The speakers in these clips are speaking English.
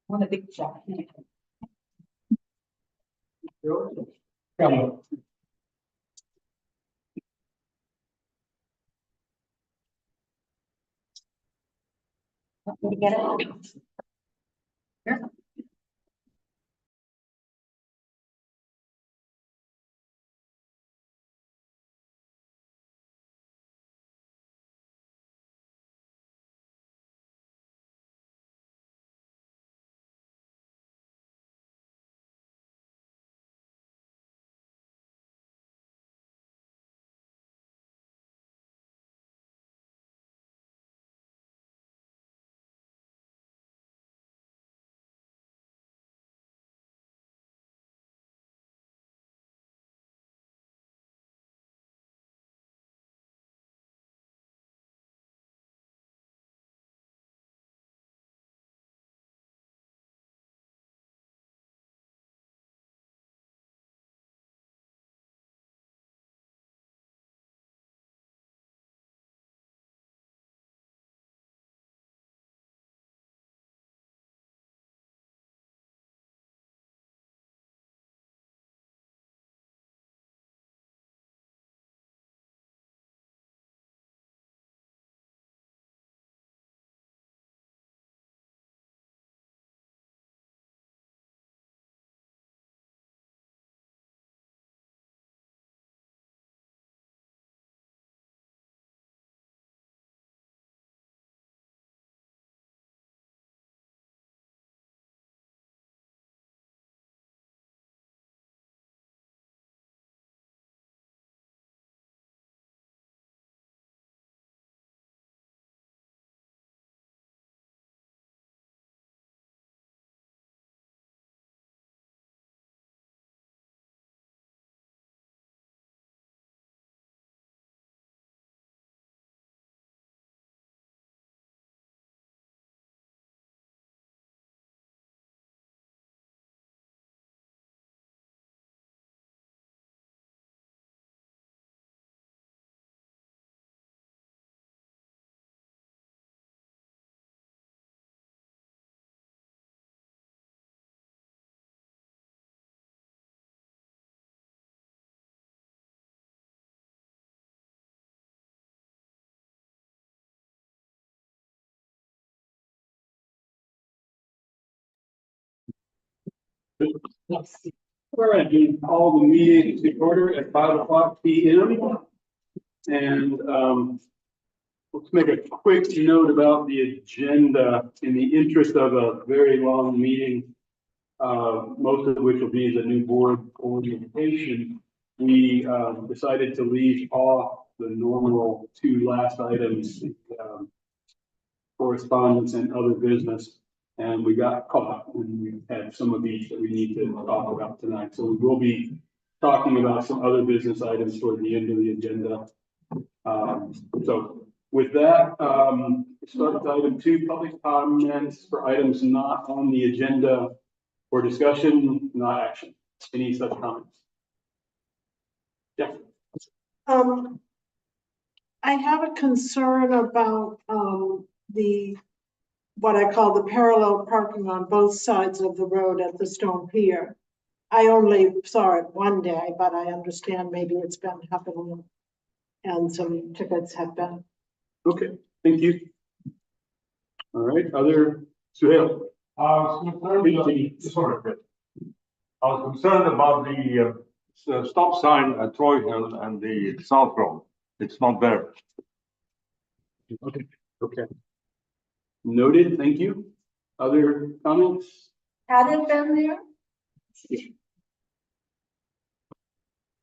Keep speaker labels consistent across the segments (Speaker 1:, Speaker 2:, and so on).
Speaker 1: One of the big shop. Get it? Sure.
Speaker 2: All right, we call the meeting to order at 5:00 p.m. And let's make a quick note about the agenda in the interest of a very long meeting, most of which will be the new board orientation. We decided to leave off the normal two last items, correspondence and other business. And we got caught and we had some of these that we need to talk about tonight. So we will be talking about some other business items toward the end of the agenda. So with that, start with item 2, public comments for items not on the agenda for discussion, not action. Any such comments? Yeah.
Speaker 3: I have a concern about what I call the parallel parking on both sides of the road at the Stone Pier. I only saw it one day, but I understand maybe it's been happening and some tickets have been.
Speaker 2: Okay, thank you. All right, other Suhail.
Speaker 4: I was concerned about the stop sign at Troy Hill and the South Road. It's not there.
Speaker 2: Okay. Noted, thank you. Other comments?
Speaker 1: Had it been there?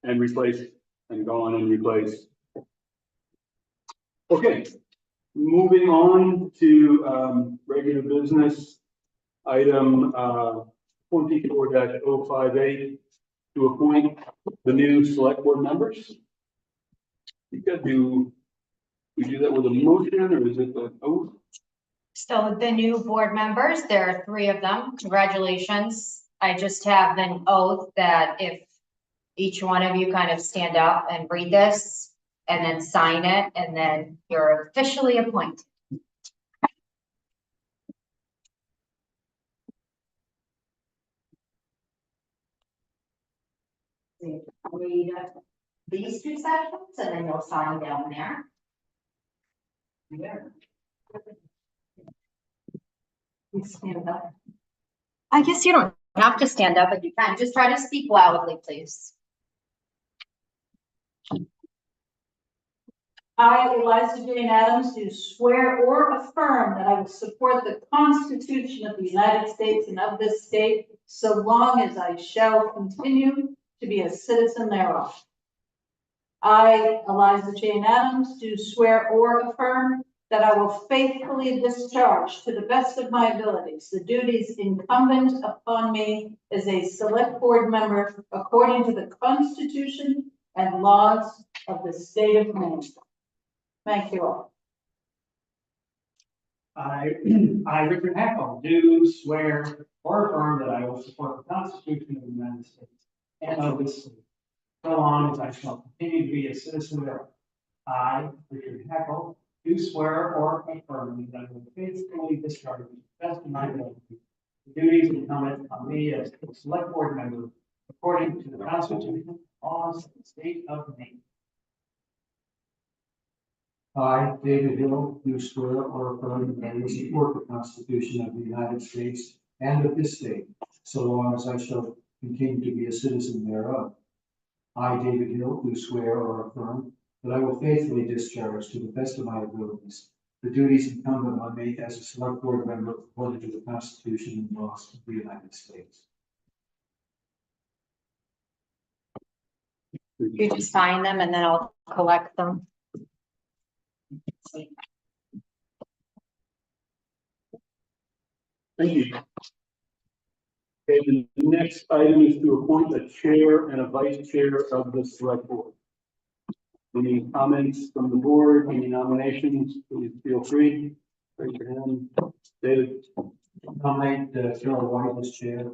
Speaker 2: And replace, and go on and replace. Okay, moving on to regular business. Item 24-058 to appoint the new select board members. You got to we do that with a motion or is it an oath?
Speaker 5: So the new board members, there are 3 of them. Congratulations. I just have an oath that if each one of you kind of stand up and read this and then sign it, and then you're officially appointed. So you read these two sections and then you'll sign down there.
Speaker 1: There.
Speaker 5: You stand up. I guess you don't have to stand up, but you can. Just try to speak loudly, please.
Speaker 6: I, Eliza Jane Adams, do swear or affirm that I will support the Constitution of the United States and of this state, so long as I shall continue to be a citizen thereof. I, Eliza Jane Adams, do swear or affirm that I will faithfully discharge to the best of my abilities the duties incumbent upon me as a select board member according to the Constitution and laws of the state of Maine. Thank you all.
Speaker 1: I, Richard Hackle, do swear or affirm that I will support the Constitution of the United States and of this state, so long as I shall continue to be a citizen thereof. I, Richard Hackle, do swear or affirm that I will faithfully discharge to the best of my ability the duties incumbent on me as a select board member according to the Constitution and laws of the state of Maine.
Speaker 7: I, David Hill, do swear or affirm that I will support the Constitution of the United States and of this state, so long as I shall continue to be a citizen thereof. I, David Hill, do swear or affirm that I will faithfully discharge to the best of my abilities the duties incumbent on me as a select board member according to the Constitution and laws of the United States.
Speaker 5: You just sign them and then I'll collect them.
Speaker 2: Thank you. Okay, the next item is to appoint a chair and a vice chair of the select board. Any comments from the board, any nominations, please feel free. Raise your hand. David,
Speaker 7: Nominate Carol White as chair.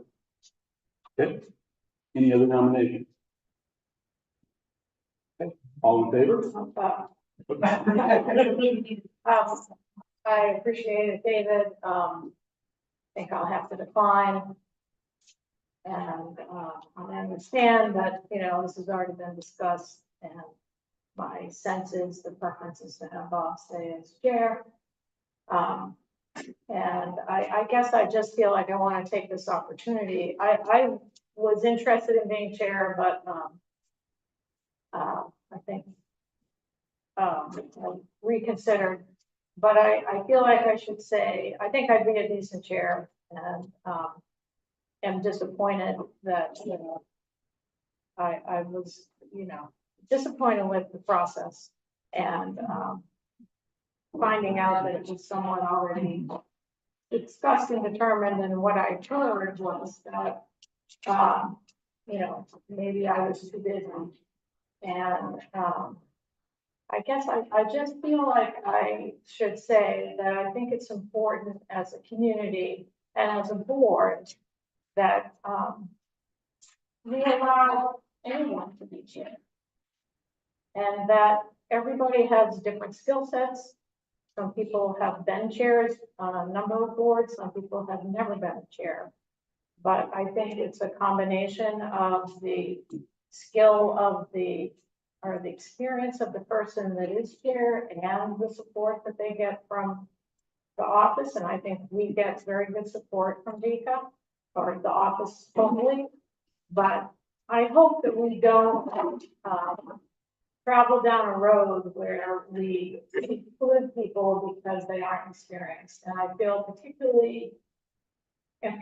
Speaker 2: okay. Any other nominations? Okay, all in favor?
Speaker 6: I appreciate it, David. Think I'll have to decline. And, I understand that, this has already been discussed and my sense is the preference is to have Bob stay as chair. And I guess I just feel like I want to take this opportunity. I was interested in being chair, but, I think, I reconsidered, but I feel like I should say, I think I'd be a decent chair and, am disappointed that, I was, disappointed with the process and, finding out that it was someone already discussed and determined, and what I heard was that, maybe I was too busy. And, I guess I just feel like I should say that I think it's important as a community and as a board that, we allow anyone to be chair. And that everybody has different skill sets. Some people have been chairs on a number of boards, some people have never been a chair. But I think it's a combination of the skill of or the experience of the person that is chair and the support that they get from the office. And I think we get very good support from DECA or the office totally. But I hope that we don't, travel down a road where we exclude people because they aren't experienced. And I feel particularly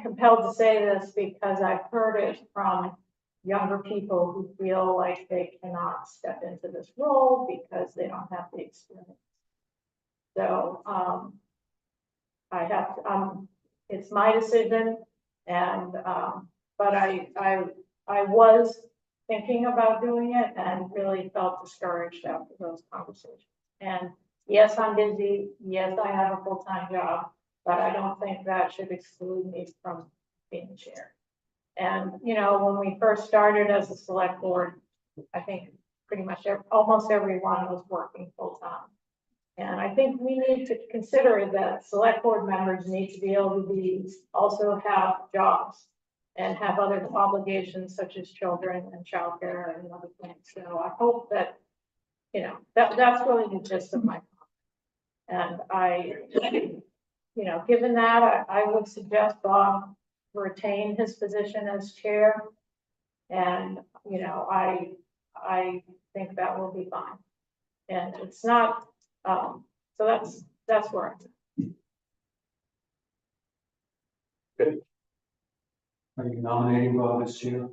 Speaker 6: compelled to say this because I've heard it from younger people who feel like they cannot step into this role because they don't have the experience. So, I have to, it's my decision and, but I was thinking about doing it and really felt discouraged after those conversations. And yes, I'm busy. Yes, I have a full-time job, but I don't think that should exclude me from being chair. And, when we first started as a select board, I think pretty much almost everyone was working full-time. And I think we need to consider that select board members need to be able to also have jobs. and have other obligations such as children and childcare and other things. So I hope that, that's really the gist of my comment. And given that, I would suggest Bob retain his position as chair. And, I think that will be fine. And it's not, so that's where I'm.
Speaker 7: Are you nominating Bob as chair?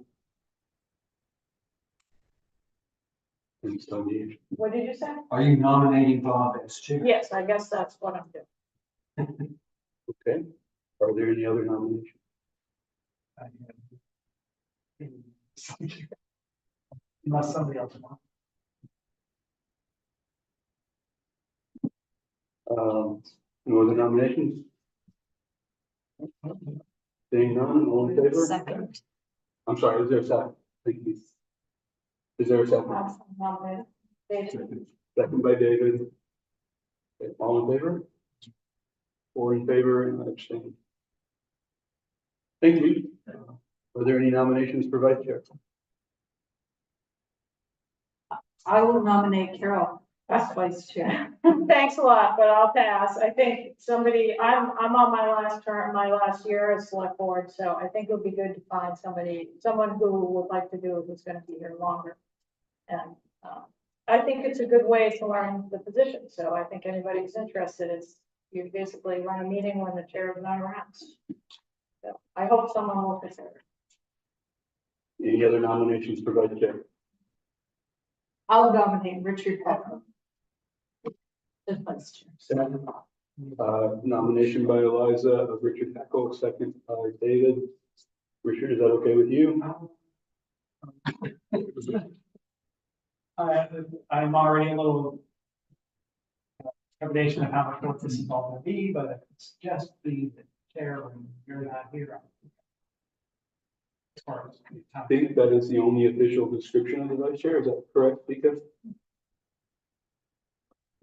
Speaker 2: And so the,
Speaker 6: What did you say?
Speaker 7: Are you nominating Bob as chair?
Speaker 6: Yes, I guess that's what I'm doing.
Speaker 2: okay, are there any other nominations?
Speaker 1: Unless somebody else wants.
Speaker 2: No other nominations? Seeing none, all in favor?
Speaker 5: Second.
Speaker 2: I'm sorry, is there a second? Thank you. Is there a second? Second by David. Okay, all in favor? 4 in favor and I abstain. Thank you. Are there any nominations for vice chair?
Speaker 8: I will nominate Carol as vice chair.
Speaker 6: Thanks a lot, but I'll pass. I think I'm on my last term, my last year as select board, so I think it would be good to find someone who would like to do it, who's gonna be here longer. And, I think it's a good way to learn the position, so I think anybody who's interested is, you basically run a meeting when the chair is not around. So I hope someone will consider.
Speaker 2: Any other nominations for vice chair?
Speaker 8: I'll nominate Richard Peckham as vice chair.
Speaker 2: Second. Nomination by Eliza of Richard Hackle, second by David. Richard, is that okay with you?
Speaker 1: I'm already a little trepidation of how much work this is all gonna be, but if it's just the chair and you're not here. As far as the
Speaker 2: I
Speaker 1: time.
Speaker 2: think that is the only official description of the vice chair. Is that correct, Vika?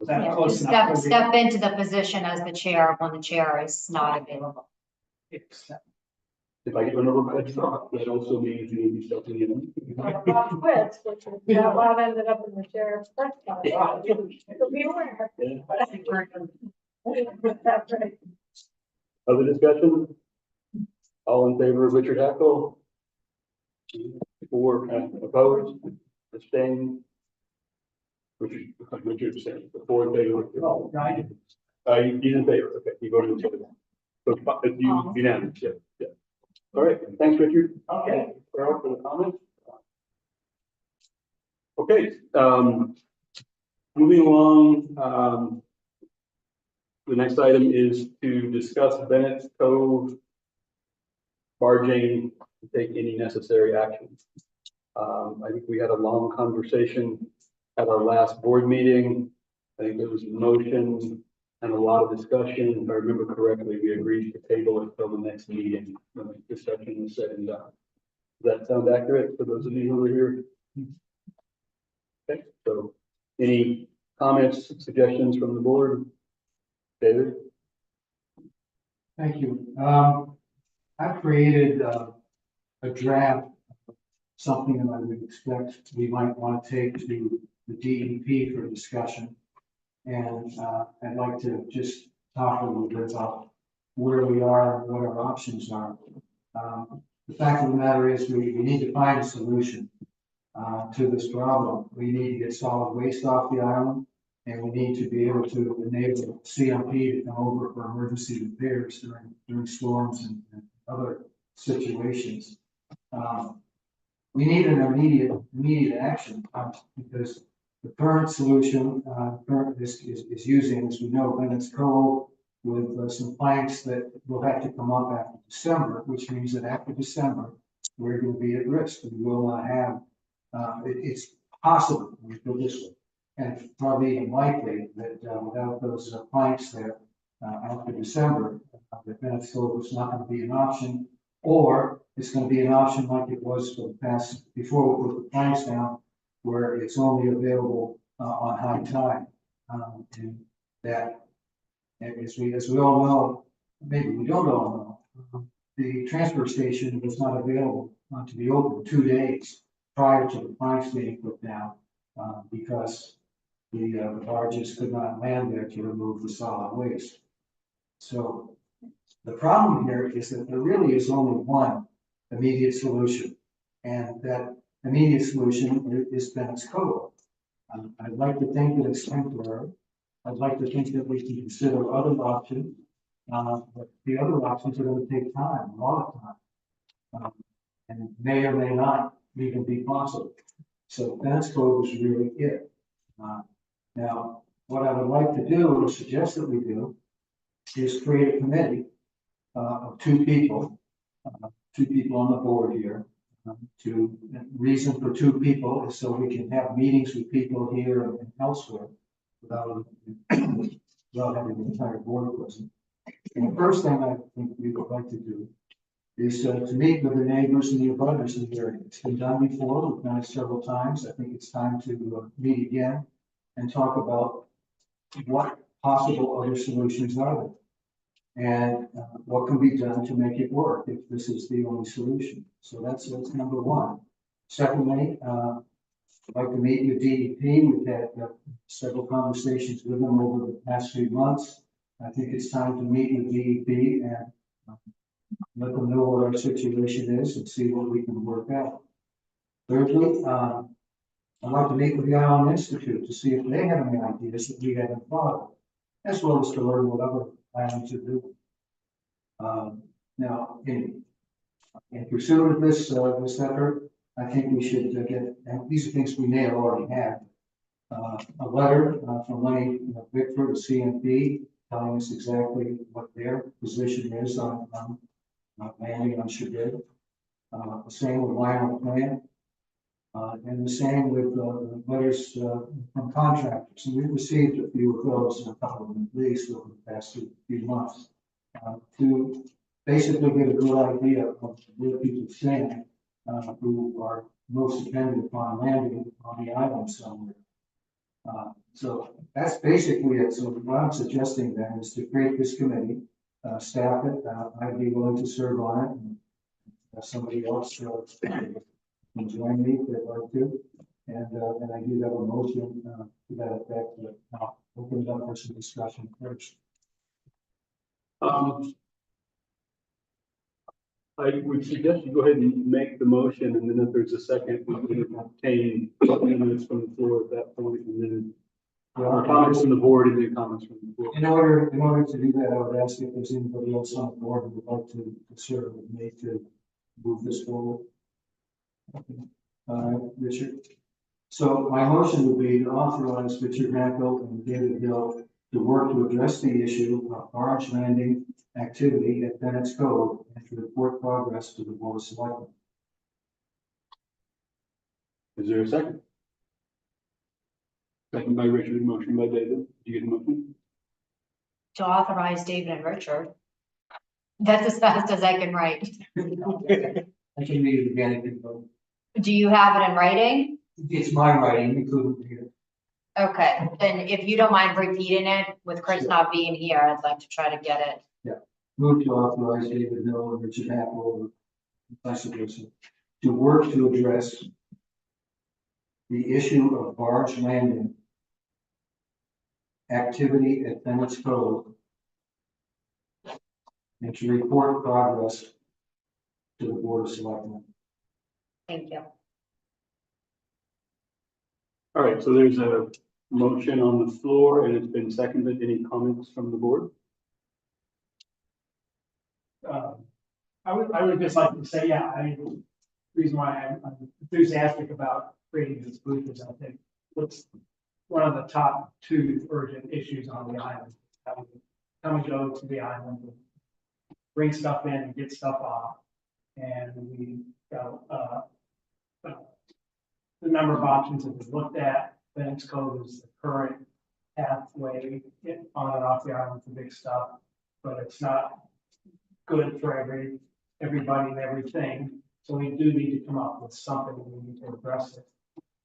Speaker 1: That's
Speaker 5: Yeah,
Speaker 1: close
Speaker 5: just
Speaker 1: enough.
Speaker 5: step into the position as the chair when the chair is not available.
Speaker 1: Except
Speaker 2: If I get run over by a truck, that also means you need to be stepping in.
Speaker 6: Bob quits, which is how Bob ended up in the chair first time. So be aware. That's right.
Speaker 2: Other discussion? All in favor of Richard Hackle? 4 opposed, abstained. Richard abstained, 4 in favor.
Speaker 1: Oh, right.
Speaker 2: He's in favor, okay, you voted in favor. So it's unanimous, yeah, yeah. All right, thanks, Richard.
Speaker 1: Okay.
Speaker 2: Carol, for the comments. Okay, moving along, the next item is to discuss Bennett's Cove barging, to take any necessary action. I think we had a long conversation at our last board meeting. I think there was a motion and a lot of discussion. If I remember correctly, we agreed to table it until the next meeting, when the discussion was said and done. Does that sound accurate for those of you who were here? Okay, so any comments, suggestions from the board? David?
Speaker 7: Thank you. I've created a draft, something that I would expect we might want to take to the DEP for discussion. And I'd like to just talk a little bit about where we are and what our options are. The fact of the matter is we need to find a solution to this problem. We need to get solid waste off the island, and we need to be able to enable CMP to come over for emergency repairs during storms and other situations. We need an immediate action because the current solution is using, as we know, Bennett's Cove with some planks that will have to come up after December, which means that after December, we're going to be at risk. We will not have, it's possible, we put this way, and probably even likely that without those planks there after December, that Bennett's Cove is not going to be an option, or it's going to be an option like it was for the past, before we put the planks down, where it's only available on high tide. And that, as we all know, maybe we don't all know, the transfer station was not available to be open 2 days prior to the planks being put down, because the barges could not land there to remove the solid waste. So the problem here is that there really is only one immediate solution, and that immediate solution is Bennett's Cove. I'd like to think that it's temporary. I'd like to think that we can consider other options, but the other options are going to take time, a lot of time, and may or may not even be possible. So Bennett's Cove is really it. Now, what I would like to do, or suggest that we do, is create a committee of two people on the board here. To reason for two people is so we can have meetings with people here and elsewhere without having the entire board present. And the first thing I think we would like to do is to meet with the neighbors and the abutters in the area. It's been done before, we've done it several times. I think it's time to meet again and talk about what possible other solutions are there. And what can be done to make it work if this is the only solution. So that's number one. Secondly, I'd like to meet with DEP. We've had several conversations with them over the past few months. I think it's time to meet with DEP and let them know what our situation is and see what we can work out. Thirdly, I'd like to meet with the Island Institute to see if they have any ideas that we haven't thought of, as well as to learn what other islands are doing. Now, in pursuit of this effort, I think we should get, and these are things we may have already had, a letter from Lenny Bickford of CNP telling us exactly what their position is on landing on Chabad. The same with Lionel Plan, and the same with letters from contractors. And we've received a few of those, a couple of them at least, over the past few months, to basically get a good idea of where people stand who are most dependent upon landing on the island somewhere. So that's basically it. So what I'm suggesting then is to create this committee, staff it. I'd be willing to serve on it, and have somebody else can join me if they'd like to. And I do have a motion to that effect. But I'll open it up for some discussion first.
Speaker 2: I would suggest you go ahead and make the motion, and then if there's a second, we can obtain minutes from the floor at that point, and then comments from the board and then comments from the floor.
Speaker 7: In order to do that, I would ask if there's anybody else on the board who would like to serve with me to move this forward. Richard. So my motion would be to authorize Richard Hackle and David Hill to work to address the issue of barge landing activity at Bennett's Cove and to report progress to the Board of Selectmen.
Speaker 2: Is there a second? Second by Richard, motion by David. Do you get a motion?
Speaker 5: To authorize David and Richard. That's as fast as I can write.
Speaker 7: I can read it again if you vote.
Speaker 5: Do you have it in writing?
Speaker 7: It's my writing, you couldn't read it.
Speaker 5: Okay, then if you don't mind repeating it with Chris not being here, I'd like to try to get it.
Speaker 7: Move to authorize David Hill and Richard Hackle, vice versa, to work to address the issue of barge landing activity at Bennett's Cove and to report progress to the Board of Selectmen.
Speaker 5: Thank you.
Speaker 2: All right, so there's a motion on the floor and it's been seconded. Any comments from the board?
Speaker 1: I would just like to say, yeah, the reason why I'm enthusiastic about creating this group is I think what's one of the top two urgent issues on the island. Come and go to the island, and bring stuff in and get stuff off. And we got the number of options that we looked at. Bennett's Cove is the current pathway on and off the island for big stuff, but it's not good for everybody and everything. So we do need to come up with something, and we need to address it.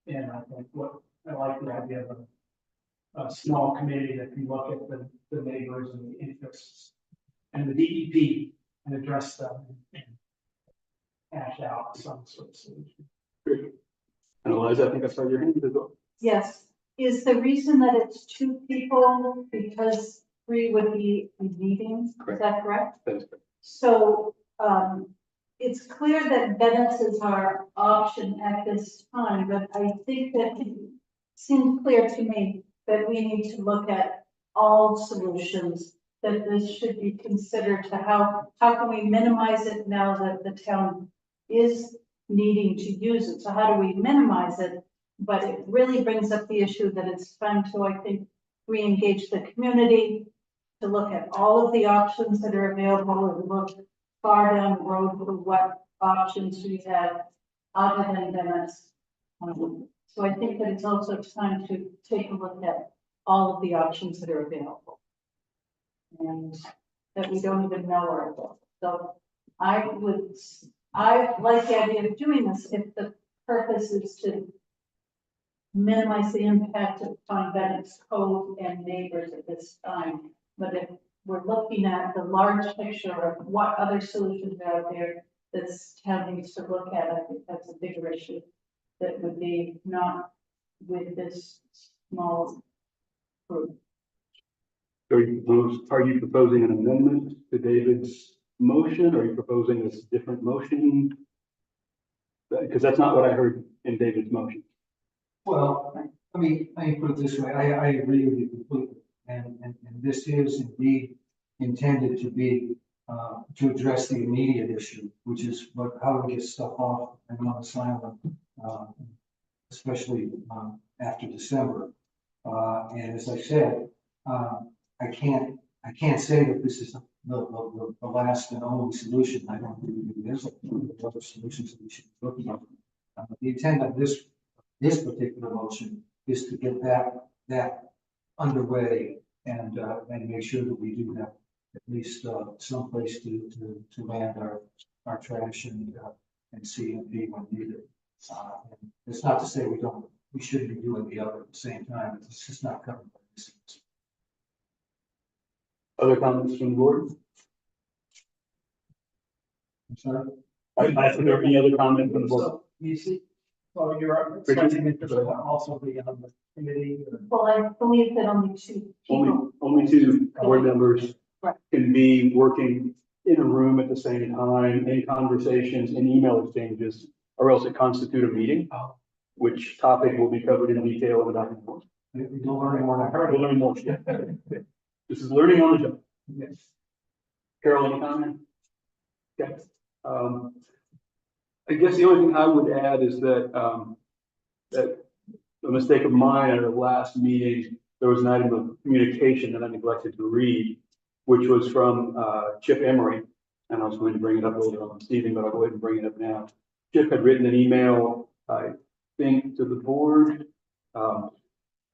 Speaker 1: And I think what I like the idea of a small committee that can look at the neighbors and the interests. And the DEP, and address them and hash out some sort of solution.
Speaker 2: Great. And Eliza, I think I saw your hand as well.
Speaker 8: Yes, is the reason that it's two people because three would be in meetings, is that correct?
Speaker 2: That is correct.
Speaker 8: So, it's clear that Bennett's is our option at this time, but I think that it seems clear to me that we need to look at all solutions, that this should be considered to how can we minimize it now that the town is needing to use it? So how do we minimize it? But it really brings up the issue that it's time to, I think, re-engage the community, to look at all of the options that are available and look far down the road for what options we have other than Bennett's. So I think that it's also time to take a look at all of the options that are available. And that we don't even know are available. So I like the idea of doing this if the purpose is to minimize the impact on Bennett's Cove and neighbors at this time. But if we're looking at the large picture of what other solutions are out there, this town needs to look at, I think that's a bigger issue that would be not with this small group.
Speaker 2: Are you proposing an amendment to David's motion? Or are you proposing this different motion? Because that's not what I heard in David's motion.
Speaker 7: Well, let me put it this way, I agree with you completely, and this is indeed intended to be, to address the immediate issue, which is how do we get stuff off and on silent, especially, after December. And as I said, I can't say that this is the last and only solution. I don't think there's other solutions that we should be looking at. The intent of this particular motion is to get that underway and make sure that we do have at least someplace to land our trash and CMP when needed. And it's not to say we shouldn't be doing the other at the same time. It's just not covered by this.
Speaker 2: Other comments from the board?
Speaker 7: I'm sorry.
Speaker 2: Are there any other comments from the board?
Speaker 1: So you see, so you're expecting it to also be on the committee or?
Speaker 8: Well, I believe that only two people.
Speaker 2: Only two board members
Speaker 8: Right.
Speaker 2: can be working in a room at the same time, in conversations, in email exchanges, or else it constitute a meeting, which topic will be covered in detail in the document.
Speaker 7: You don't learn more than I heard.
Speaker 2: We'll learn more. This is learning on the job.
Speaker 7: Yes.
Speaker 2: Carol, any comment? Okay. I guess the only thing I would add is that, that a mistake of mine at our last meeting, there was an item of communication that I neglected to read, which was from Chip Emery. And I was going to bring it up later on this evening, but I'll go ahead and bring it up now. Chip had written an email, I think, to the board.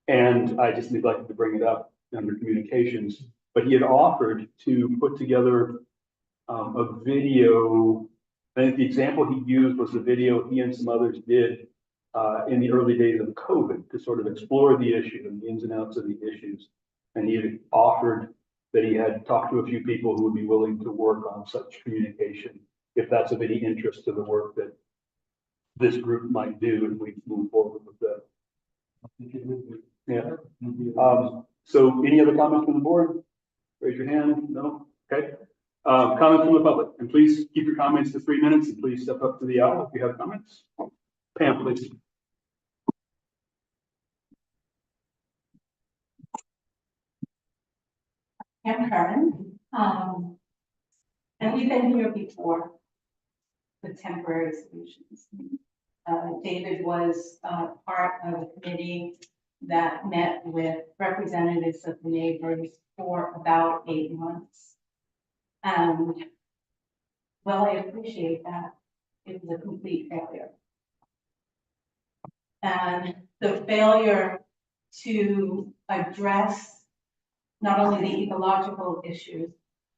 Speaker 2: And I just neglected to bring it up under communications, but he had offered to put together a video. I think the example he used was the video he and some others did in the early days of COVID to sort of explore the issue and the ins and outs of the issues. And he had offered that he had talked to a few people who would be willing to work on such communication, if that's of any interest to the work that this group might do, and we move forward with that. Yeah. So any other comments from the board? Raise your hand. No? Okay. Comments from the public, and please keep your comments to 3 minutes, and please step up to the aisle if you have comments. Pam, please.
Speaker 9: I'm Karen, and we've been here before with temporary solutions. David was part of a committee that met with representatives of the neighbors for about 8 months. And well, I appreciate that. It was a complete failure. And the failure to address not only the ecological issues,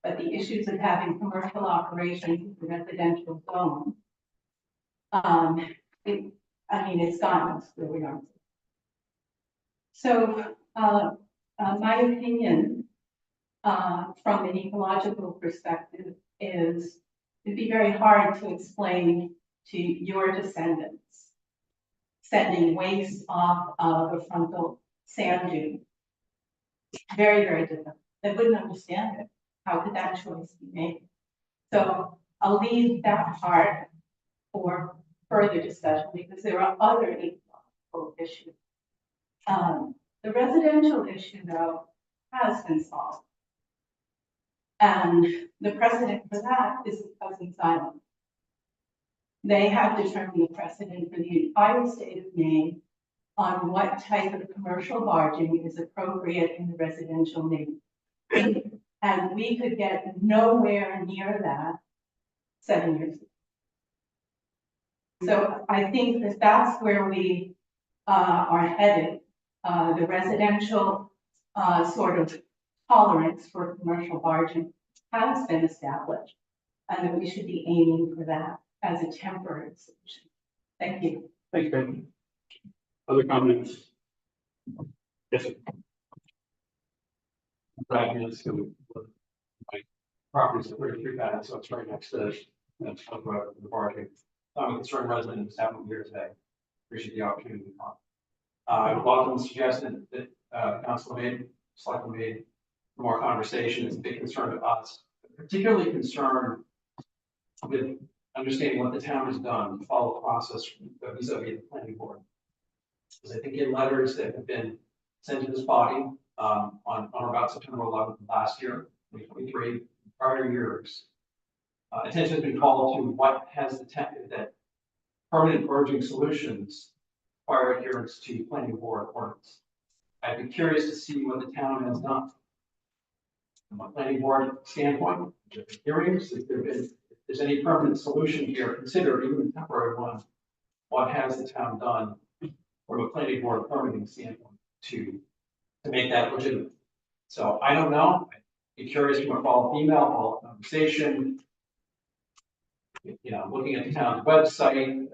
Speaker 9: but the issues of having commercial operations in the residential zone. It's gotten us where we are. So, my opinion, from an ecological perspective, is it'd be very hard to explain to your descendants sending waste off of a frontal sand dune. Very, very difficult. They wouldn't understand it. How could that choice be made? So I'll leave that part for further discussion because there are other ecological issues. The residential issue, though, has been solved. And the precedent for that is the Cousins Island. They have determined the precedent for the entire state of Maine on what type of commercial barging is appropriate in the residential neighborhood. And we could get nowhere near that 7 years ago. So I think that that's where we are headed. The residential sort of tolerance for commercial barging has been established, and that we should be aiming for that as a temporary solution. Thank you.
Speaker 2: Thanks, Ben. Other comments? Yes, sir.
Speaker 10: Right, and it's gonna, my property's at 33 Patton, so it's right next to the parking. I'm a concerned resident of several here today. Appreciate the opportunity to come. I would welcome the suggestion that council made, selectmen made, for more conversation. It's a big concern to us, particularly concerned with understanding what the town has done to follow the process vis-a-vis the planning board. Because I think in letters that have been sent to this body on or about September 11th last year, 2023, prior years, attention has been called to what has that permanent barging solutions require adherence to planning board ordinance. I'd be curious to see what the town has done. From a planning board standpoint, hearings, if there's any permanent solution here, consider even a temporary one, what has the town done from a planning board permitting standpoint to make that legitimate? So I don't know. I'd be curious from a follow-up email, follow-up conversation. You know, looking at the town's website,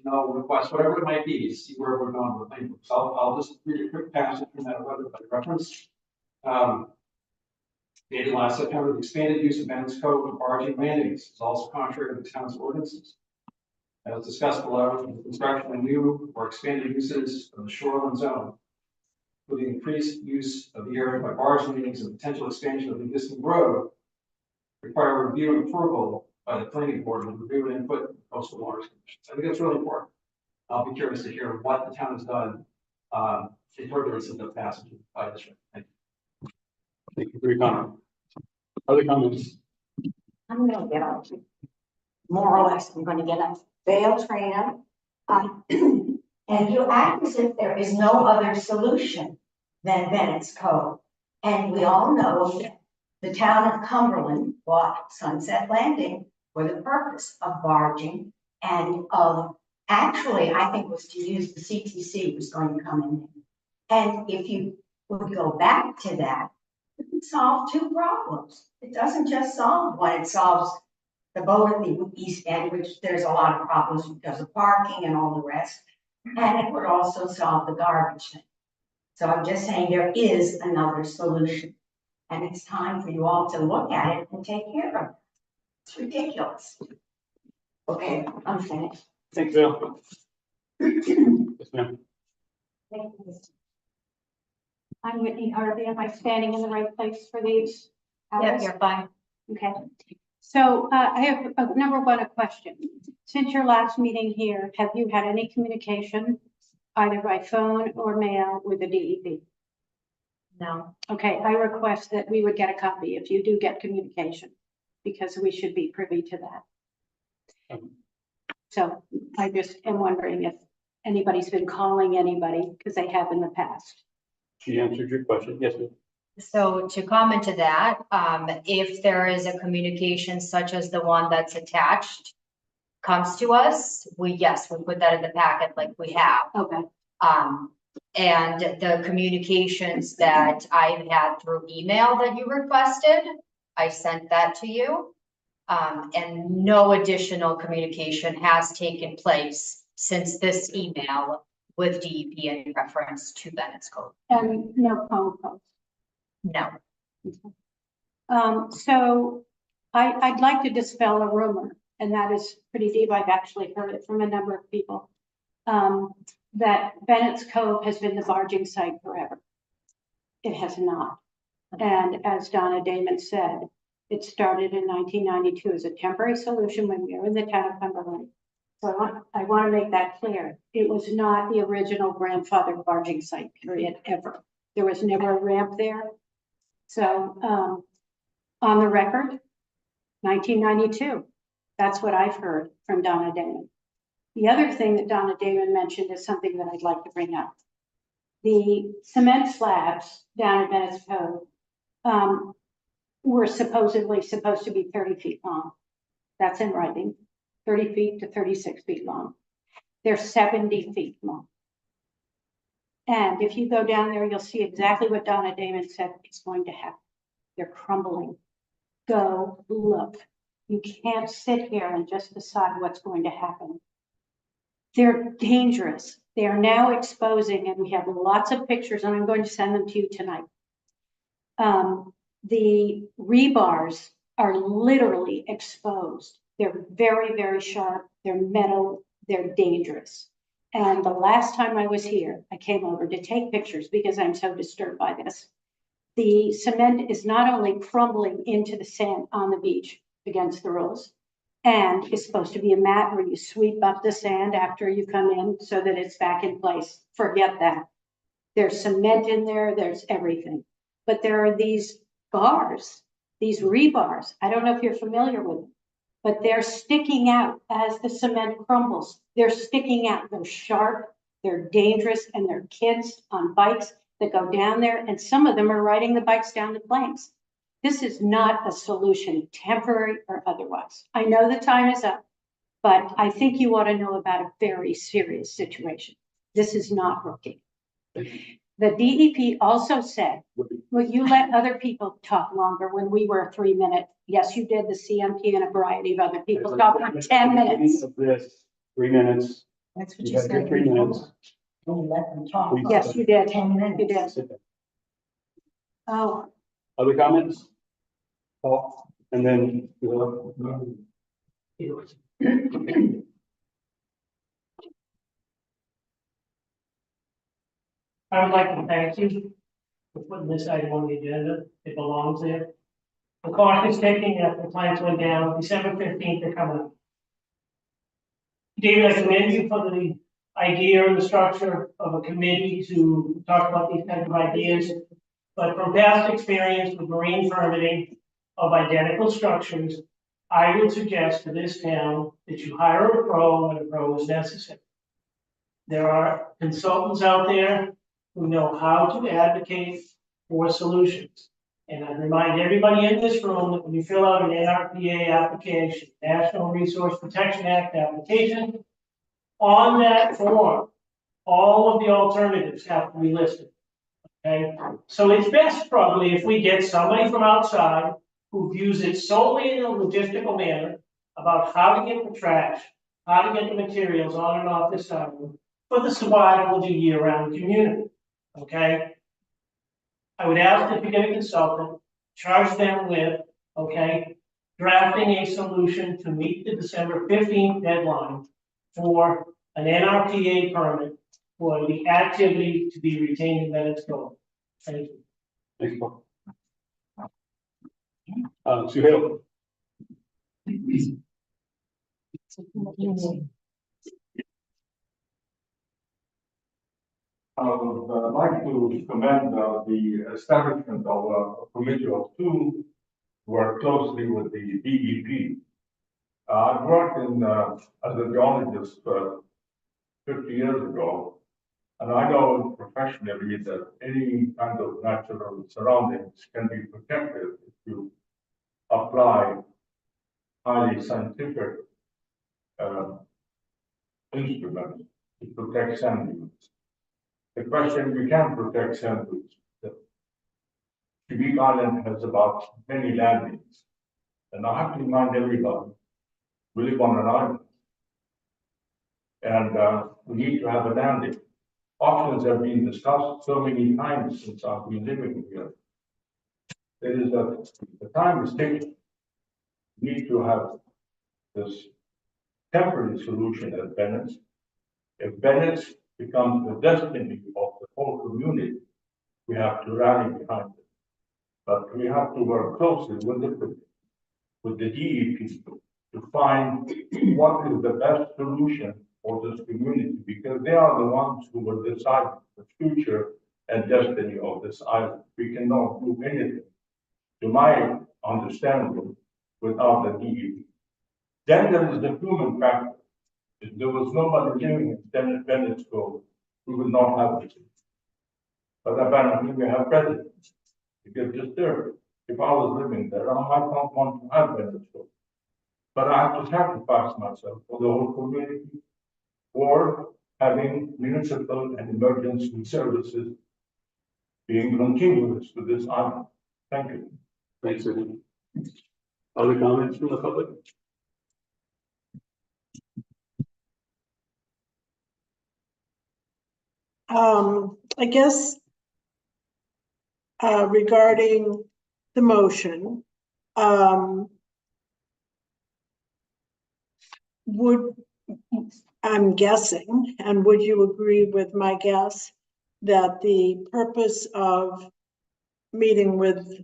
Speaker 10: no request, whatever it might be, see where we're going with things. So I'll just read a quick passage from that website reference. Dated last September, the expanded use of Bennett's Cove and barging landings is also contrary to the town's ordinances. As discussed below, the construction of new or expanded uses of the shoreline zone, including increased use of the area by barge landings and potential expansion of the existing road, require review and approval by the planning board and review and input coastal waters commissions. I think that's really important. I'll be curious to hear what the town has done in furtherance of the passage by this. Thank you.
Speaker 2: Thank you for your comment. Other comments?
Speaker 11: I'm gonna get a, more or less, I'm gonna get a bail trainer. And you act as if there is no other solution than Bennett's Cove. And we all know that the town of Cumberland bought Sunset Landing for the purpose of barging and of, actually, I think was to use the CTC was going to come in. And if you would go back to that, it would solve two problems. It doesn't just solve one, it solves the boat at the east end, which there's a lot of problems because of parking and all the rest. And it would also solve the garbage thing. So I'm just saying there is another solution. And it's time for you all to look at it and take care of it. It's ridiculous. Okay, I'm finished.
Speaker 2: Thanks, Bill. Yes, ma'am.
Speaker 8: I'm Whitney Harvey. Am I standing in the right place for these?
Speaker 5: Yep, you're fine.
Speaker 8: Okay. So I have a question. Since your last meeting here, have you had any communication either by phone or mail with the DEP?
Speaker 5: No.
Speaker 8: Okay, I request that we would get a copy if you do get communication, because we should be privy to that. So I just am wondering if anybody's been calling anybody, because they have in the past.
Speaker 2: She answered your question. Yes, ma'am.
Speaker 5: So to comment to that, if there is a communication such as the one that's attached comes to us, yes, we put that in the packet like we have.
Speaker 8: Okay.
Speaker 5: And the communications that I've had through email that you requested, I sent that to you. And no additional communication has taken place since this email with DEP in reference to Bennett's Cove.
Speaker 8: And no phone calls.
Speaker 5: No.
Speaker 8: So
Speaker 12: I'd like to dispel a rumor, and that is pretty deep. I've actually heard it from a number of people. That Bennett's Cove has been the barging site forever. It has not. And as Donna Damon said, it started in 1992 as a temporary solution when we were in the town of Cumberland. So I want to make that clear. It was not the original grandfather barging site, period, ever. There was never a ramp there. So on the record, 1992. That's what I've heard from Donna Damon. The other thing that Donna Damon mentioned is something that I'd like to bring up. The cement slabs down at Bennett's Cove were supposedly supposed to be 30 feet long. That's in writing, 30 feet to 36 feet long. They're 70 feet long. And if you go down there, you'll see exactly what Donna Damon said is going to happen. They're crumbling. Go look. You can't sit here and just decide what's going to happen. They're dangerous. They are now exposing, and we have lots of pictures, and I'm going to send them to you tonight. The rebars are literally exposed. They're very, very sharp. They're metal. They're dangerous. And the last time I was here, I came over to take pictures because I'm so disturbed by this. The cement is not only crumbling into the sand on the beach against the rules, and is supposed to be a mat where you sweep up the sand after you come in so that it's back in place. Forget that. There's cement in there, there's everything. But there are these bars, these rebars. I don't know if you're familiar with them, but they're sticking out as the cement crumbles. They're sticking out, they're sharp, they're dangerous, and they're kids on bikes that go down there, and some of them are riding the bikes down the planks. This is not a solution, temporary or otherwise. I know the time is up, but I think you ought to know about a very serious situation. This is not working. The DEP also said, well, you let other people talk longer when we were 3 minutes. Yes, you did. The CMP and a variety of other people talk for 10 minutes.
Speaker 2: Of this, 3 minutes.
Speaker 11: That's what
Speaker 2: You
Speaker 11: you
Speaker 2: got your
Speaker 11: said.
Speaker 2: 3 minutes.
Speaker 11: Don't let them talk.
Speaker 2: Please.
Speaker 12: Yes, you did.
Speaker 11: 10 minutes.
Speaker 12: You did.
Speaker 2: Sit there.
Speaker 12: Oh,
Speaker 2: Other comments? Paul, and then.
Speaker 1: I would like to thank you for putting this item on the agenda. It belongs there. The clock is ticking after the plans went down, December 15th, they're coming up. David, I commend you for the idea and the structure of a committee to talk about these kinds of ideas. But from past experience with marine permitting of identical structures, I would suggest to this town that you hire a pro when a pro is necessary. There are consultants out there who know how to advocate for solutions. And I remind everybody in this room that when you fill out an NRPA application, National Resource Protection Act application, on that form, all of the alternatives have to be listed. Okay, so it's best probably if we get somebody from outside who views it solely in a logistical manner about how to get the trash, how to get the materials on and off this island for the survival of the year-round community. Okay, I would ask that you get a consultant, charge them with, okay, drafting a solution to meet the December 15th deadline for an NRPA permit for the activity to be retained in Bennett's Cove. Thank you.
Speaker 2: Thanks, Paul. Suhail.
Speaker 4: I would like to commend the establishment of a committee of two who work closely with the DEP. I worked as a geologist 50 years ago, and I know professionally that any kind of natural surroundings can be protected if you apply highly scientific instruments to protect sand dunes. The question, you can protect sand dunes. Quebec Island has about 20 landings, and I have to remind everybody, we live on an island, and we need to have a landing. Options have been discussed so many times since I've been living here. The time is ticking. need to have this temporary solution at Bennett's. If Bennett's becomes the destiny of the whole community, we have to rally behind it. But we have to work closely with the DEP to find what is the best solution for this community, because they are the ones who will decide the future and destiny of this island. We cannot do anything, to my understanding, without the DEP. Then there is the human factor. If there was nobody living in Bennett's Cove, we would not have it. But apparently we have residents. You get disturbed. If I was living there, I might not want to have Bennett's Cove. But I have to sacrifice myself for the whole community, or having municipal and emergency services being continuous to this island. Thank you.
Speaker 2: Thanks, sir. Other comments from the public?
Speaker 3: I guess regarding the motion, I'm guessing, and would you agree with my guess, that the purpose of meeting with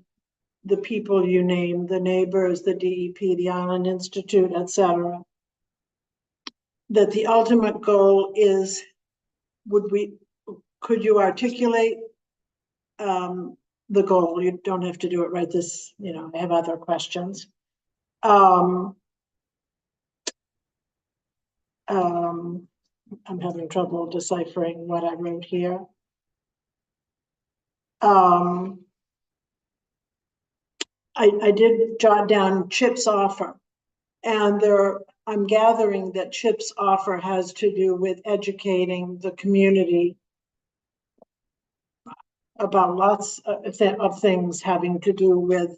Speaker 3: the people you named, the neighbors, the DEP, the Island Institute, etc., that the ultimate goal is, could you articulate the goal? You don't have to do it right this, I have other questions. I'm having trouble deciphering what I wrote here. I did jot down Chip's offer, and I'm gathering that Chip's offer has to do with educating the community about lots of things having to do with,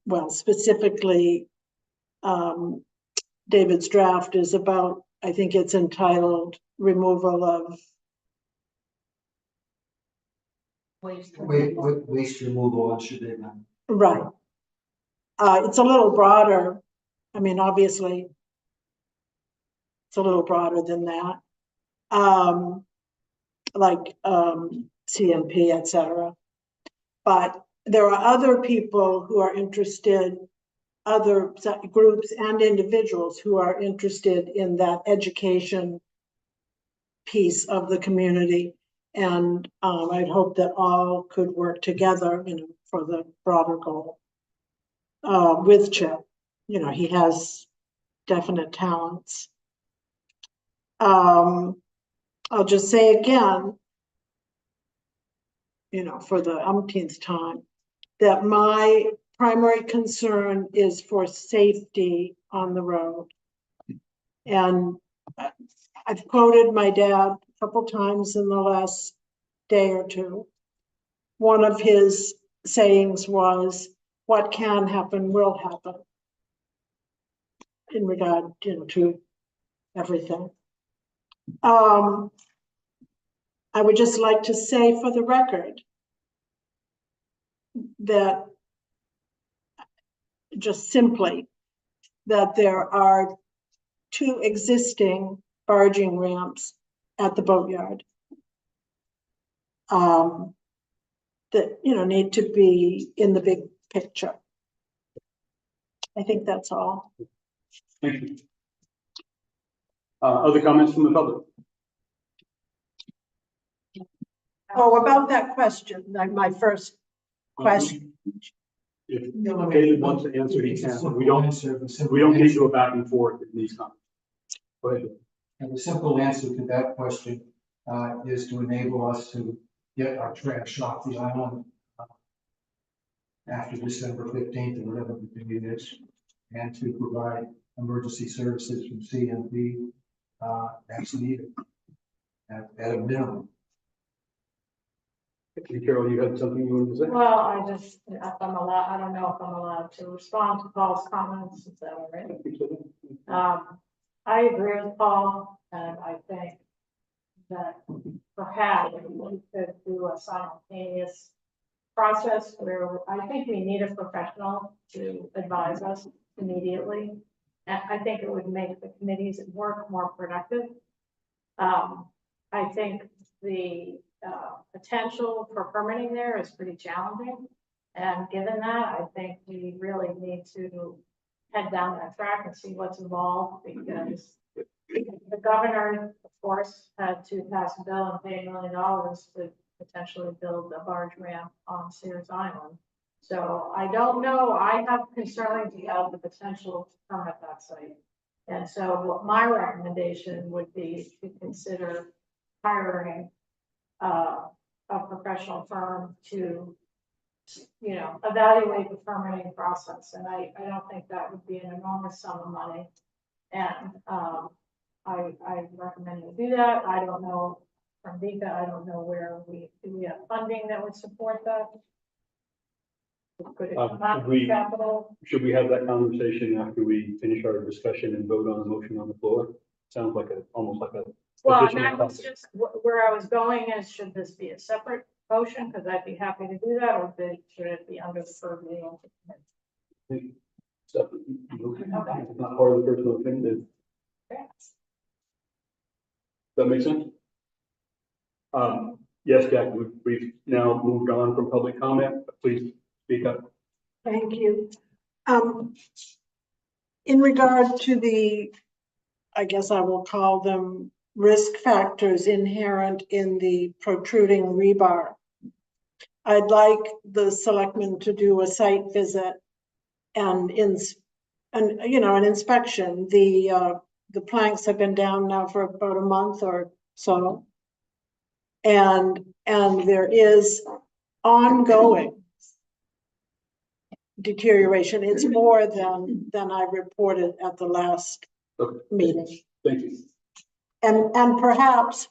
Speaker 3: well, specifically, David's draft is about, I think it's entitled removal of
Speaker 7: Waste removal on Shedena.
Speaker 3: right. It's a little broader. I mean, obviously, it's a little broader than that. Like CMP, etc. But there are other people who are interested, other groups and individuals who are interested in that education piece of the community. And I'd hope that all could work together, for the broader goal. With Chip, he has definite talents. I'll just say again, for the umpteenth time, that my primary concern is for safety on the road. And I've quoted my dad a couple times in the last day or two. One of his sayings was, what can happen will happen, in regard, to everything. I would just like to say for the record that just simply that there are 2 existing barging ramps at the boatyard that, need to be in the big picture. I think that's all.
Speaker 2: Thank you. Other comments from the public?
Speaker 3: Oh, about that question, like my first question.
Speaker 2: If David wants to answer, he can. We don't need to go back and forth in these comments. Go ahead.
Speaker 7: And the simple answer to that question is to enable us to get our trash off the island after December 15th or whatever the date is, and to provide emergency services from CMP as needed at a minimum.
Speaker 2: Carol, you had something you wanted to say?
Speaker 6: Well, I don't know if I'm allowed to respond to Paul's comments, is that all right? I agree with Paul, and I think that perhaps we could do a simultaneous process where I think we need a professional to advise us immediately. And I think it would make the committees at work more productive. I think the potential for permitting there is pretty challenging. And given that, I think we really need to head down that track and see what's involved, because the governor, of course, had to pass a bill and pay $1 million to potentially build a barge ramp on Sears Island. So I don't know, I have concerns about the potential to permit that site. And so what my recommendation would be to consider hiring a professional firm to, you know, evaluate the permitting process. And I don't think that would be an enormous sum of money. And I recommend you do that. I don't know from Vika, I don't know where do we have funding that would support that? Could it come out of capital?
Speaker 2: Should we have that conversation after we finish our discussion and vote on the motion on the floor? Sounds like almost like a.
Speaker 6: Well,
Speaker 2: additional
Speaker 6: that was
Speaker 2: topic.
Speaker 6: just where I was going is, should this be a separate motion? Because I'd be happy to do that, or should it be under the purview of the committee?
Speaker 2: Separate motion. It's not part of the first motion. Does that make sense? Yes, Jack, we've now moved on from public comment. Please speak up.
Speaker 3: Thank you. In regard to the, I guess I will call them risk factors inherent in the protruding rebar, I'd like the selectmen to do a site visit and an inspection. The planks have been down now for about a month or so. And there is ongoing deterioration. It's more than I reported at the last meeting.
Speaker 2: Thank you.
Speaker 3: And perhaps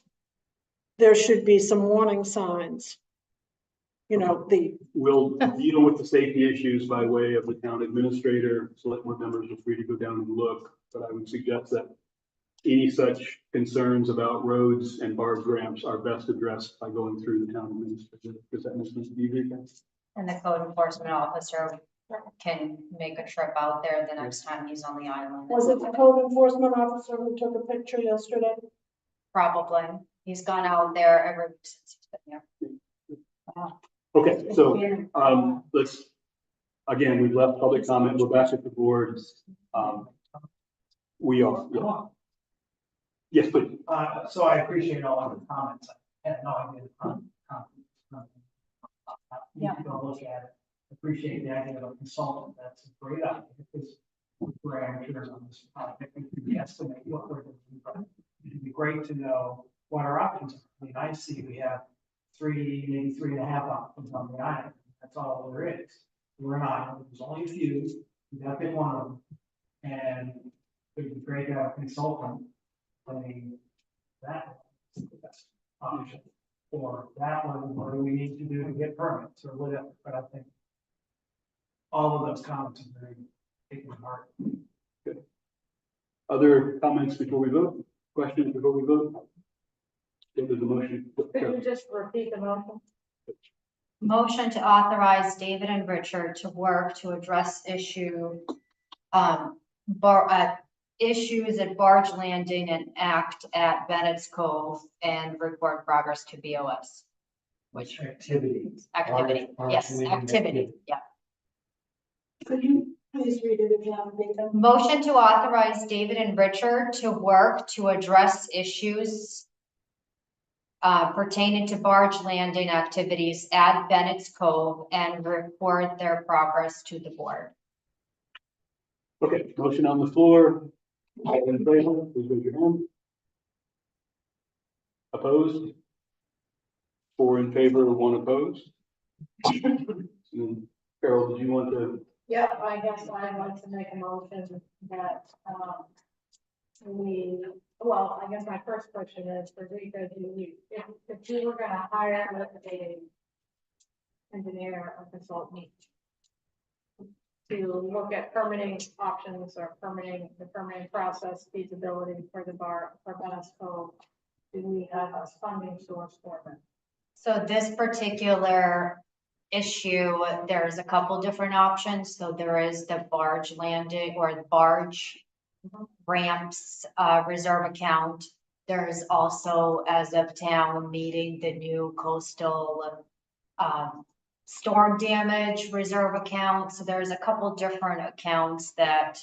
Speaker 3: there should be some warning signs. You know,
Speaker 2: We'll deal with the safety issues by way of the town administrator. Select board members are free to go down and look, but I would suggest that any such concerns about roads and barge ramps are best addressed by going through the town administrator. Does that make sense to you, Rita?
Speaker 5: And the code enforcement officer can make a trip out there the next time he's on the island.
Speaker 3: was it the code enforcement officer who took a picture yesterday?
Speaker 5: Probably. He's gone out there ever since he's been here.
Speaker 2: Okay, so let's, again, we've left public comment. We're back at the board. We are. Yeah. Yes, please.
Speaker 1: So I appreciate all of the comments. I had no idea the comments.
Speaker 8: Yeah.
Speaker 1: Go look at it. Appreciate the idea of a consultant. That's a great idea, because we're amateurs on this project. We can estimate what we're going to do, but it'd be great to know what our options are. I mean, I see we have maybe 3.5 options on the island. That's all there is. We're an island. There's only a few. We got to pick one of them. And it'd be great to have a consultant playing that is the best option. Or that one, what do we need to do to get permits or whatever, but I think all of those comments are very taken apart.
Speaker 2: Good. Other comments before we vote? Questions before we vote? There's a motion.
Speaker 6: Could you just repeat the motion?
Speaker 5: Motion to authorize David and Richard to work to address issues at barge landing and act at Bennett's Cove and report progress to BOS. Which
Speaker 7: Activity.
Speaker 5: activity? Yes,
Speaker 7: Barge landing
Speaker 5: activity. Yeah.
Speaker 3: Could you please read it again, Vika?
Speaker 5: Motion to authorize David and Richard to work to address issues pertaining to barge landing activities at Bennett's Cove and report their progress to the board.
Speaker 2: Okay, motion on the floor. All in favor, please raise your hand. Opposed? 4 in favor, 1 opposed. Carol, did you want to?
Speaker 6: Yeah, I guess I'd like to make a motion that, well, I guess my first question is for Rita, if you were gonna hire a engineer or consultant to look at permitting options or the permitting process feasibility for Bennett's Cove, do we have a funding source for that?
Speaker 5: So this particular issue, there's a couple different options. So there is the barge landing or barge ramps, reserve account. There's also, as of town meeting, the new coastal, storm damage reserve account. So there's a couple different accounts that,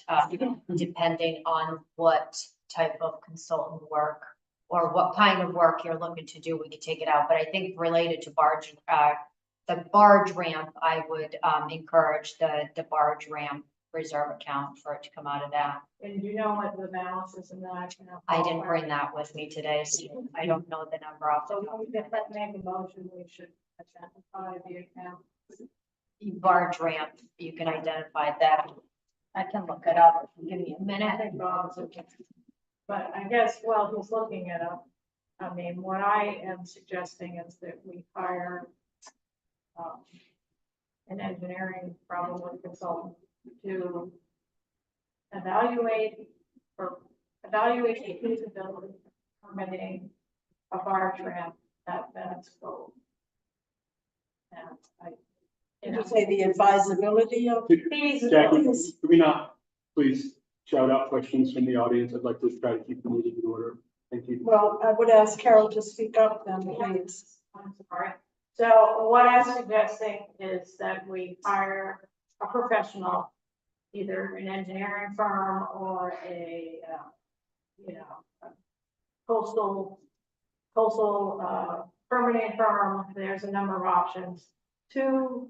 Speaker 5: depending on what type of consultant work or what kind of work you're looking to do, we could take it out. But I think related to barge, the barge ramp, I would, encourage the barge ramp reserve account for it to come out of that.
Speaker 6: And you know what the balance is in that?
Speaker 5: I didn't bring that with me today, so I don't know the number off the
Speaker 6: So
Speaker 5: top of
Speaker 6: if
Speaker 5: my head.
Speaker 6: that make a motion, we should identify the account.
Speaker 5: Barge ramp, you can identify that. I can look it up. Give me a
Speaker 6: I
Speaker 5: minute.
Speaker 6: think Bob's looking. But I guess while he's looking it up, I mean, what I am suggesting is that we hire an engineering, probably consultant, to evaluate the feasibility of permitting a barge ramp at Bennett's Cove. And I, you
Speaker 3: Did
Speaker 6: know,
Speaker 3: you say the advisability of?
Speaker 2: Jackie,
Speaker 6: feasibility.
Speaker 2: could we not please shout out questions from the audience? I'd like to try to keep the meeting in order. Thank you.
Speaker 3: Well, I would ask Carol to speak up then, please.
Speaker 6: I'm sorry. So what I'm suggesting is that we hire a professional, either an engineering firm or a, a coastal permitting firm. There's a number of options to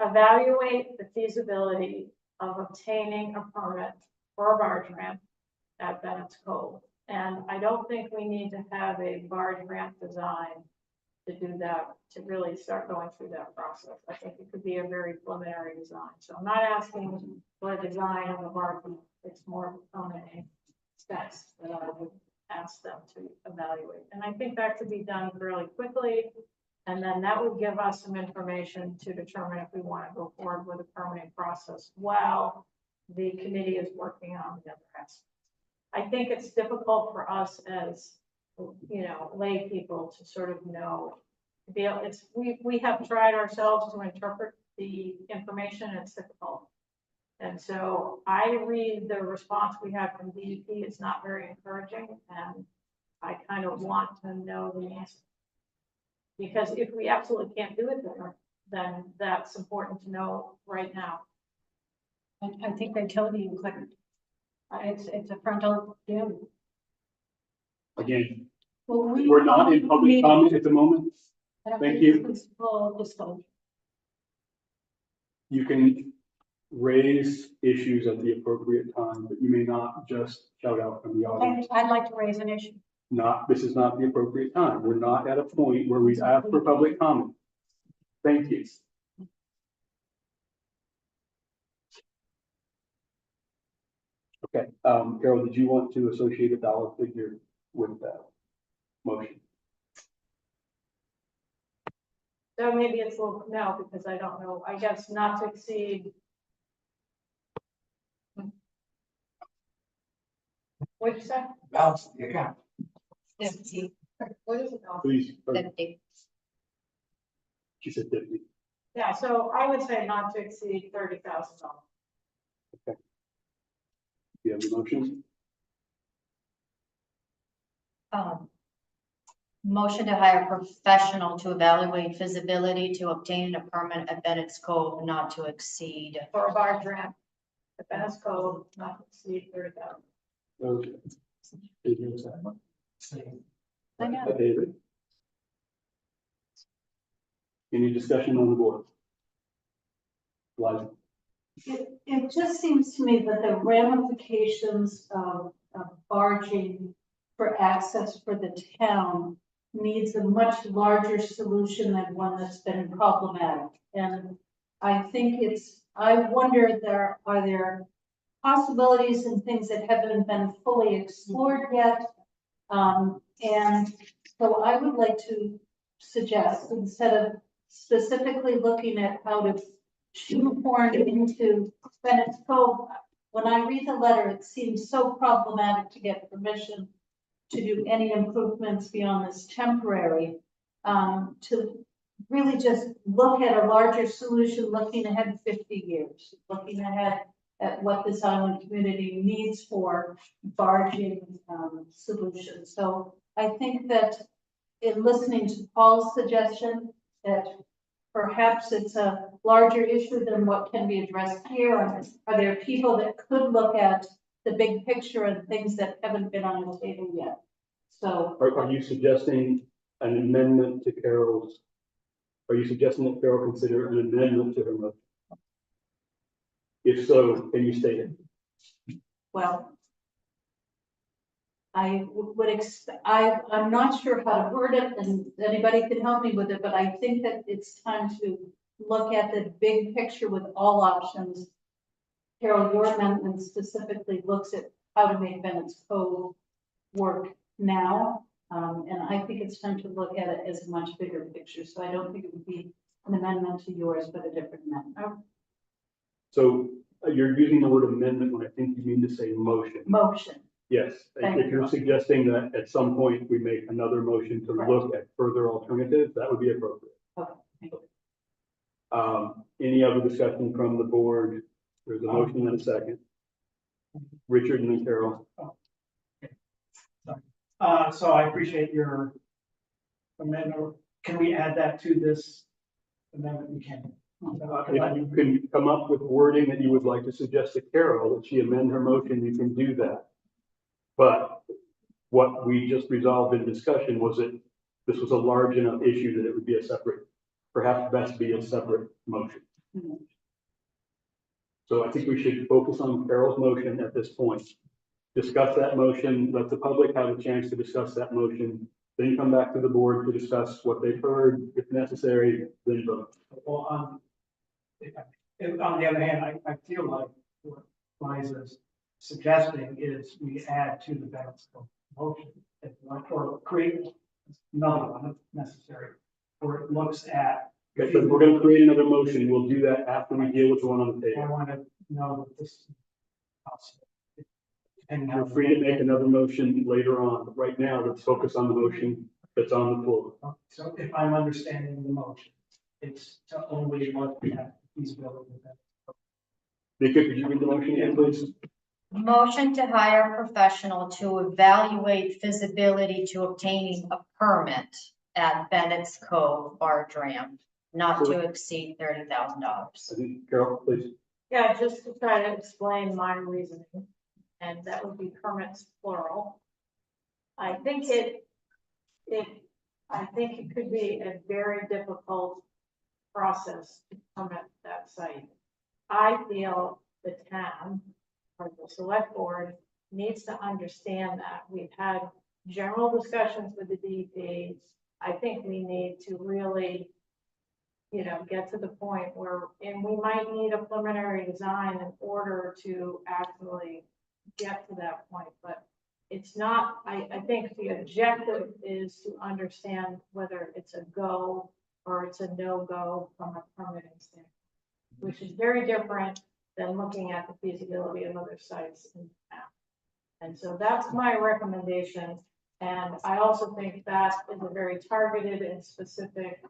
Speaker 6: evaluate the feasibility of obtaining a permit for a barge ramp at Bennett's Cove. And I don't think we need to have a barge ramp design to do that, to really start going through that process. I think it could be a very preliminary design. So I'm not asking for a design of a barge ramp. It's more of a permitting steps that I would ask them to evaluate. And I think that could be done fairly quickly. And then that would give us some information to determine if we want to go forward with the permitting process while the committee is working on the other aspects. I think it's difficult for us as, lay people to sort of know. We have tried ourselves to interpret the information, and it's difficult. And so I read the response we have from DEP, it's not very encouraging, and I kind of want to know the answer. Because if we absolutely can't do it there, then that's important to know right now.
Speaker 12: I think they told you couldn't. It's a frontal dune.
Speaker 2: Again,
Speaker 12: Well,
Speaker 2: we're not in public comment at the moment. Thank you.
Speaker 12: Full disclosure.
Speaker 2: You can raise issues at the appropriate time, but you may not just shout out from the audience.
Speaker 12: I'd like to raise an issue.
Speaker 2: This is not the appropriate time. We're not at a point where we ask for public comment. Thank you. Okay, Carol, did you want to associate a dollar figure with that motion?
Speaker 6: So maybe it's a little, no, because I don't know, I guess not to exceed. What'd you say?
Speaker 10: Balance the account.
Speaker 5: 50.
Speaker 6: What is it now?
Speaker 2: Please.
Speaker 5: 50.
Speaker 2: She said 50.
Speaker 6: Yeah, so I would say not to exceed $30,000.
Speaker 2: Do you have the motion?
Speaker 5: Motion to hire a professional to evaluate feasibility to obtain a permit at Bennett's Cove not to exceed.
Speaker 6: For a barge ramp, the Bennett's Cove, not to exceed 30,000.
Speaker 2: Okay. Is there a second?
Speaker 12: I know.
Speaker 2: David? Any discussion on the board? Liza?
Speaker 8: It just seems to me that the ramifications of barging for access for the town needs a much larger solution than one that's been problematic. And I think I wonder, are there possibilities and things that haven't been fully explored yet? And so I would like to suggest, instead of specifically looking at how to shoehorn into Bennett's Cove, when I read the letter, it seems so problematic to get permission to do any improvements beyond this temporary, to really just look at a larger solution, looking ahead 50 years, looking ahead at what this island community needs for barging solutions. So I think that in listening to Paul's suggestion, that perhaps it's a larger issue than what can be addressed here. Are there people that could look at the big picture and things that haven't been on the table yet? So.
Speaker 2: Are you suggesting an amendment to Carol's? Are you suggesting that Carol consider an amendment to her motion? If so, can you state it?
Speaker 8: Well, I would I'm not sure how to word it, and anybody can help me with it, but I think that it's time to look at the big picture with all options. Carol, your amendment specifically looks at how to make Bennett's Cove work now. And I think it's time to look at it as a much bigger picture. So I don't think it would be an amendment to yours, but a different amendment.
Speaker 2: So you're using the word amendment when I think you mean to say motion.
Speaker 8: Motion.
Speaker 2: Yes, if you're suggesting that at some point we make another motion to look at further alternatives, that would be appropriate.
Speaker 8: Okay.
Speaker 2: Any other discussion from the board? There's a motion and a second. Richard and then Carol.
Speaker 1: So I appreciate your amendment. Can we add that to this amendment? We can.
Speaker 2: If you can come up with wording that you would like to suggest to Carol that she amend her motion, you can do that. But what we just resolved in discussion was that this was a large enough issue that it would be a separate, perhaps best be a separate motion. So I think we should focus on Carol's motion at this point. Discuss that motion, let the public have a chance to discuss that motion, then come back to the board to discuss what they've heard, if necessary, then vote.
Speaker 1: Well, on the other hand, I feel like what Liza's suggesting is we add to the Bennett's Cove motion, or create another one if necessary, where it looks at.
Speaker 2: Okay, but we're going to create another motion. We'll do that after we deal with the one on the
Speaker 1: I
Speaker 2: table.
Speaker 1: want to know that this is possible. And
Speaker 2: You're free to make another motion later on. But right now, let's focus on the motion that's on the floor.
Speaker 1: So if I'm understanding the motion, it's to only look at feasibility.
Speaker 2: Nika, could you read the motion again, please?
Speaker 5: Motion to hire a professional to evaluate feasibility to obtaining a permit at Bennett's Cove barge ramp, not to exceed $30,000.
Speaker 2: I think Carol, please.
Speaker 6: Yeah, just to try to explain my reasoning, and that would be permits plural. I think it could be a very difficult process to permit that site. I feel the town or the select board needs to understand that. We've had general discussions with the DEP. I think we need to really, get to the point where, and we might need a preliminary design in order to actually get to that point, but it's not, I think the objective is to understand whether it's a go or it's a no-go from a permitting standpoint, which is very different than looking at the feasibility of other sites in town. And so that's my recommendation. And I also think that is a very targeted and specific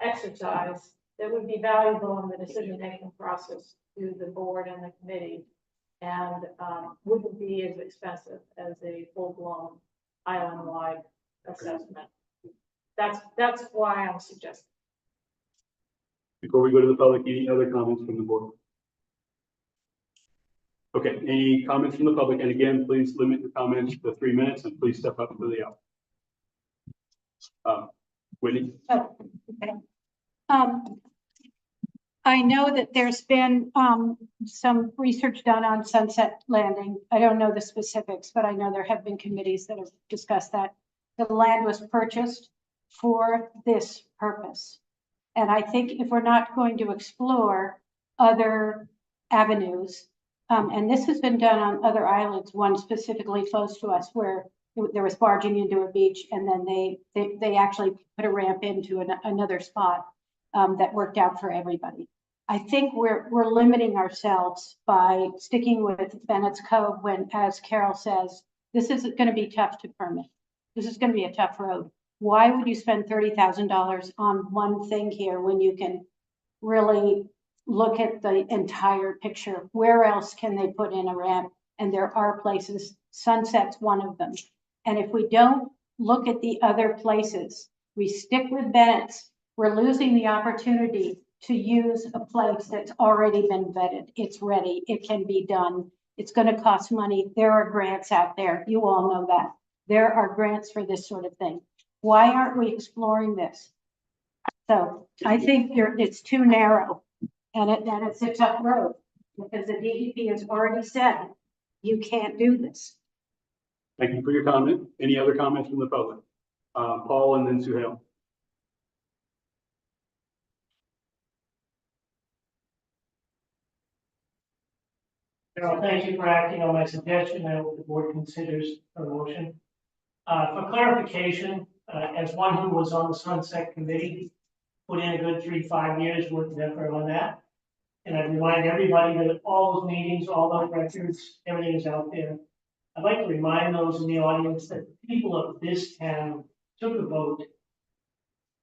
Speaker 6: exercise that would be valuable in the decision-making process to the board and the committee, and wouldn't be as expensive as a full-blown island-wide assessment. That's why I'm suggesting.
Speaker 2: Before we go to the public, any other comments from the board? Okay, any comments from the public? And again, please limit your comments to 3 minutes and please step up to the hour. Whitney?
Speaker 12: Oh, okay. I know that there's been some research done on Sunset Landing. I don't know the specifics, but I know there have been committees that have discussed that. The land was purchased for this purpose. And I think if we're not going to explore other avenues, and this has been done on other islands, one specifically close to us where there was barging into a beach, and then they actually put a ramp into another spot that worked out for everybody. I think we're limiting ourselves by sticking with Bennett's Cove when, as Carol says, this is going to be tough to permit. This is going to be a tough road. Why would you spend $30,000 on one thing here when you can really look at the entire picture? Where else can they put in a ramp? And there are places, Sunset's one of them. And if we don't look at the other places, we stick with Bennett's, we're losing the opportunity to use a place that's already been vetted. It's ready, it can be done. It's gonna cost money. There are grants out there. You all know that. There are grants for this sort of thing. Why aren't we exploring this? So I think it's too narrow and it's a tough road because the DEP has already said you can't do this.
Speaker 2: Thank you for your comment. Any other comments from the public? Paul and then Suhail.
Speaker 1: Carol, thank you for acting on my suggestion. I hope the board considers a motion. For clarification, as one who was on the Sunset Committee, put in a good 3 to 5 years worth of effort on that. And I remind everybody that all those meetings, all those records, everything is out there. I'd like to remind those in the audience that the people of this town took a vote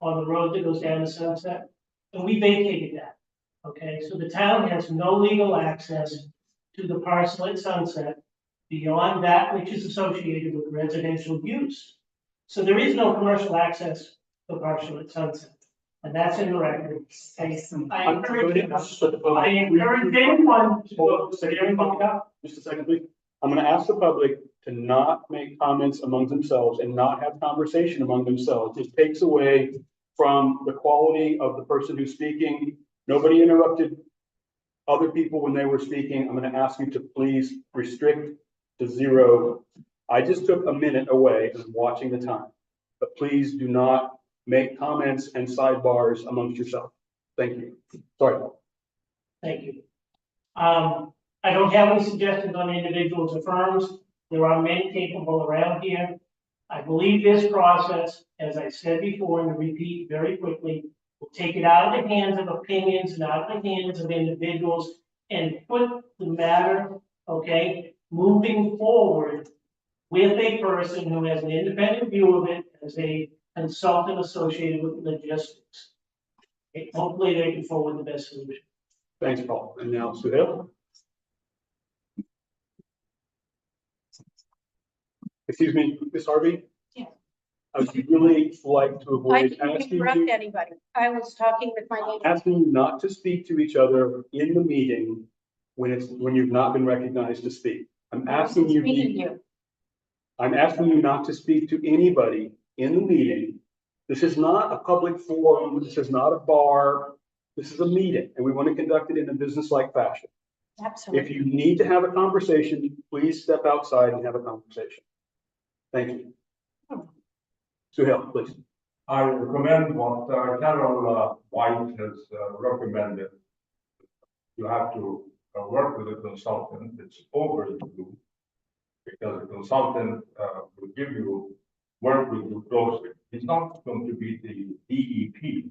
Speaker 1: on the road that goes down to Sunset, and we vacated that. Okay, so the town has no legal access to the parcel at Sunset beyond that which is associated with residential use. So there is no commercial access to the parcel at Sunset. And that's in the record. I encourage anyone to go.
Speaker 2: Just a second, please. I'm going to ask the public to not make comments among themselves and not have conversation among themselves. It takes away from the quality of the person who's speaking. Nobody interrupted other people when they were speaking. I'm going to ask you to please restrict to 0. I just took a minute away and I'm watching the time, but please do not make comments and sidebars amongst yourself. Thank you. Sorry.
Speaker 1: Thank you. I don't have any suggestions on individuals or firms. There are many capable around here. I believe this process, as I said before, and to repeat very quickly, will take it out of the hands of opinions and out of the hands of individuals and put the matter, okay, moving forward with a person who has an independent view of it as a consultant associated with logistics. Okay, hopefully they can forward the best solution.
Speaker 2: Thanks, Paul. And now Suhail. Excuse me, Ms. Harvey?
Speaker 12: Yeah.
Speaker 2: I would really like to
Speaker 12: I
Speaker 2: avoid
Speaker 12: didn't
Speaker 2: asking
Speaker 12: interrupt
Speaker 2: you,
Speaker 12: anybody. I was talking with my neighbor.
Speaker 2: asking you not to speak to each other in the meeting when you've not been recognized to speak. I'm asking you. I'm asking you not to speak to anybody in the meeting. This is not a public forum. This is not a bar. This is a meeting, and we want to conduct it in a business-like fashion.
Speaker 12: Absolutely.
Speaker 2: If you need to have a conversation, please step outside and have a conversation. Thank you. Suhail, please.
Speaker 4: I recommend what Carol White has recommended. You have to work with a consultant. It's overdue because a consultant will give you, work with you closely. It's not going to be the DEP.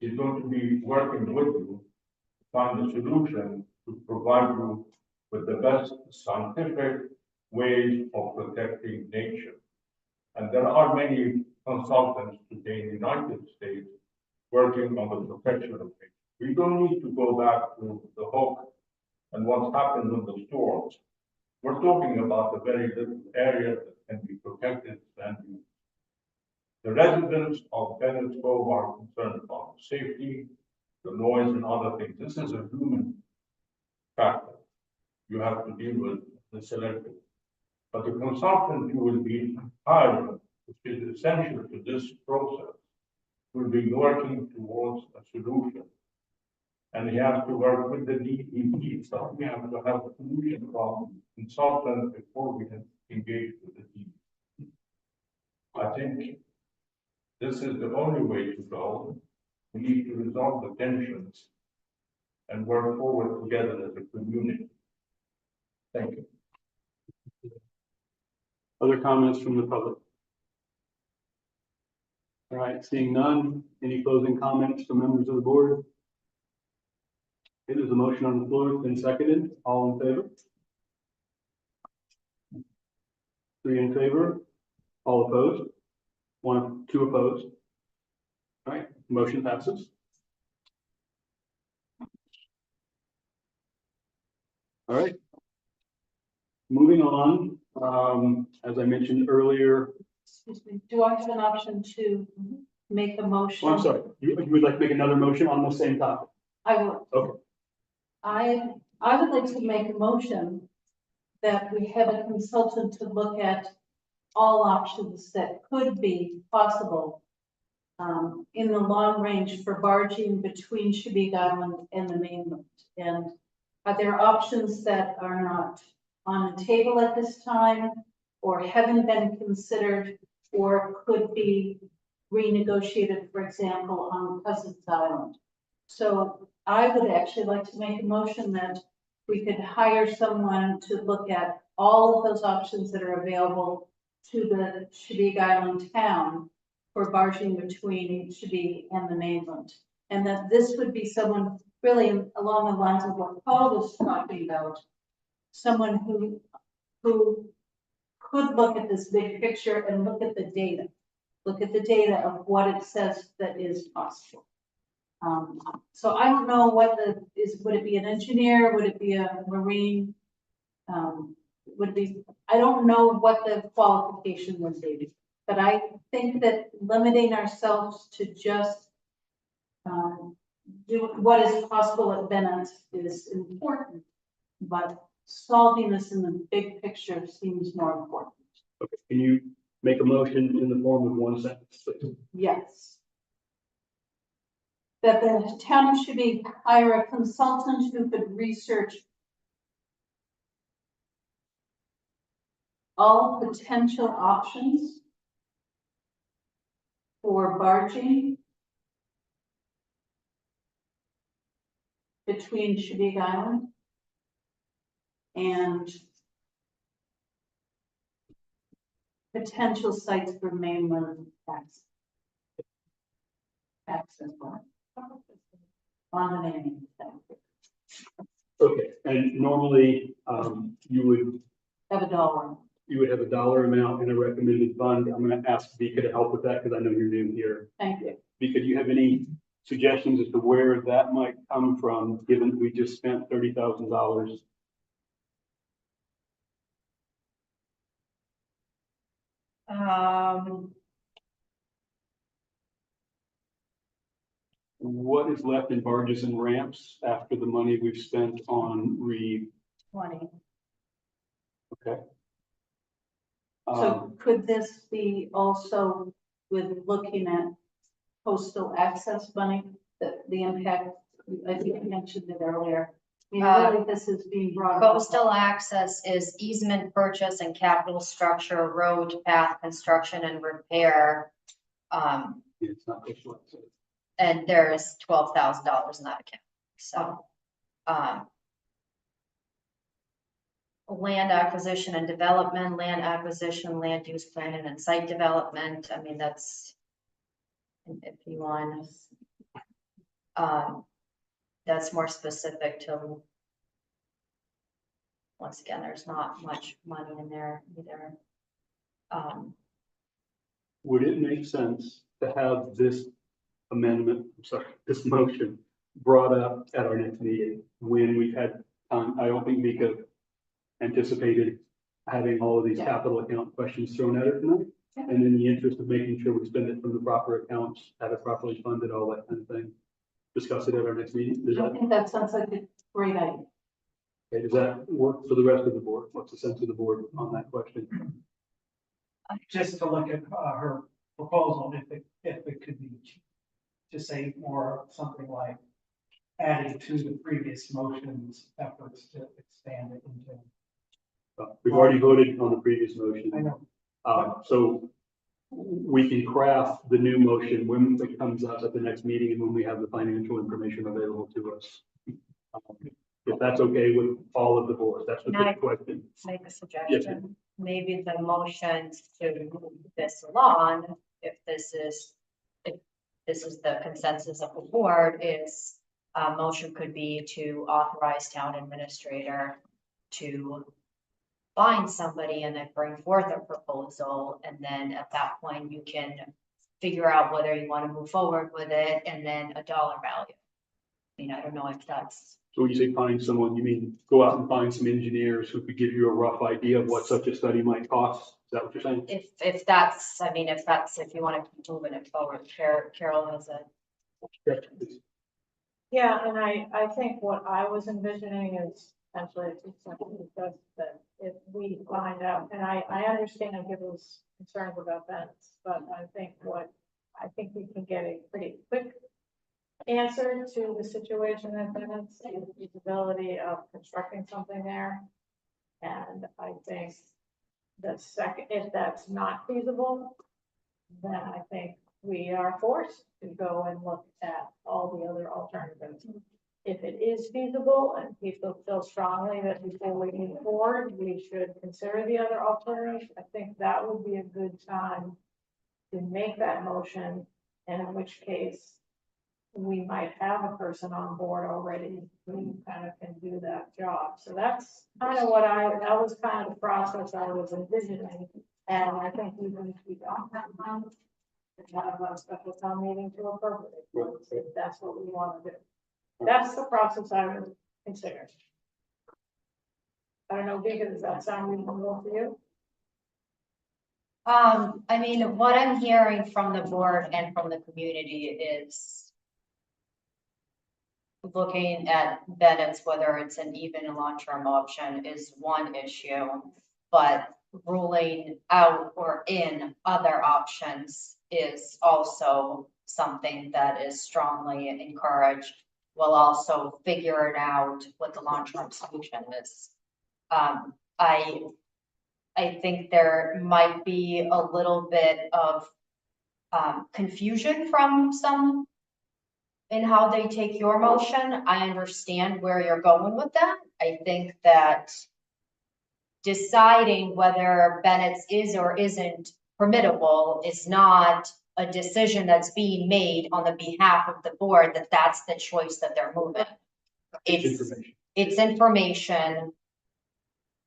Speaker 4: It's going to be working with you to find a solution to provide you with the best scientific ways of protecting nature. And there are many consultants today in the United States working on the protection of nature. We don't need to go back to the Hook and what's happened with the storms. We're talking about a very little area that can be protected and used. The residents of Bennett's Cove are concerned about safety, the noise and other things. This is a human factor. You have to deal with the selected. But the consultant who will be hired, which is essential to this process, will be working towards a solution. And he has to work with the DEP. So we have to have a solution from consultant before we can engage with the DEP. I think this is the only way to go. We need to resolve the tensions and work forward together as a community. Thank you.
Speaker 2: Other comments from the public? All right, seeing none, any closing comments from members of the board? It is a motion on the floor, it's been seconded. All in favor? 3 in favor, all opposed? Two opposed. All right, motion passes. All right. Moving on, as I mentioned earlier,
Speaker 8: Excuse me, do I have an option to make a motion?
Speaker 2: oh, I'm sorry, you would like to make another motion on the same topic?
Speaker 8: I would.
Speaker 2: Okay.
Speaker 8: I would like to make a motion that we have a consultant to look at all options that could be possible in the long range for barging between Shabig Island and the mainland. And are there options that are not on the table at this time or haven't been considered or could be renegotiated, for example, on Cousins Island? So I would actually like to make a motion that we could hire someone to look at all of those options that are available to the Shabig Island town for barging between Shabig and the mainland. And that this would be someone really along the lines of what Paul was talking about. Someone who could look at this big picture and look at the data. Look at the data of what it says that is possible. So I don't know what would it be an engineer? Would it be a marine? Would it be, I don't know what the qualification would be, but I think that limiting ourselves to just do what is possible at Bennett is important, but solving this in the big picture seems more important.
Speaker 2: Okay, can you make a motion in the form of one sentence, please?
Speaker 8: Yes. That the town should hire a consultant who could research all potential options for barging between Shabig Island and potential sites for mainland access on the mainland.
Speaker 2: Okay, and normally, you
Speaker 8: Have a dollar.
Speaker 2: would have a dollar amount in a recommended fund. I'm gonna ask Vika to help with that because I know you're new here.
Speaker 8: Thank you.
Speaker 2: Vika, do you have any suggestions as to where that might come from, given that we just spent $30,000? What is left in barges and ramps after the money we've spent on
Speaker 8: 20.
Speaker 2: okay?
Speaker 8: So could this be also with looking at coastal access money, the impact, I think you mentioned it earlier. I mean, really, this is being brought up.
Speaker 5: Coastal access is easement purchase and capital structure, road path construction and repair.
Speaker 2: It's not coastal access.
Speaker 5: And there's $12,000 in that account, so. Land acquisition and development, land acquisition, land use planning and site development, I mean, that's. If you want. That's more specific to. Once again, there's not much money in there either.
Speaker 2: Would it make sense to have this amendment, I'm sorry, this motion brought up at our next meeting when we've had time? I don't think Vika anticipated having all of these capital account questions thrown at her tonight. And in the interest of making sure we spend it from the proper accounts, have it properly funded, all that kind of thing. Discuss it at our next meeting.
Speaker 8: I think that sounds like a great idea.
Speaker 2: Okay, does that work for the rest of the board? What's the sense of the board on that question?
Speaker 1: Just to look at her proposal, if it could be, to say more something like adding to the previous motion's efforts to expand it into.
Speaker 2: We've already voted on the previous motion.
Speaker 1: I know.
Speaker 2: So we can craft the new motion when it comes up at the next meeting and when we have the financial information available to us. If that's okay with all of the boards, that's the big question.
Speaker 5: Make a suggestion, maybe the motion to move this along, if this is the consensus of the board, is motion could be to authorize town administrator to find somebody and then bring forth a proposal, and then at that point, you can figure out whether you want to move forward with it, and then a dollar value. I mean, I don't know if that's,
Speaker 2: So when you say find someone, you mean go out and find some engineers who could give you a rough idea of what such a study might cost? Is that what you're saying?
Speaker 5: if that's, I mean, if you want to keep moving it forward, Carol has a.
Speaker 6: Yeah, and I think what I was envisioning is essentially because that if we find out, and I understand people's concerns about that, but I think we can get a pretty quick answer to the situation that Bennett's and the feasibility of constructing something there. And I think the second, if that's not feasible, then I think we are forced to go and look at all the other alternatives. If it is feasible and people feel strongly that before we move forward, we should consider the other alternatives, I think that would be a good time to make that motion, and in which case we might have a person on board already who kind of can do that job. So that's kind of that was kind of the process I was envisioning. And I think we need to be on that one. Have a special town meeting to appropriate if that's what we want to do. That's the process I would consider. I don't know, Vika, does that sound reasonable to you?
Speaker 5: I mean, what I'm hearing from the board and from the community is looking at Bennett's, whether it's an even a long-term option is one issue, but ruling out or in other options is also something that is strongly encouraged. We'll also figure it out what the long-term solution is. I think there might be a little bit of confusion from some in how they take your motion. I understand where you're going with that. I think that deciding whether Bennett's is or isn't permittable is not a decision that's being made on the behalf of the board, that's the choice that they're moving. It's information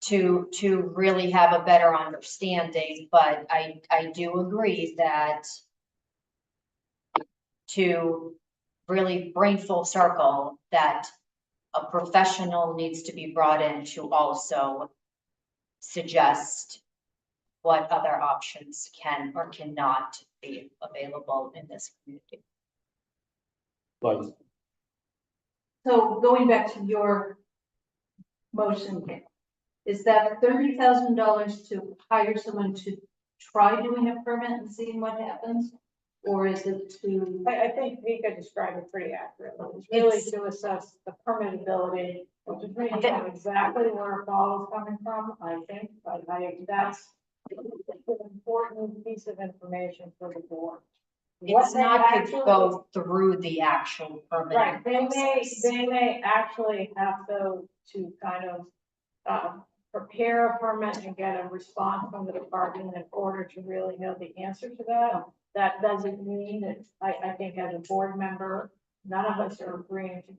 Speaker 5: to really have a better understanding, but I do agree that to really bring full circle that a professional needs to be brought in to also suggest what other options can or cannot be available in this community.
Speaker 2: But
Speaker 8: So going back to your motion, is that $30,000 to hire someone to try doing a permit and seeing what happens? Or is it to?
Speaker 6: I think Vika described it pretty accurately. It's really to assess the permittability, which is really not exactly where Paul is coming from, I think, but that's an important piece of information for the board.
Speaker 5: It's not to go through the actual permitting.
Speaker 6: Right, they may actually have to kind of prepare a permit and get a response from the department in order to really know the answer to that. That doesn't mean that, I think as a board member, none of us are agreeing to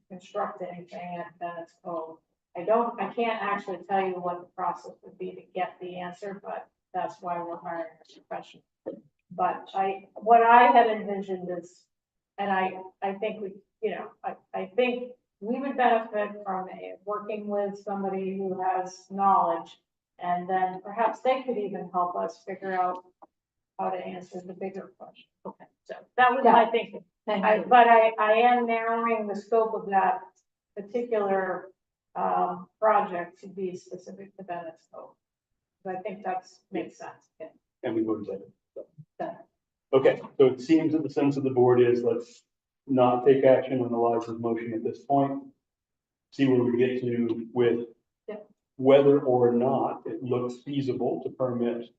Speaker 6: construct anything at Bennett's Cove. I can't actually tell you what the process would be to get the answer, but that's why we're hiring a professional. But what I had envisioned is, and I think I think we would benefit from working with somebody who has knowledge, and then perhaps they could even help us figure out how to answer the bigger question. Okay, so that was my thinking. But I am narrowing the scope of that particular project to be specific to Bennett's Cove. I think makes sense.
Speaker 2: and we voted that. Okay, so it seems that the sense of the board is let's not take action on Eliza's motion at this point. See where we get to with whether or not it looks feasible to permit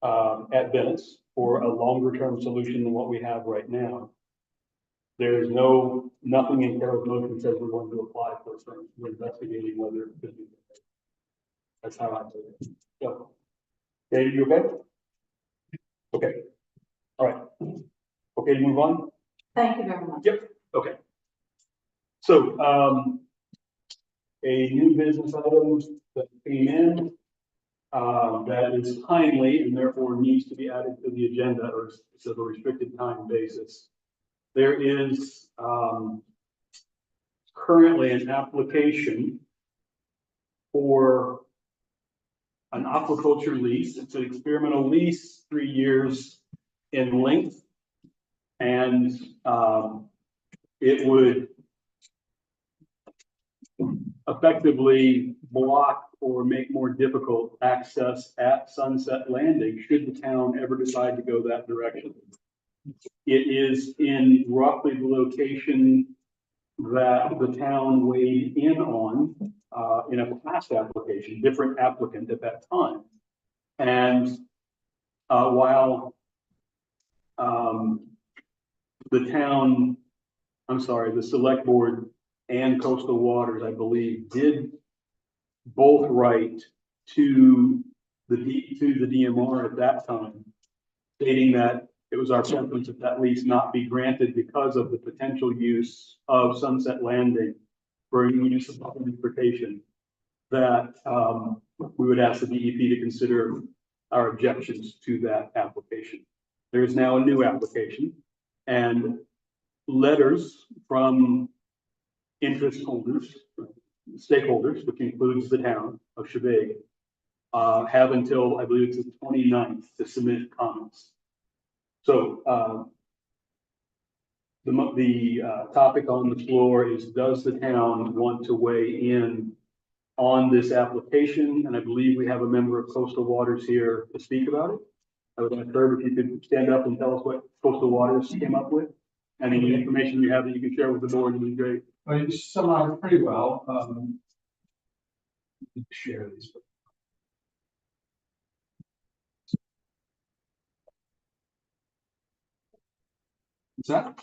Speaker 2: at Bennett's for a longer term solution than what we have right now. There is nothing in Carol's motion says we're going to apply for it. We're investigating whether it could be. That's how I take it. So, okay, you okay? Okay. All right. Okay, to move on.
Speaker 8: Thank you very much.
Speaker 2: Yep. Okay. So, a new business item that came in that is timely and therefore needs to be added to the agenda or it's of a restricted time basis. There is, currently an application for an aquaculture lease. It's an experimental lease, 3 years in length. And, it would effectively block or make more difficult access at Sunset Landing should the town ever decide to go that direction. It is in roughly the location that the town weighed in on in a past application, different applicant at that time. And while the town, I'm sorry, the select board and coastal waters, I believe, did both write to the DMR at that time, stating that it was our preference that that lease not be granted because of the potential use of Sunset Landing for municipal transportation, that we would ask the DEP to consider our objections to that application. There is now a new application and letters from interest holders, stakeholders, which includes the town of Shebig, have until, I believe it's the 29th to submit comments. So the topic on the floor is, does the town want to weigh in on this application? And I believe we have a member of Coastal Waters here to speak about it. I would like Herb, if you could stand up and tell us what Coastal Waters came up with. Any information you have that you can share with the board would be great.
Speaker 7: Well, you summarized pretty well. Share these. Is that?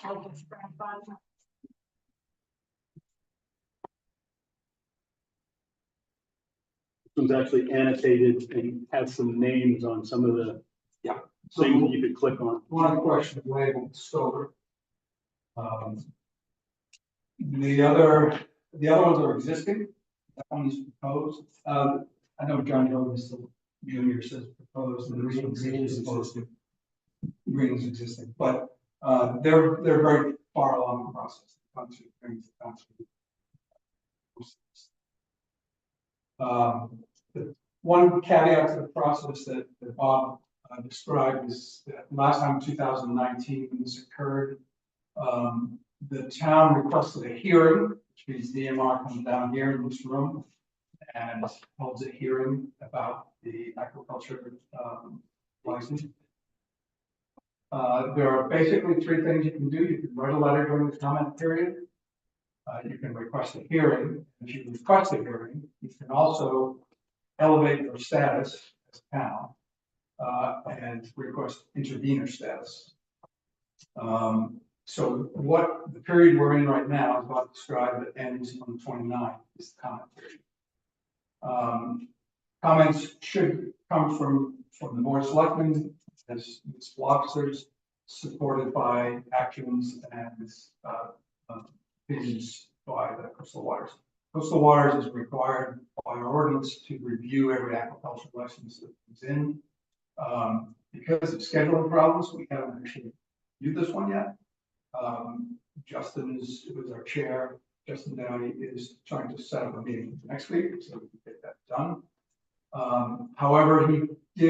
Speaker 2: This one's actually annotated and has some names on some of the things that you could click on.
Speaker 7: One question labeled Stover. The other ones are existing. That one is proposed. I know John Jones, the junior, says proposed, and the reason is supposed to green is existing, but they're very far along the process. The one caveat to the process that Bob described is that last time, 2019, when this occurred, the town requested a hearing, which means DMR comes down here in this room and holds a hearing about the aquaculture license. There are basically 3 things you can do. You can write a letter during the comment period. You can request a hearing. If you request a hearing, you can also elevate your status as a town and request intervener status. So what the period we're in right now is about described that ends on the 29th is the comment period. Comments should come from the board of selectmen as municipal officers, supported by actions and opinions by the coastal waters. Coastal waters is required by our ordinance to review every aquaculture license that comes in. Because of scheduling problems, we haven't actually viewed this one yet. Justin was our chair. Justin Downey is trying to set up a meeting next week so we can get that done. However, he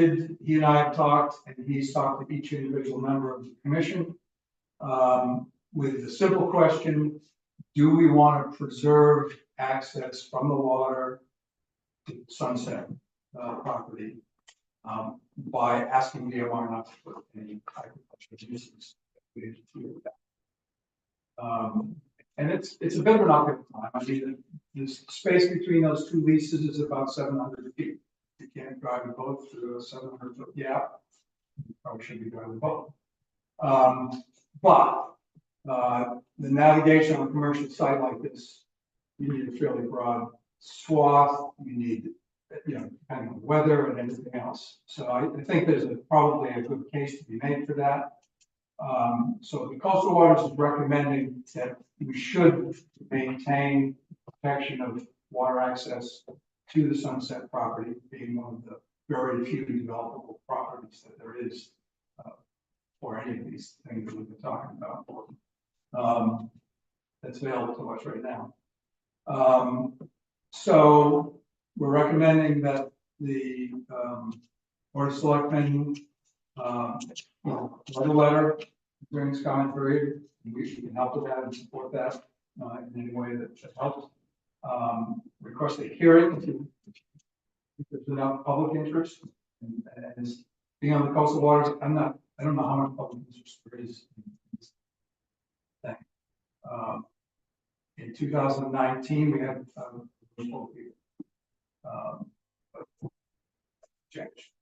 Speaker 7: and I have talked, and he's talked to each individual member of the commission with the simple question: do we want to preserve access from the water to Sunset property by asking DMR not to put any agricultural uses? And it's a bit of an awkward time. I mean, the space between those 2 leases is about 700 feet. You can't drive a boat through a 700-foot gap. You probably should be driving a boat. But the navigation on a commercial site like this, you need a fairly broad swath. You need, depending on the weather and everything else. So I think there's probably a good case to be made for that. So the coastal waters is recommending that we should maintain protection of water access to the Sunset property, being one of the very few developable properties that there is for any of these things that we've been talking about. That's available to us right now. So we're recommending that the Board of Selectmen write a letter during this comment period. We can help with that and support that in any way that helps. Request a hearing if there's enough public interest. And as being on the coastal waters, I don't know how much public interest there is in this thing. In 2019, we had change.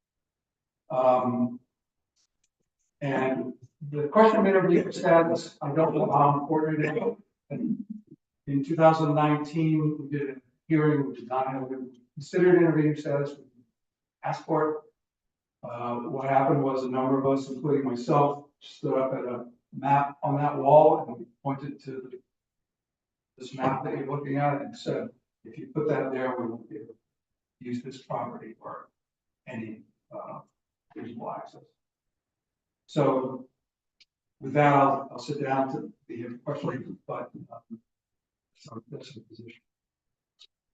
Speaker 7: And the question of intervener status, I don't know how important it is. In 2019, we did a hearing, we did not have considered intervener status. We asked for it. What happened was a number of us, including myself, stood up at a map on that wall and we pointed to this map that you're looking at and said, if you put that there, we won't be able to use this property for any reasonable access. So with that, I'll sit down to be here for questions, but so that's the position.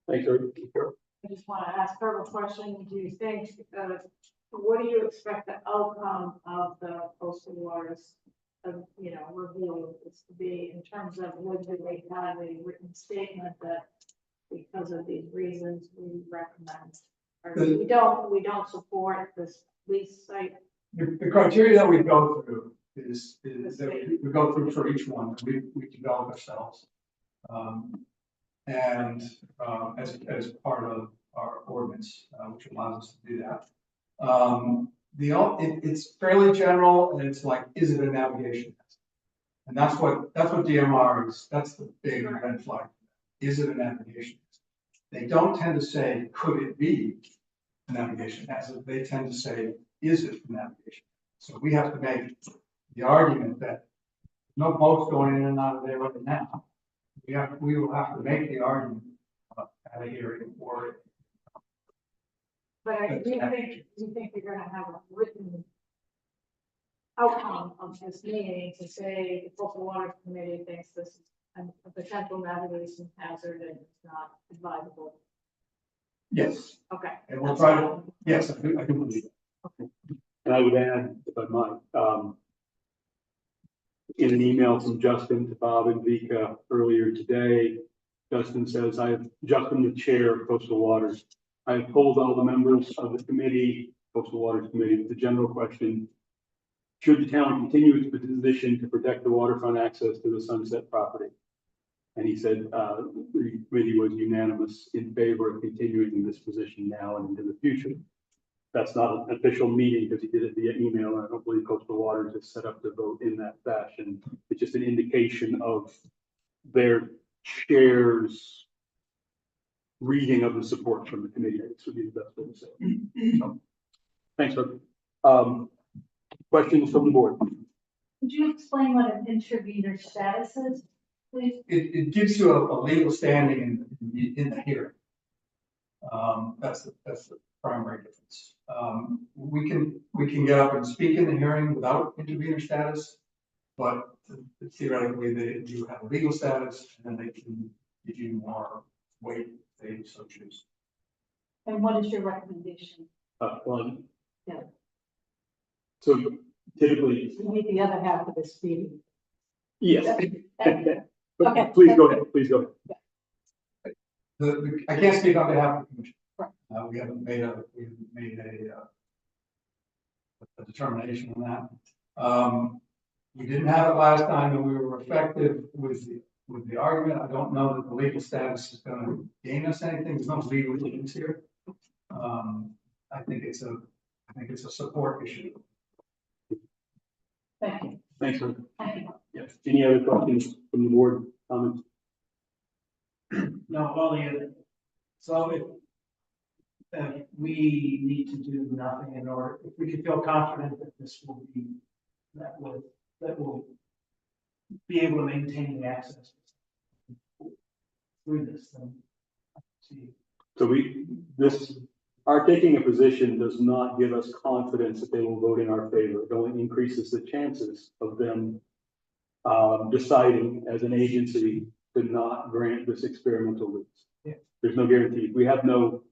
Speaker 2: Thanks, Eric.
Speaker 6: I just want to ask her a question. Do you think, what do you expect the outcome of the coastal waters, review is to be in terms of whether they have a written statement that because of these reasons we recommend, or we don't support this lease site?
Speaker 7: The criteria that we go through is that we go through for each one, we develop ourselves. As part of our ordinance, which allows us to do that. It's fairly general and it's like, is it a navigation? And that's what DMR is, that's the big red flag. Is it a navigation? They don't tend to say, could it be a navigation hazard? They tend to say, is it a navigation? So we have to make the argument that no boats going in and out of there right now. We will have to make the argument at a hearing for it.
Speaker 6: But do you think you're gonna have a written outcome of this meeting to say the coastal water committee thinks this is a potential navigation hazard and it's not advisable?
Speaker 7: Yes.
Speaker 6: Okay.
Speaker 7: And we'll try to, yes, I do believe it.
Speaker 2: Okay. And I would add, if I might, in an email from Justin to Bob and Vika earlier today, Justin says, Justin, the chair of Coastal Waters, I have told all the members of the committee, Coastal Waters Committee, the general question, should the town continue its position to protect the waterfront access to the Sunset property? And he said, the committee was unanimous in favor of continuing this position now and into the future. That's not an official meeting because he did it via email, and I don't believe Coastal Waters is set up to vote in that fashion. It's just an indication of their chair's reading of the support from the committee. This would be the best way to say it. So, thanks, sir. Questions from the board?
Speaker 8: Could you explain what an intervener status is, please?
Speaker 7: It gives you a legal standing in the hearing. That's the primary difference. We can get up and speak in the hearing without intervener status, but theoretically you have a legal status and then they can give you more weight if they so choose.
Speaker 8: And what is your recommendation?
Speaker 2: One.
Speaker 8: Yeah.
Speaker 2: So typically,
Speaker 3: We need the other half of this meeting.
Speaker 2: yes. But
Speaker 8: Okay.
Speaker 2: please go ahead. Please go ahead.
Speaker 7: I can't speak on behalf of the commission.
Speaker 8: Right.
Speaker 7: We haven't made a determination on that. We didn't have it last time and we were effective with the argument. I don't know that the legal status is going to gain us anything. There's no legal issues here. I think it's a support issue.
Speaker 8: Thank you.
Speaker 2: Thanks, sir.
Speaker 8: Thank you.
Speaker 2: Yes. Any other questions from the board? Comments?
Speaker 1: No, well, so if we need to do nothing in order, if we can feel confident that this will be, that will be able to maintain the access through this, then see.
Speaker 2: So this our taking a position does not give us confidence that they will vote in our favor. It only increases the chances of them deciding as an agency to not grant this experimental lease.
Speaker 1: Yeah.
Speaker 2: There's no guarantee. We have no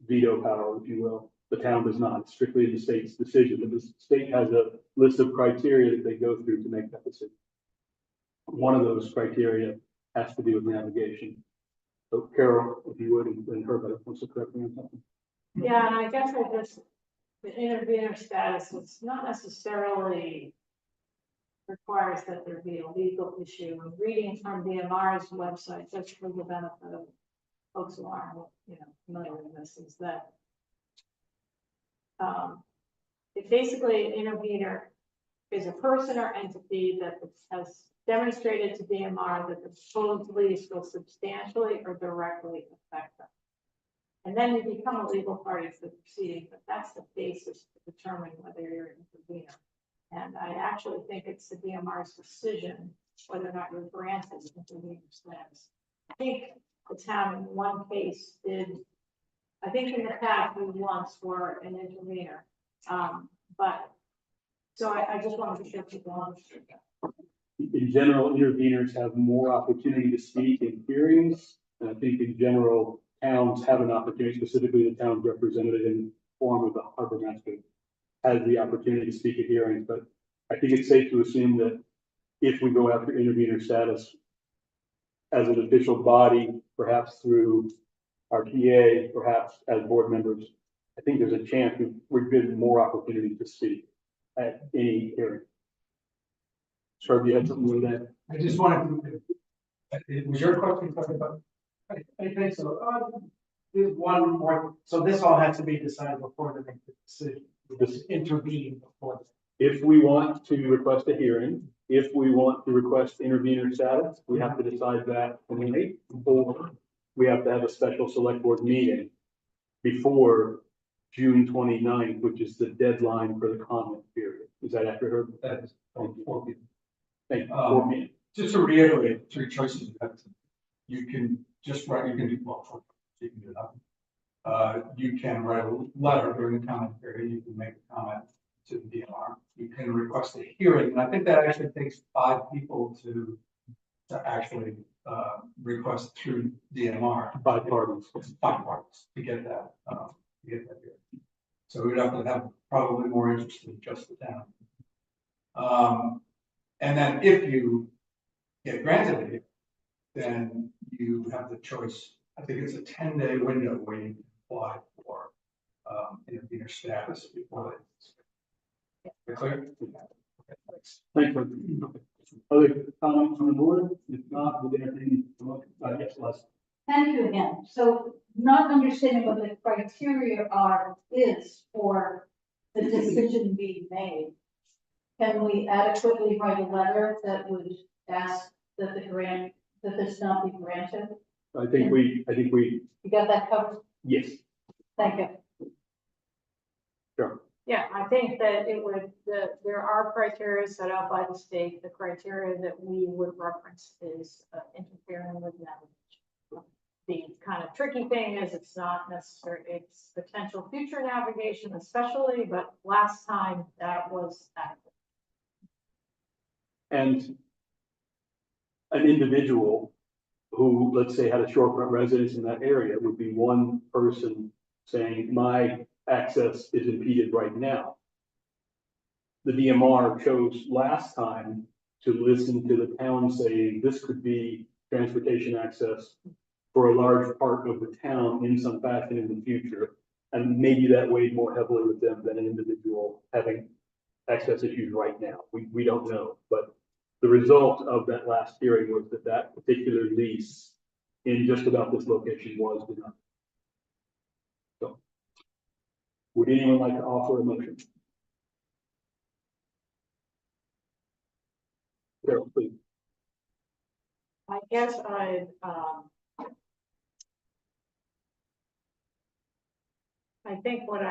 Speaker 2: veto power, if you will. The town does not. It's strictly the state's decision. But the state has a list of criteria that they go through to make that decision. One of those criteria has to do with navigation. So Carol, if you would, and Herbert wants to correct me on something.
Speaker 6: Yeah, and I guess the intervener status, it's not necessarily requires that there be a legal issue. And reading from DMR's website, just for the benefit of folks who aren't, familiar with this, is that it basically, an intervener is a person or entity that has demonstrated to DMR that the proposed lease will substantially or directly affect them. And then you become a legal party to the proceeding, but that's the basis to determine whether you're an intervener. And I actually think it's the DMR's decision whether or not you're granted intervener status. I think the town in one case did, I think in the past we once were an intervener. But so I just want to be sure people understood that.
Speaker 2: In general, interveners have more opportunity to speak in hearings. And I think in general, towns have an opportunity, specifically the town's represented in the form of the harbor master has the opportunity to speak at hearings. But I think it's safe to assume that if we go after intervener status as an official body, perhaps through our TA, perhaps as board members, I think there's a chance we're given more opportunity to speak at any hearing. Sure, you had something with that?
Speaker 1: I just wanted to, was your question talking about? I think so. There's one more, so this all has to be decided before they make the decision. This intervene before.
Speaker 2: If we want to request a hearing, if we want to request intervener status, we have to decide that tonight, or we have to have a special select board meeting before June 29th, which is the deadline for the comment period. Is that accurate?
Speaker 10: That is 4 people.
Speaker 2: Thank you. 4 p.m.
Speaker 10: Just to reiterate, 3 choices you have. You can just write, you can do, well, you can do it up. You can write a letter during the comment period. You can make a comment to the DMR. You can request a hearing, and I think that actually takes 5 people to actually request through DMR.
Speaker 2: 5 parties.
Speaker 10: 5 parties to get that hearing. So we'd have to have probably more interest than just the town. And then if you get granted it, then you have the choice. I think it's a 10-day window where you can apply for intervener status before they. Clear? Okay, thanks.
Speaker 2: Thank you. Other comments from the board? If not, we'll entertain. Yes, Les.
Speaker 8: Thank you again. So not understanding what the criteria is for the decision being made. Can we adequately write a letter that would ask that that this not be granted?
Speaker 2: I think we,
Speaker 8: You got that covered?
Speaker 2: yes,
Speaker 8: Thank you.
Speaker 2: sure.
Speaker 6: Yeah, I think that there are criteria set out by the state. The criteria that we would reference is interfering with navigation. The kind of tricky thing is it's not necessary, it's potential future navigation especially, but last time that was active.
Speaker 2: And an individual who, let's say, had a shorefront residence in that area would be one person saying, my access is impeded right now. The DMR chose last time to listen to the town saying this could be transportation access for a large part of the town in some fashion in the future. And maybe that weighed more heavily with them than an individual having access issues right now. We don't know, but the result of that last hearing was that that particular lease in just about this location was denied. So, would anyone like to offer a motion? Carol, please.
Speaker 6: I guess I think what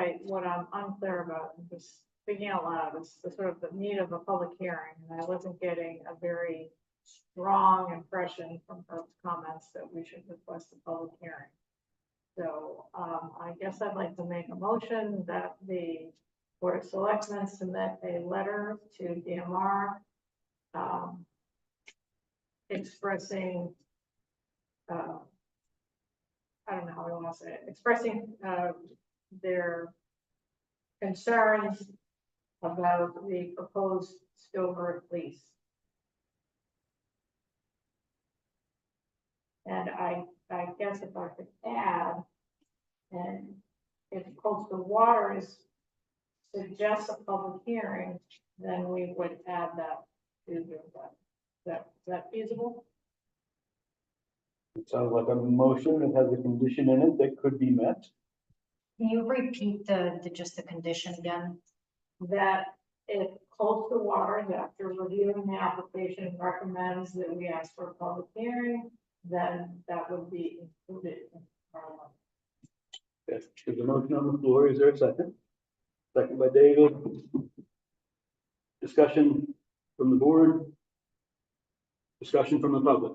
Speaker 6: I'm unclear about, and just speaking out loud, is the sort of the need of a public hearing. And I wasn't getting a very strong impression from her comments that we should request a public hearing. So I guess I'd like to make a motion that the Board of Selectmen submit a letter to DMR, expressing, I don't know how I want to say it, expressing, their concerns about the proposed Stover lease. And I guess if I could add, and if coastal waters suggests a public hearing, then we would add that to that. Is that feasible?
Speaker 2: It sounds like a motion that has a condition in it that could be met.
Speaker 5: Can you repeat just the condition again?
Speaker 6: That if coastal waters, after reviewing the application, recommends that we ask for a public hearing, then that would be included in our.
Speaker 2: Yes, there's a motion on the floor. Is there a second? Second by David. Discussion from the board. Discussion from the public.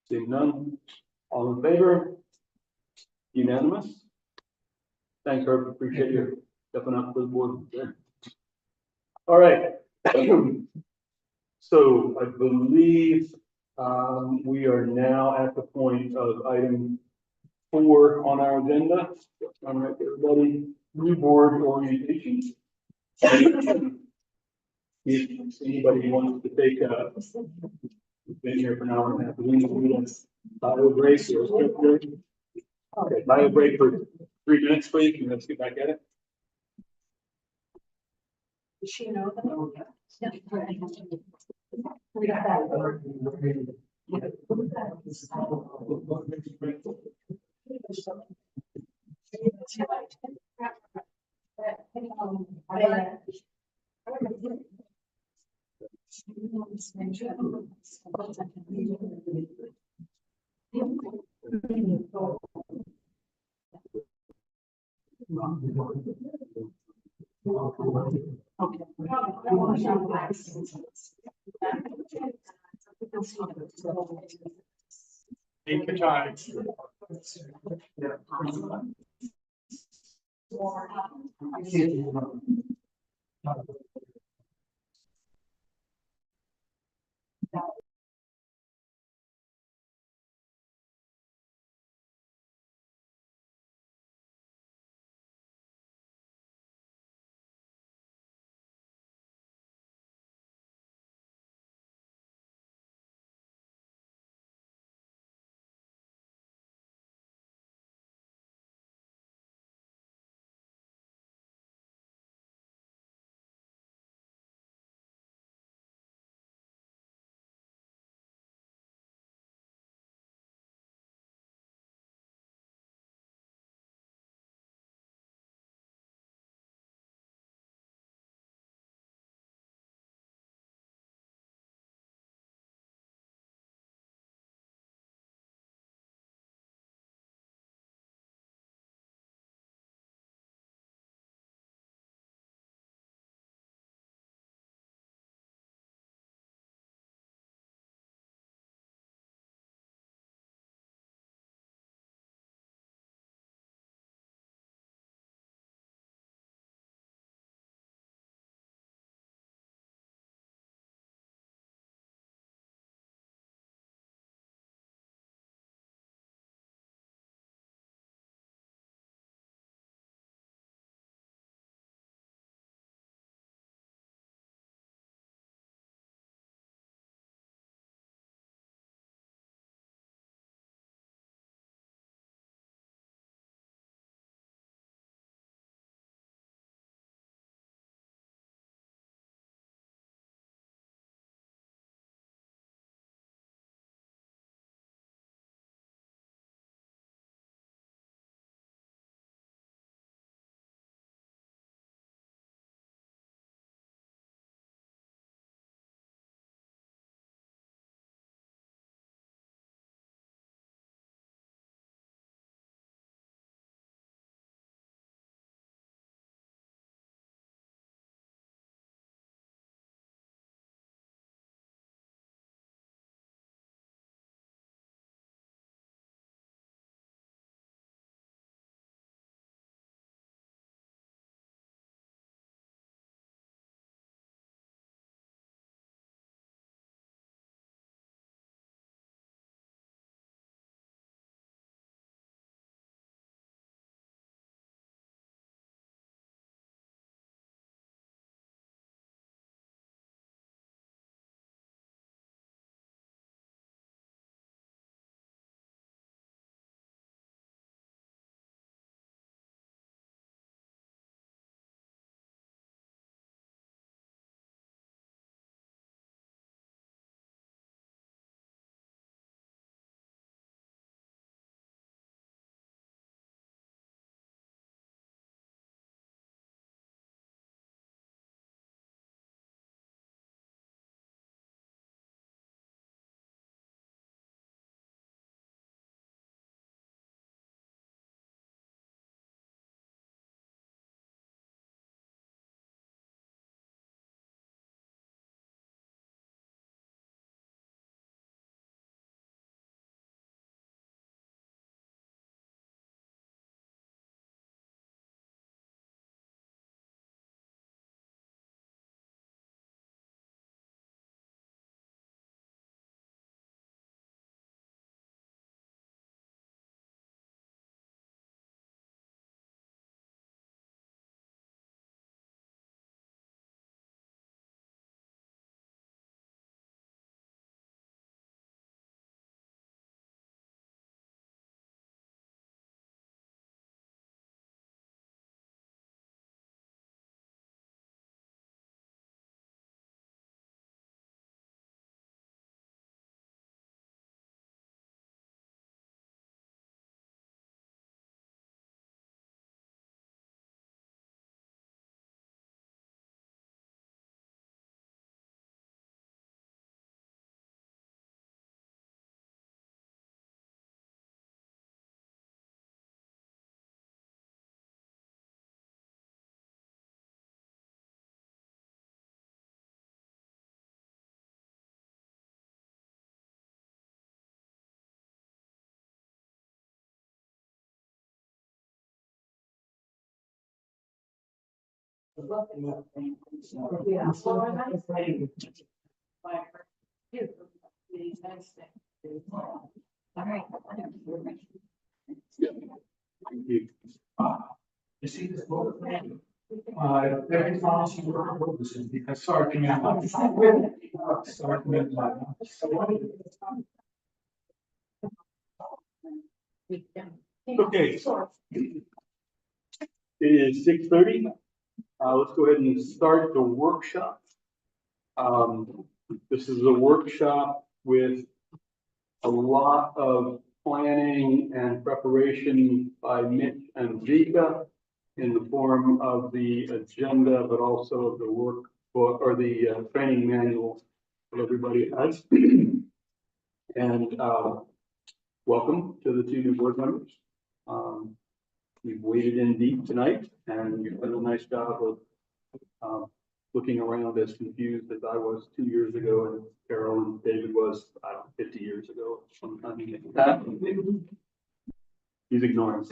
Speaker 2: Seeing none. All in favor? Unanimous? Thanks, Herb. Appreciate you stepping up for the board there. All right. So I believe we are now at the point of item 4 on our agenda. All right, everybody, new board orientation. If anybody wants to take been here for an hour and a half, we need a bio break or a quick break. Okay, bio break for 3 minutes, please, and let's get back at it.
Speaker 8: Does she know that?
Speaker 10: Take your time.
Speaker 5: All right.
Speaker 2: Thank you.
Speaker 7: You see this book? Every policy work purposes, because sorry,
Speaker 2: Okay. It is 6:30. Let's go ahead and start the workshop. This is a workshop with a lot of planning and preparation by Mitch and Vika in the form of the agenda, but also the workbook or the training manual that everybody has. And welcome to the 2 new board members. You've waded in deep tonight, and you've done a nice job of looking around as confused as I was 2 years ago, and Carol and David was, I don't know, 50 years ago. Sometime like that. He's ignoring.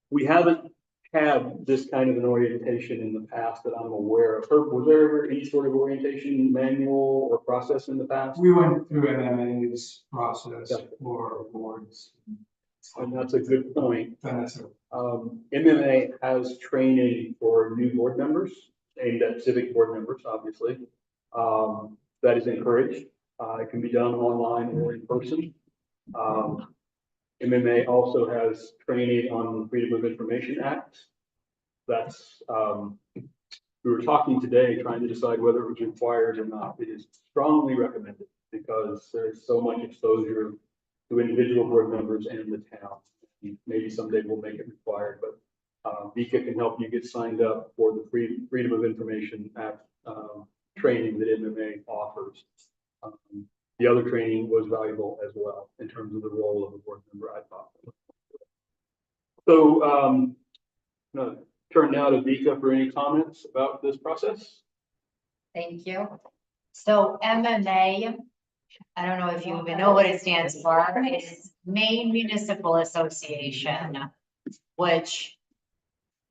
Speaker 2: We haven't had this kind of an orientation in the past that I'm aware of. Was there ever any sort of orientation manual or process in the past?
Speaker 7: We went through MMA's process for boards.
Speaker 2: And that's a good point.
Speaker 7: That's it.
Speaker 2: MMA has training for new board members, aimed at civic board members, obviously. That is encouraged. It can be done online or in person. MMA also has training on the Freedom of Information Act. That's, we were talking today, trying to decide whether it was required or not. It is strongly recommended because there's so much exposure to individual board members and the town. Maybe someday we'll make it required, but Vika can help you get signed up for the Freedom of Information Act training that MMA offers. The other training was valuable as well in terms of the role of a board member, I thought. So I'm going to turn now to Vika for any comments about this process.
Speaker 5: Thank you. So MMA, I don't know if you even know what it stands for. It's Maine Municipal Association, which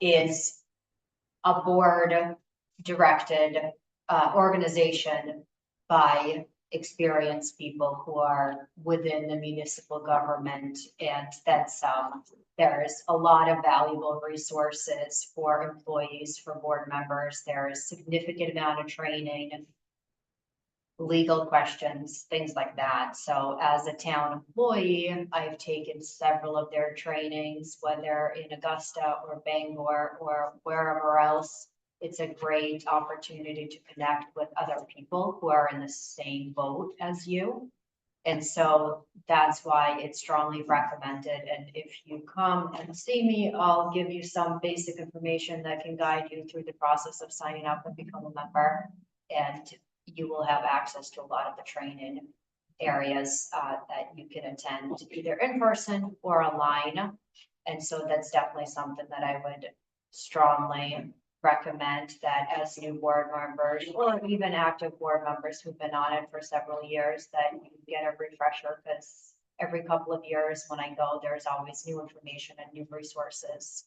Speaker 5: is a board directed organization by experienced people who are within the municipal government. And that's, there's a lot of valuable resources for employees, for board members. There's significant amount of training, legal questions, things like that. So as a town employee, I've taken several of their trainings, whether in Augusta or Bangor or wherever else. It's a great opportunity to connect with other people who are in the same boat as you. And so that's why it's strongly recommended. And if you come and see me, I'll give you some basic information that can guide you through the process of signing up and become a member. And you will have access to a lot of the training areas that you can attend either in person or online. And so that's definitely something that I would strongly recommend, that as new board members or even active board members who've been on it for several years, that you get a refresher, because every couple of years when I go, there's always new information and new resources.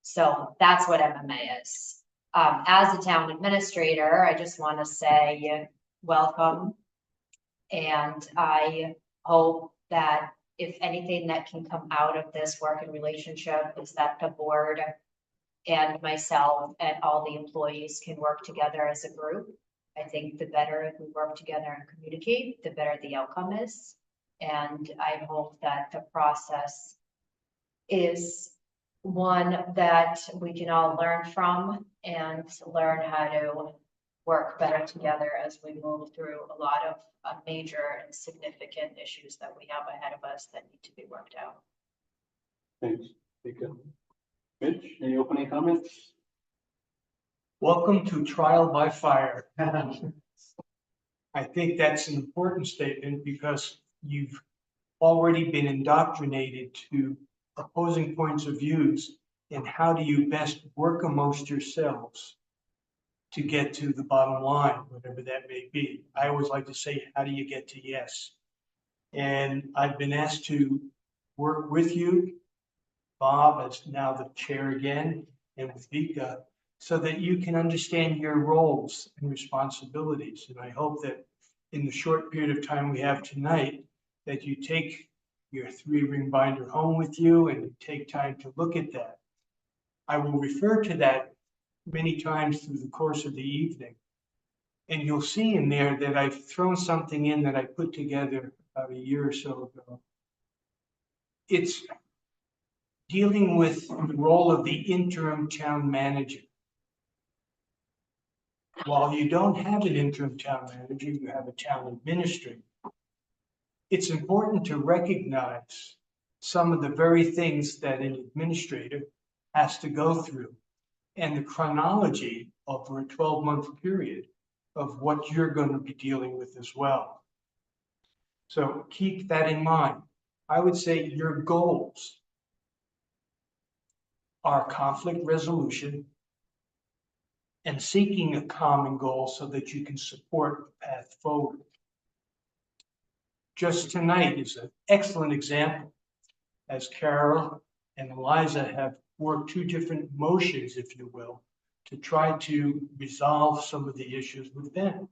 Speaker 5: So that's what MMA is. As a town administrator, I just want to say welcome. And I hope that if anything that can come out of this working relationship is that the board and myself and all the employees can work together as a group. I think the better if we work together and communicate, the better the outcome is. And I hope that the process is one that we can all learn from and learn how to work better together as we move through a lot of major and significant issues that we have ahead of us that need to be worked out.
Speaker 2: Thanks. Mitch, any opening comments?
Speaker 13: Welcome to trial by fire. I think that's an important statement because you've already been indoctrinated to opposing points of views, and how do you best work amongst yourselves to get to the bottom line, whatever that may be. I always like to say, how do you get to yes? And I've been asked to work with you Bob as now the chair again, and with Vika, so that you can understand your roles and responsibilities. And I hope that in the short period of time we have tonight, that you take your 3-ring binder home with you and you take time to look at that. I will refer to that many times through the course of the evening. And you'll see in there that I've thrown something in that I put together about a year or so ago. It's dealing with the role of the interim town manager. While you don't have an interim town manager, you have a town administrator. It's important to recognize some of the very things that an administrator has to go through and the chronology over a 12-month period of what you're going to be dealing with as well. So keep that in mind. I would say your goals are conflict resolution and seeking a common goal so that you can support the path forward. Just tonight is an excellent example, as Carol and Eliza have worked 2 different motions, if you will, to try to resolve some of the issues with them.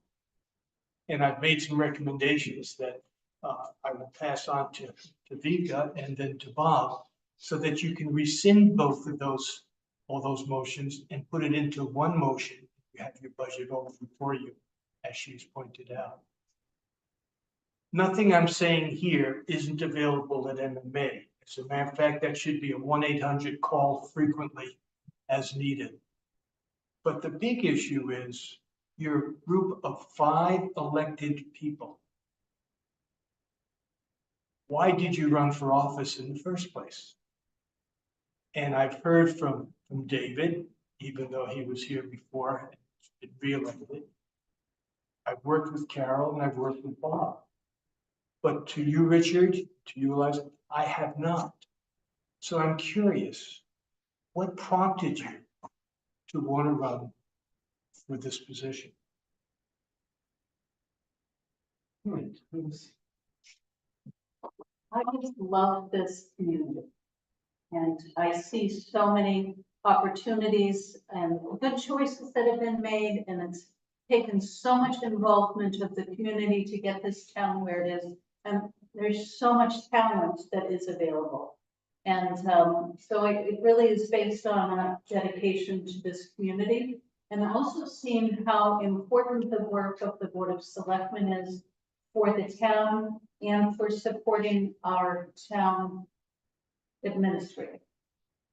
Speaker 13: And I've made some recommendations that I will pass on to Vika and then to Bob, so that you can rescind both of those, all those motions, and put it into one motion. You have your budget over before you, as she's pointed out. Nothing I'm saying here isn't available at MMA. As a matter of fact, that should be a 1-800 call frequently as needed. But the big issue is your group of 5 elected people. Why did you run for office in the first place? And I've heard from David, even though he was here before and been reelected. I've worked with Carol and I've worked with Bob. But to you, Richard, to you, Eliza, I have not. So I'm curious, what prompted you to want to run for this position?
Speaker 8: I just love this community. And I see so many opportunities and good choices that have been made, and it's taken so much involvement of the community to get this town where it is. And there's so much talent that is available. And so it really is based on a dedication to this community, and also seeing how important the work of the Board of Selectmen is for the town and for supporting our town administrator.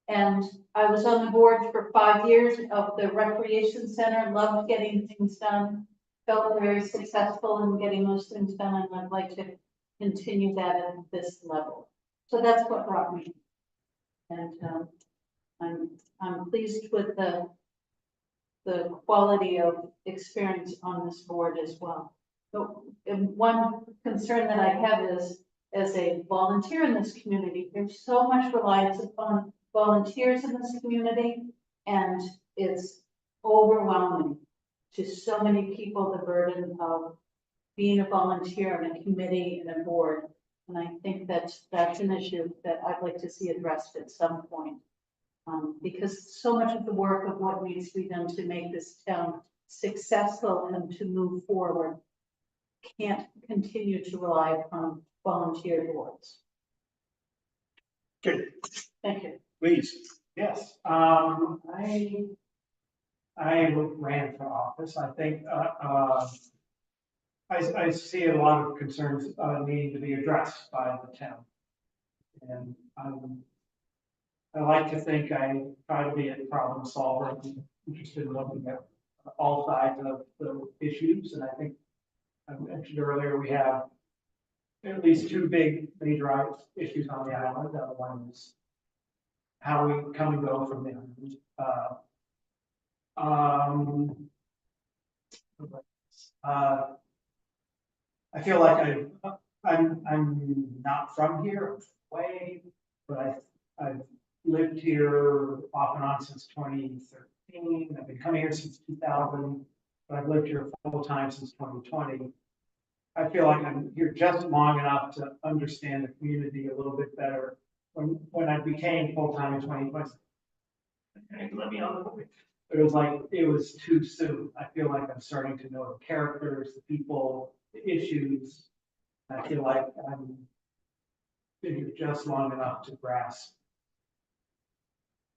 Speaker 8: And I was on the board for 5 years of the recreation center, loved getting things done, felt very successful in getting those things done, and I'd like to continue that at this level. So that's what brought me. And I'm pleased with the quality of experience on this board as well. So, and one concern that I have is, as a volunteer in this community, there's so much reliance upon volunteers in this community, and it's overwhelming to so many people, the burden of being a volunteer in a committee and a board. And I think that's an issue that I'd like to see addressed at some point. Because so much of the work of what needs to be done to make this town successful and to move forward can't continue to rely upon volunteer boards.
Speaker 2: Okay,
Speaker 8: Thank you.
Speaker 2: please.
Speaker 1: Yes, I ran for office. I think, I see a lot of concerns, needing to be addressed by the town. And, I like to think I try to be a problem solver, I'm interested in looking at all sides of the issues, and I think I mentioned earlier, we have at least 2 big major issues on the island. The other one is how we come and go from the island. I feel like I'm not from here, way, but I've lived here off and on since 2013. I've been coming here since 2000, but I've lived here full time since 2020. I feel like I'm here just long enough to understand the community a little bit better when I became full-time in 2020. Let me know. It was like, it was too soon. I feel like I'm starting to know the characters, the people, the issues. I feel like I'm been here just long enough to grasp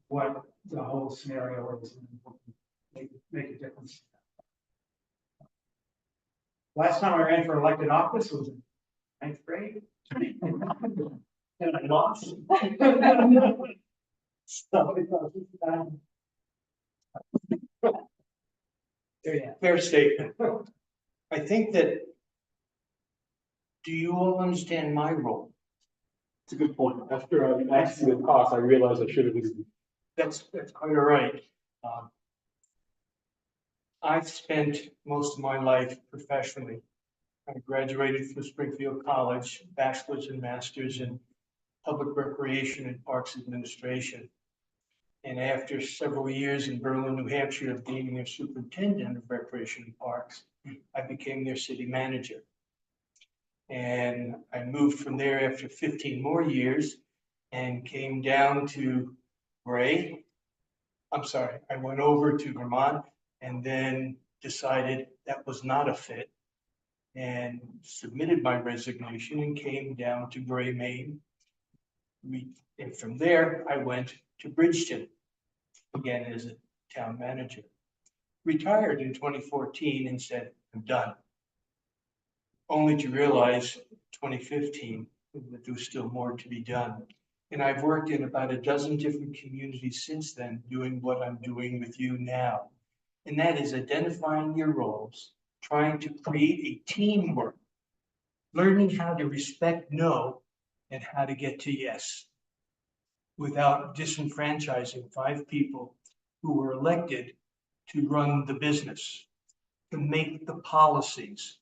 Speaker 1: what the whole scenario is and make a difference. Last time I ran for elected office was in ninth grade. And I lost. So, yeah.
Speaker 13: Fair statement. I think that, do you all understand my role?
Speaker 2: It's a good point. After I asked you the cost, I realized I should have been.
Speaker 13: That's quite all right. I've spent most of my life professionally. I graduated from Springfield College, bachelor's and master's in public recreation and parks administration. And after several years in Berlin, New Hampshire, of being their superintendent of recreation and parks, I became their city manager. And I moved from there after 15 more years and came down to Gray. I'm sorry, I went over to Vermont and then decided that was not a fit and submitted my resignation and came down to Gray, Maine. And from there, I went to Bridgeton, again as a town manager. Retired in 2014 and said, I'm done. Only to realize 2015 that there was still more to be done. And I've worked in about a dozen different communities since then, doing what I'm doing with you now. And that is identifying your roles, trying to create a teamwork, learning how to respect no and how to get to yes, without disenfranchising 5 people who were elected to run the business, to make the policies,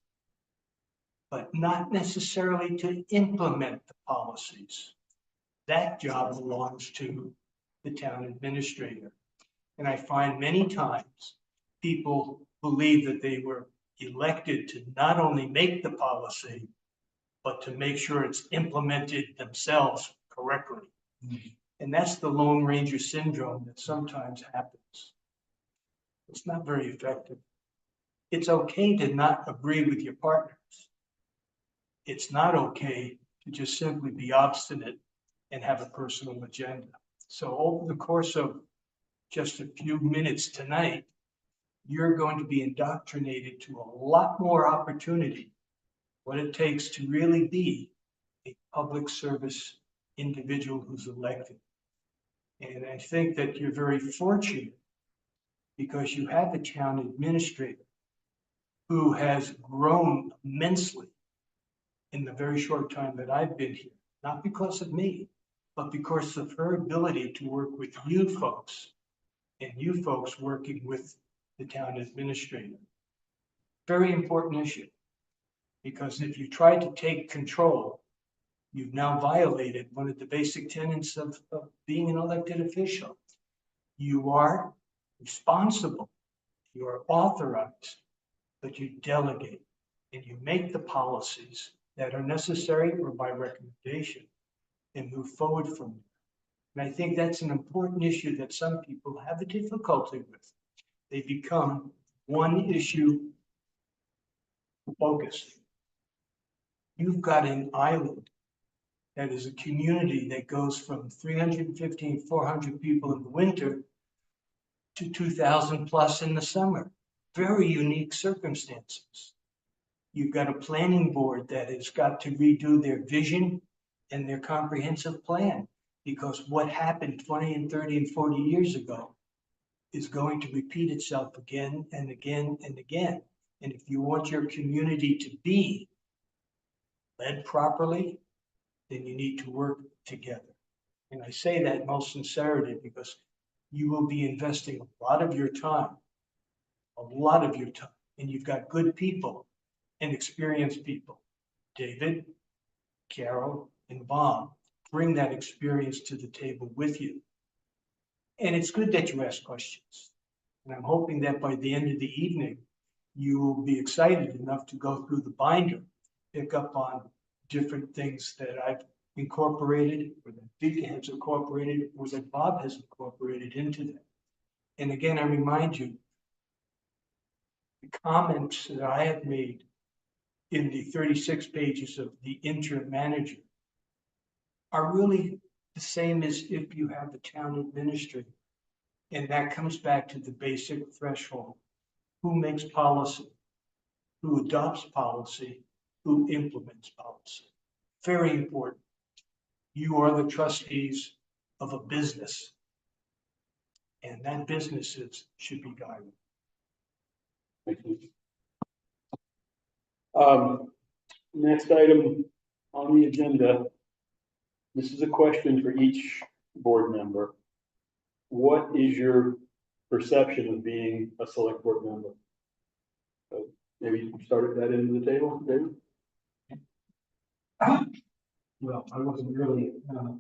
Speaker 13: but not necessarily to implement the policies. That job belongs to the town administrator. And I find many times people believe that they were elected to not only make the policy, but to make sure it's implemented themselves correctly. And that's the Lone Ranger syndrome that sometimes happens. It's not very effective. It's okay to not agree with your partners. It's not okay to just simply be obstinate and have a personal agenda. So over the course of just a few minutes tonight, you're going to be indoctrinated to a lot more opportunity, what it takes to really be a public service individual who's elected. And I think that you're very fortunate because you have a town administrator who has grown immensely in the very short time that I've been here, not because of me, but because of her ability to work with you folks and you folks working with the town administrator. Very important issue, because if you try to take control, you've now violated one of the basic tenets of being an elected official. You are responsible, you are authorized, but you delegate and you make the policies that are necessary or by recommendation and move forward from there. And I think that's an important issue that some people have a difficulty with. They become one issue focused. You've got an island that is a community that goes from 350, 400 people in the winter to 2,000 plus in the summer. Very unique circumstances. You've got a planning board that has got to redo their vision and their comprehensive plan, because what happened 20 and 30 and 40 years ago is going to repeat itself again and again and again. And if you want your community to be led properly, then you need to work together. And I say that in most sincerity because you will be investing a lot of your time, and you've got good people and experienced people. David, Carol, and Bob bring that experience to the table with you. And it's good that you ask questions. And I'm hoping that by the end of the evening, you will be excited enough to go through the binder, pick up on different things that I've incorporated, or that Vika has incorporated, or that Bob has incorporated into that. And again, I remind you, the comments that I have made in the 36 pages of the interim manager are really the same as if you have the town administrator. And that comes back to the basic threshold. Who makes policy? Who adopts policy? Who implements policy? Very important. You are the trustees of a business. And that businesses should be guided.
Speaker 2: Thank you. Next item on the agenda. This is a question for each board member. What is your perception of being a select board member? Maybe you can start at that end of the table, David?
Speaker 7: Well, I wasn't really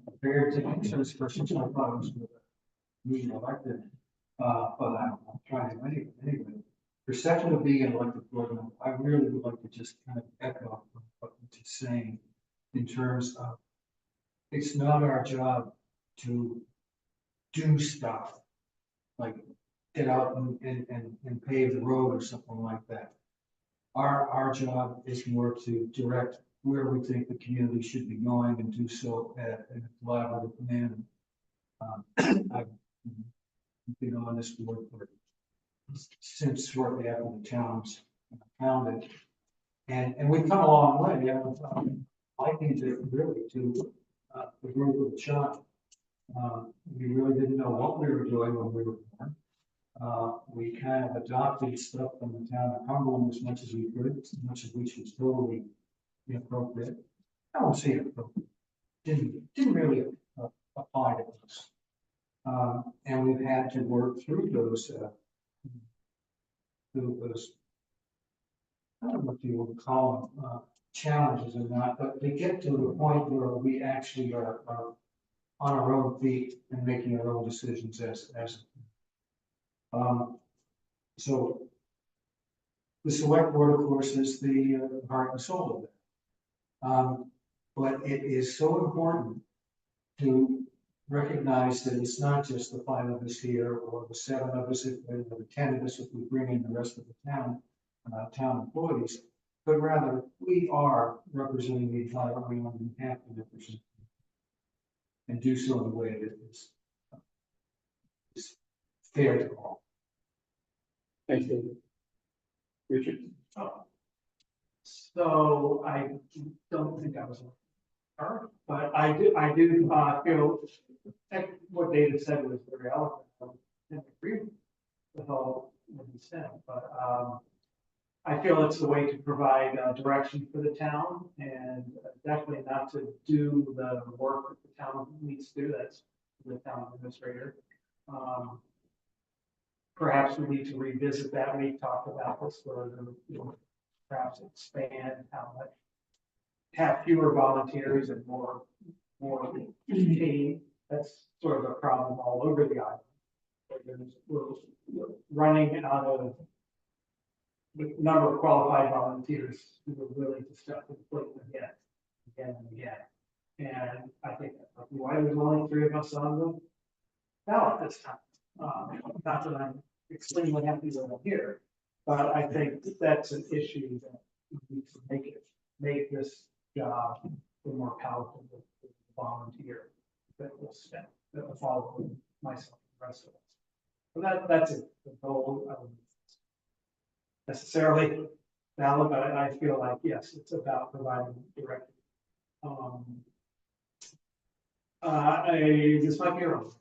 Speaker 7: prepared to answer this question, so I thought I was going to be elected. But I'm trying to anyway. Perception of being an elected board member, I really would like to just kind of echo what you're saying in terms of it's not our job to do stuff like get out and pave the road or something like that. Our job is more to direct where we think the community should be going and do so in a collaborative manner. I've been on this board for since shortly after the town's founded, and we've come a long way. I think that really to the growth of the child. We really didn't know what we were doing when we were born. We kind of adopted stuff from the town of Cumberland as much as we could, as much of which was totally inappropriate. I won't say inappropriate. Didn't really apply to us. And we've had to work through those, I don't know what you would call them, challenges or not, but they get to the point where we actually are on our own feet and making our own decisions so the select board, of course, is the heart and soul of it. But it is so important to recognize that it's not just the 5 of us here or the 7 of us, or the 10 of us if we bring in the rest of the town employees, but rather we are representing the entire island and have to represent and do so in a way that is fair to all.
Speaker 2: Thanks, David. Richard?
Speaker 1: So I don't think I was, but I do feel that what David said was very eloquent. I agree with all what he said, but I feel it's the way to provide direction for the town and definitely not to do the work that the town needs to do. That's the town administrator. Perhaps we need to revisit that. We talked about this further, perhaps expand how much, have fewer volunteers and more team. That's sort of a problem all over the island. We're running out of the number of qualified volunteers who are willing to step to the plate again and again. And I think why there's only 3 of us on the ballot this time. Not that I'm extremely happy that I'm here, but I think that's an issue that we need to make this job more palatable for the volunteer that will follow myself and the rest of us. So that's it. The goal necessarily valid, but I feel like yes, it's about providing direction. This might be wrong.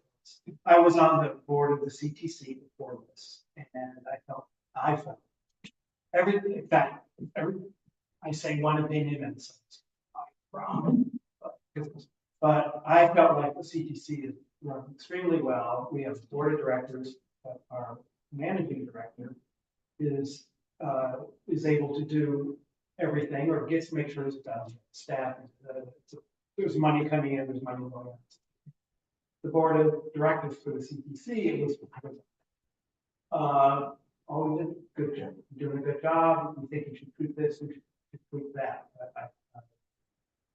Speaker 1: I was on the board of the CTC before this, and I felt everything. In fact, I say one opinion and it's wrong, but I felt like the CTC is run extremely well. We have board of directors, but our managing director is able to do everything or gets to make sure it's done. Staff, there's money coming in, there's money going out. The board of directors for the CTC, it was oh, you did good job. You're doing a good job. You think you should tweak this, you should tweak that. But I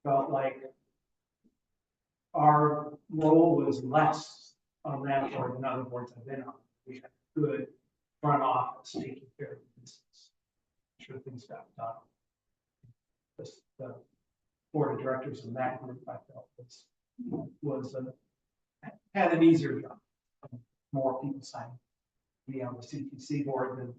Speaker 1: felt like our role was less on that board than other boards I've been on. We had good front office taking care of the business. Sure things got done. The board of directors in that group, I felt had an easier job. More people signing. Be on the CPC board than.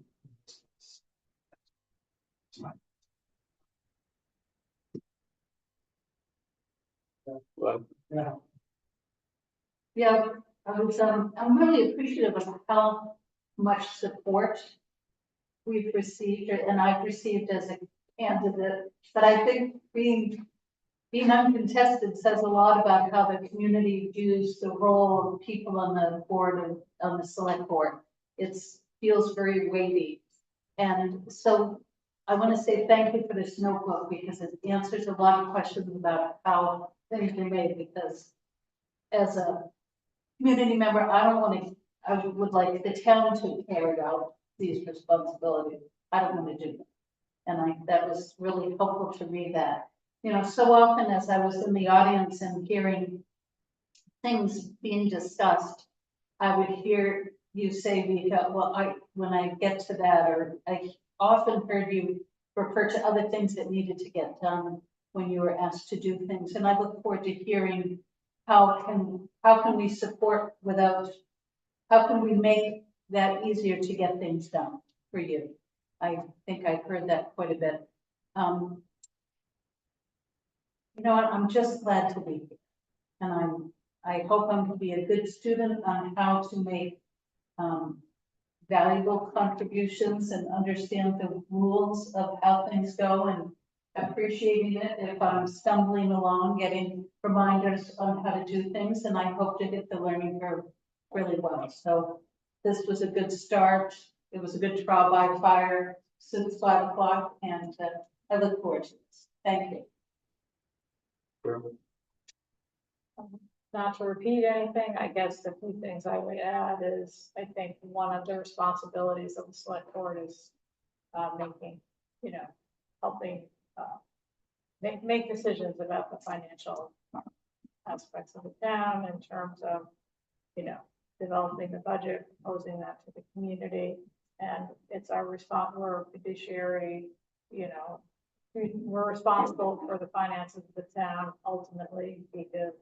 Speaker 2: But
Speaker 1: Yeah.
Speaker 8: Yeah, I'm really appreciative of how much support we've received, and I've received as a candidate, but I think being uncontested says a lot about how the community views the role of people on the board and on the select board. It feels very weighty. And so I want to say thank you for this notebook because it answers a lot of questions about how things are made, because as a community member, I would like the town to carry out these responsibilities. I don't want to do that. And that was really helpful to read that. You know, so often as I was in the audience and hearing things being discussed, I would hear you say, Vika, well, when I get to that, or I often heard you refer to other things that needed to get done when you were asked to do things. And I look forward to hearing how can we support how can we make that easier to get things done for you? I think I've heard that quite a bit. You know what, I'm just glad to be here. And I hope I'm going to be a good student on how to make valuable contributions and understand the rules of how things go, and appreciating it if I'm stumbling along, getting reminders on how to do things, and I hope to hit the learning curve really well. So this was a good start. It was a good trial by fire since 5 o'clock, and I look forward to this. Thank you.
Speaker 6: Not to repeat anything, I guess the few things I would add is, I think one of the responsibilities of the select board is making, helping make decisions about the financial aspects of the town in terms of, developing the budget, proposing that to the community. And it's our we're fiduciary, we're responsible for the finances of the town ultimately, because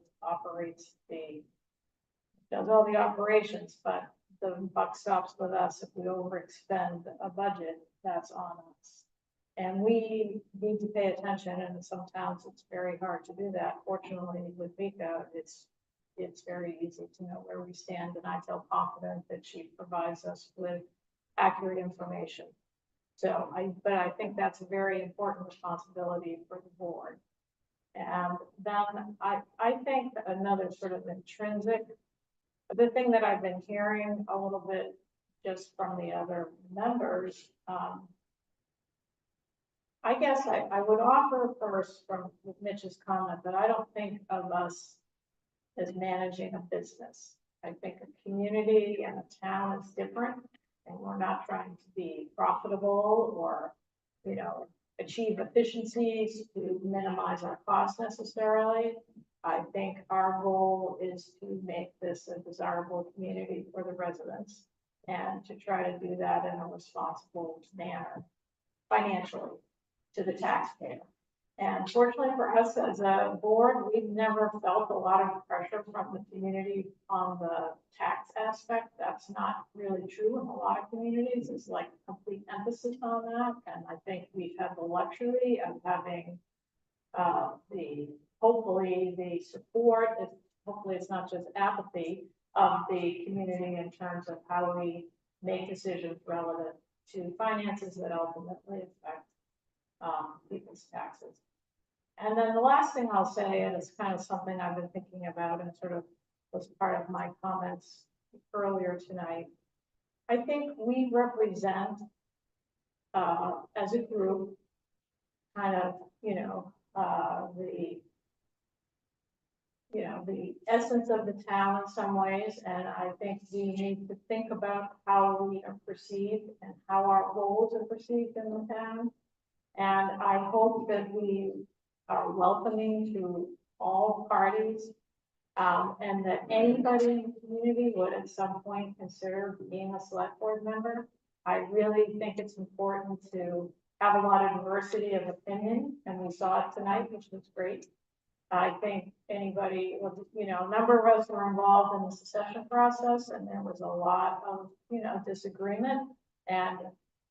Speaker 6: does all the operations, but the buck stops with us. If we overextend a budget, that's on us. And we need to pay attention, and some towns it's very hard to do that. Fortunately, with Vika, it's very easy to know where we stand, and I feel confident that she provides us with accurate information. So but I think that's a very important responsibility for the board. And then I think another sort of intrinsic, the thing that I've been hearing a little bit just from the other members, I guess I would offer first from Mitch's comment that I don't think of us as managing a business. I think a community and a town is different, and we're not trying to be profitable or, achieve efficiencies to minimize our costs necessarily. I think our goal is to make this a desirable community for the residents and to try to do that in a responsible manner financially to the taxpayer. And fortunately for us as a board, we've never felt a lot of pressure from the community on the tax aspect. That's not really true in a lot of communities. It's like complete emphasis on that. And I think we've had the luxury of having hopefully the support, hopefully it's not just apathy of the community in terms of how we make decisions relative to finances that ultimately affect people's taxes. And then the last thing I'll say, and it's kind of something I've been thinking about and sort of was part of my comments earlier tonight. I think we represent, as a group, kind of, the essence of the town in some ways. And I think we need to think about how we are perceived and how our roles are perceived in the town. And I hope that we are welcoming to all parties And that anybody in the community would at some point consider being a select board member. I really think it's important to have a lot of diversity of opinion, and we saw it tonight, which was great. I think anybody, a number of us were involved in the succession process, and there was a lot of, disagreement. And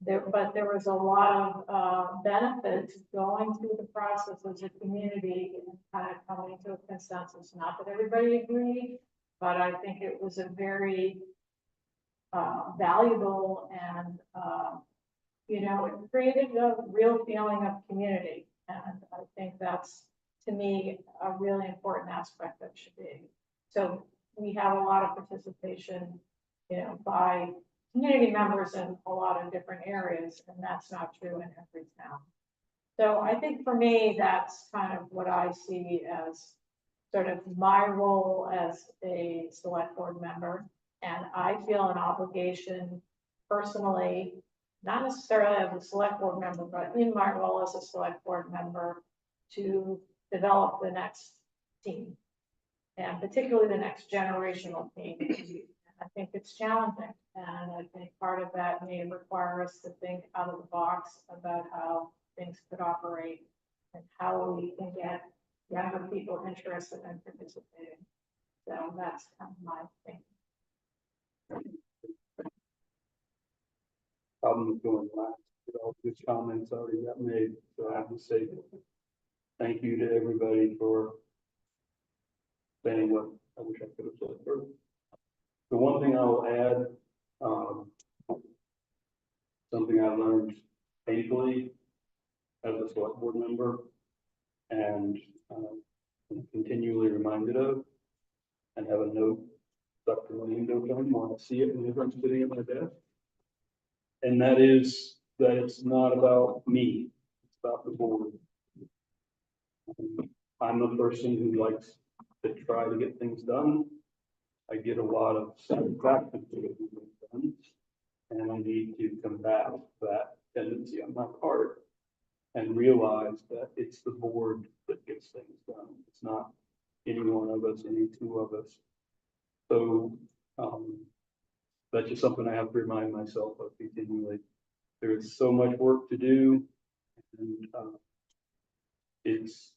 Speaker 6: but there was a lot of benefit to going through the process as a community and kind of coming to a consensus. Not that everybody agreed, but I think it was a very valuable and, it created a real feeling of community. And I think that's, to me, a really important aspect that should be. So we have a lot of participation, by community members in a lot of different areas, and that's not true in every town. So I think for me, that's kind of what I see as sort of my role as a select board member. And I feel an obligation personally, not necessarily as a select board member, but in my role as a select board member, to develop the next team, and particularly the next generational team. I think it's challenging, and I think part of that may require us to think out of the box about how things could operate and how we can get younger people interested in participating. So that's kind of my thing.
Speaker 2: Problem going last, but all good comments already got made, so I have to say thank you to everybody for saying what I wish I could have said first. The one thing I'll add, something I learned painfully as a select board member and I'm continually reminded of, and have a note stuck to my window frame when I see it whenever I'm sitting at my desk. And that is that it's not about me, it's about the board. I'm a person who likes to try to get things done. I get a lot of satisfaction to get things done, and I need to combat that tendency on my part and realize that it's the board that gets things done. It's not any one of us, any two of us. So that's just something I have to remind myself of continually. There is so much work to do, and it's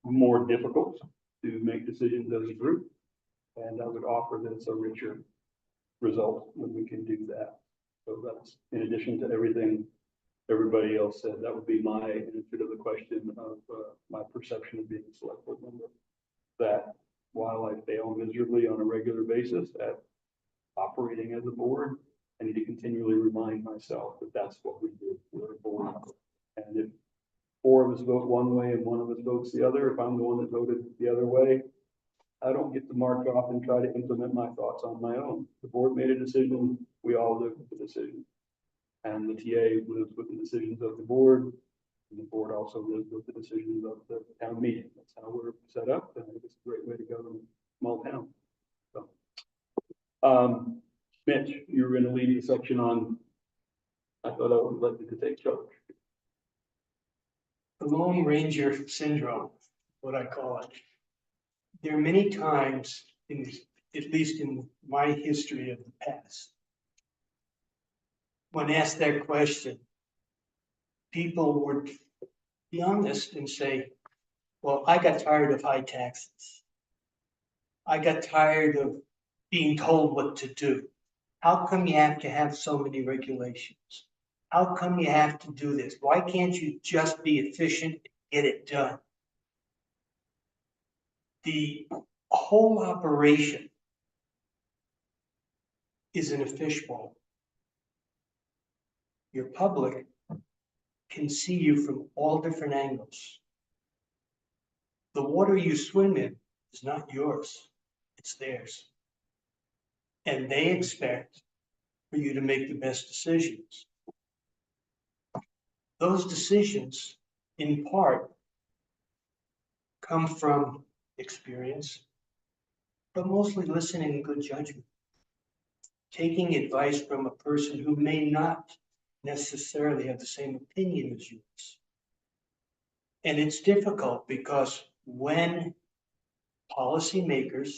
Speaker 2: more difficult to make decisions as a group. And I would offer that it's a richer result when we can do that. So that's in addition to everything everybody else said. That would be my answer to the question of my perception of being a select board member. That while I fail miserably on a regular basis at operating as a board, I need to continually remind myself that that's what we do. We're a board. And if 4 of us vote one way and 1 of us votes the other, if I'm the one that voted the other way, I don't get to march off and try to implement my thoughts on my own. The board made a decision, we all live with the decision. And the TA lives with the decisions of the board, and the board also lives with the decisions of the town meeting. That's how we're set up, and I think it's a great way to go in a small town. So, Mitch, you were gonna lead the section on, I thought I would like you to take charge.
Speaker 13: The Lone Ranger syndrome, what I call it. There are many times, at least in my history of the past, when asked that question, people would be honest and say, well, I got tired of high taxes. I got tired of being told what to do. How come you have to have so many regulations? How come you have to do this? Why can't you just be efficient and get it done? The whole operation is in a fishbowl. Your public can see you from all different angles. The water you swim in is not yours, it's theirs. And they expect for you to make the best decisions. Those decisions, in part, come from experience, but mostly listening and good judgment. Taking advice from a person who may not necessarily have the same opinion as yours. And it's difficult because when policymakers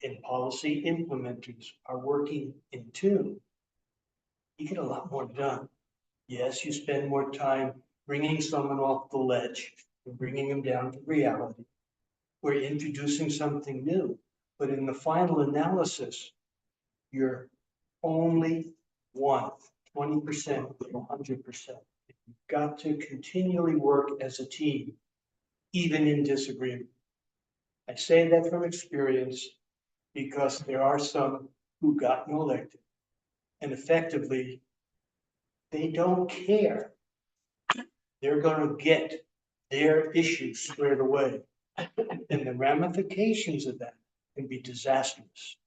Speaker 13: and policy implementers are working in tune, you get a lot more done. Yes, you spend more time bringing someone off the ledge and bringing them down to reality. We're introducing something new, but in the final analysis, you're only one, 20% of 100%. You've got to continually work as a team, even in disagreement. I say that from experience because there are some who got elected and effectively they don't care. They're going to get their issues squared away. And the ramifications of that can be disastrous.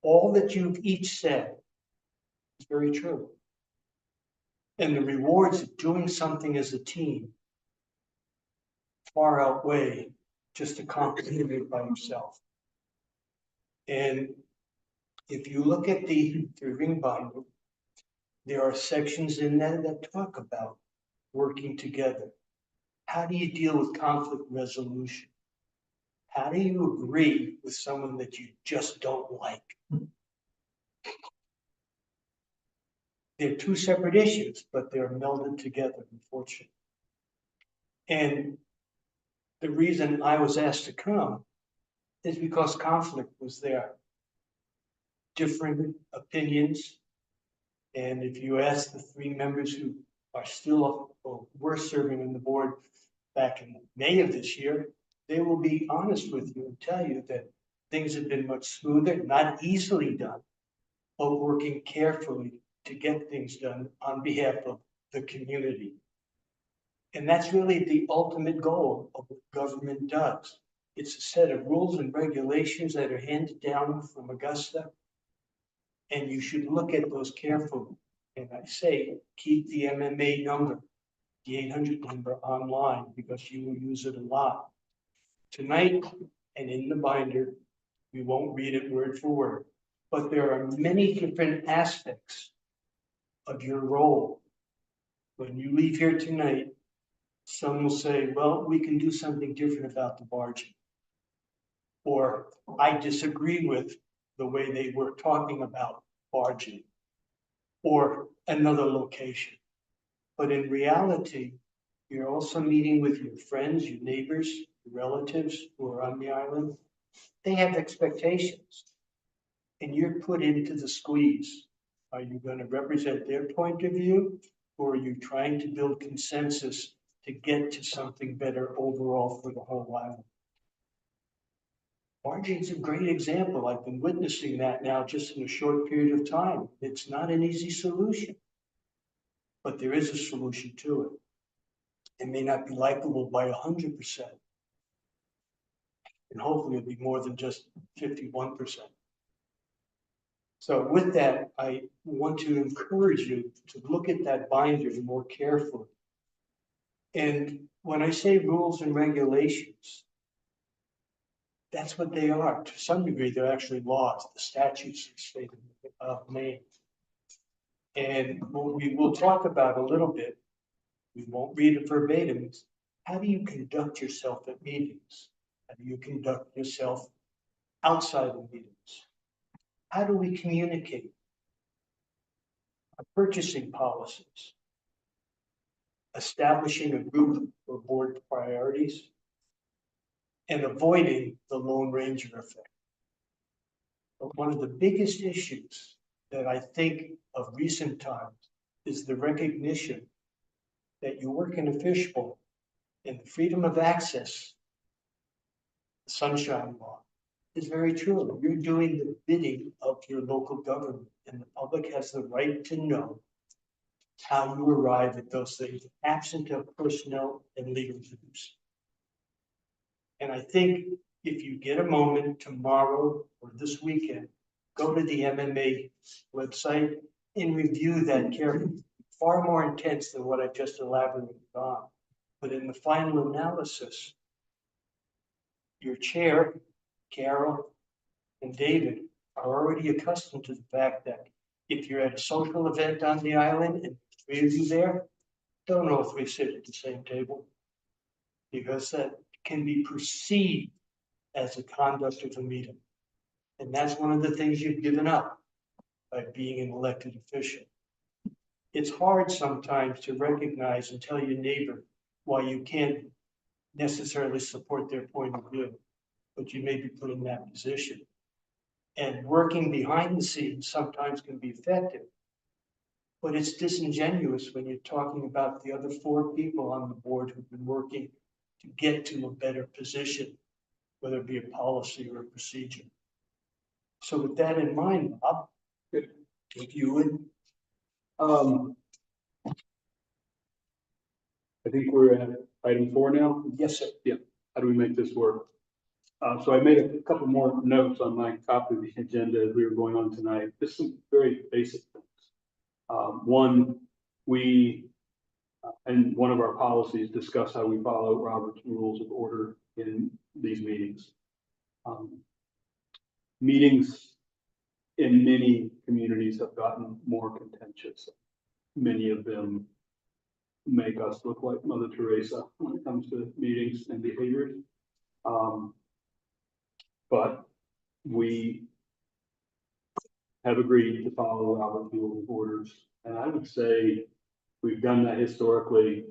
Speaker 13: All that you've each said is very true. And the rewards of doing something as a team far outweigh just accomplishing it by yourself. And if you look at the ring binder, there are sections in there that talk about working together. How do you deal with conflict resolution? How do you agree with someone that you just don't like? They're two separate issues, but they're melded together, unfortunately. And the reason I was asked to come is because conflict was there. Different opinions. And if you ask the three members who are still or were serving on the board back in May of this year, they will be honest with you and tell you that things have been much smoother, not easily done, but working carefully to get things done on behalf of the community. And that's really the ultimate goal of what government does. It's a set of rules and regulations that are handed down from Augusta. And you should look at those carefully. And I say, keep the MMA number, the 800 number online, because you will use it a lot. Tonight, and in the binder, we won't read it word for word, but there are many different aspects of your role. When you leave here tonight, some will say, well, we can do something different about the barging. Or I disagree with the way they were talking about barging. Or another location. But in reality, you're also meeting with your friends, your neighbors, your relatives who are on the island. They have expectations. And you're put into the squeeze. Are you going to represent their point of view? Or are you trying to build consensus to get to something better overall for the whole island? Barging's a great example. I've been witnessing that now just in a short period of time. It's not an easy solution, but there is a solution to it. It may not be likable by 100%. And hopefully it'll be more than just 51%. So with that, I want to encourage you to look at that binder more carefully. And when I say rules and regulations, that's what they are. To some degree, they're actually laws, the statutes of the state of Maine. And what we will talk about a little bit, we won't read it verbatim, is how do you conduct yourself at meetings? How do you conduct yourself outside of meetings? How do we communicate? Our purchasing policies, establishing a group for board priorities, and avoiding the Lone Ranger effect. But one of the biggest issues that I think of recent times is the recognition that you work in a fishbowl and the freedom of access, the Sunshine Law, is very true. You're doing the bidding of your local government, and the public has the right to know how you arrive at those things, absent of personnel and legal issues. And I think if you get a moment tomorrow or this weekend, go to the MMA website and review that carefully. Far more intense than what I just elaborated on. But in the final analysis, your chair, Carol, and David are already accustomed to the fact that if you're at a social event on the island and three of you there, don't know if we sit at the same table. Because that can be perceived as the conduct of the meeting. And that's one of the things you've given up by being an elected official. It's hard sometimes to recognize and tell your neighbor why you can't necessarily support their point of view, but you may be put in that position. And working behind the scenes sometimes can be effective. But it's disingenuous when you're talking about the other 4 people on the board who've been working to get to a better position, whether it be a policy or a procedure. So with that in mind, Bob, if you would.
Speaker 2: I think we're at item 4 now.
Speaker 13: Yes, sir.
Speaker 2: Yeah. How do we make this work? So I made a couple more notes on my copy of the agenda as we were going on tonight. Just some very basic things. One, and one of our policies discuss how we follow Robert's Rules of Order in these meetings. Meetings in many communities have gotten more contentious. Many of them make us look like Mother Teresa when it comes to meetings and behaviors. But we have agreed to follow Robert's Rules of Orders. And I would say we've done that historically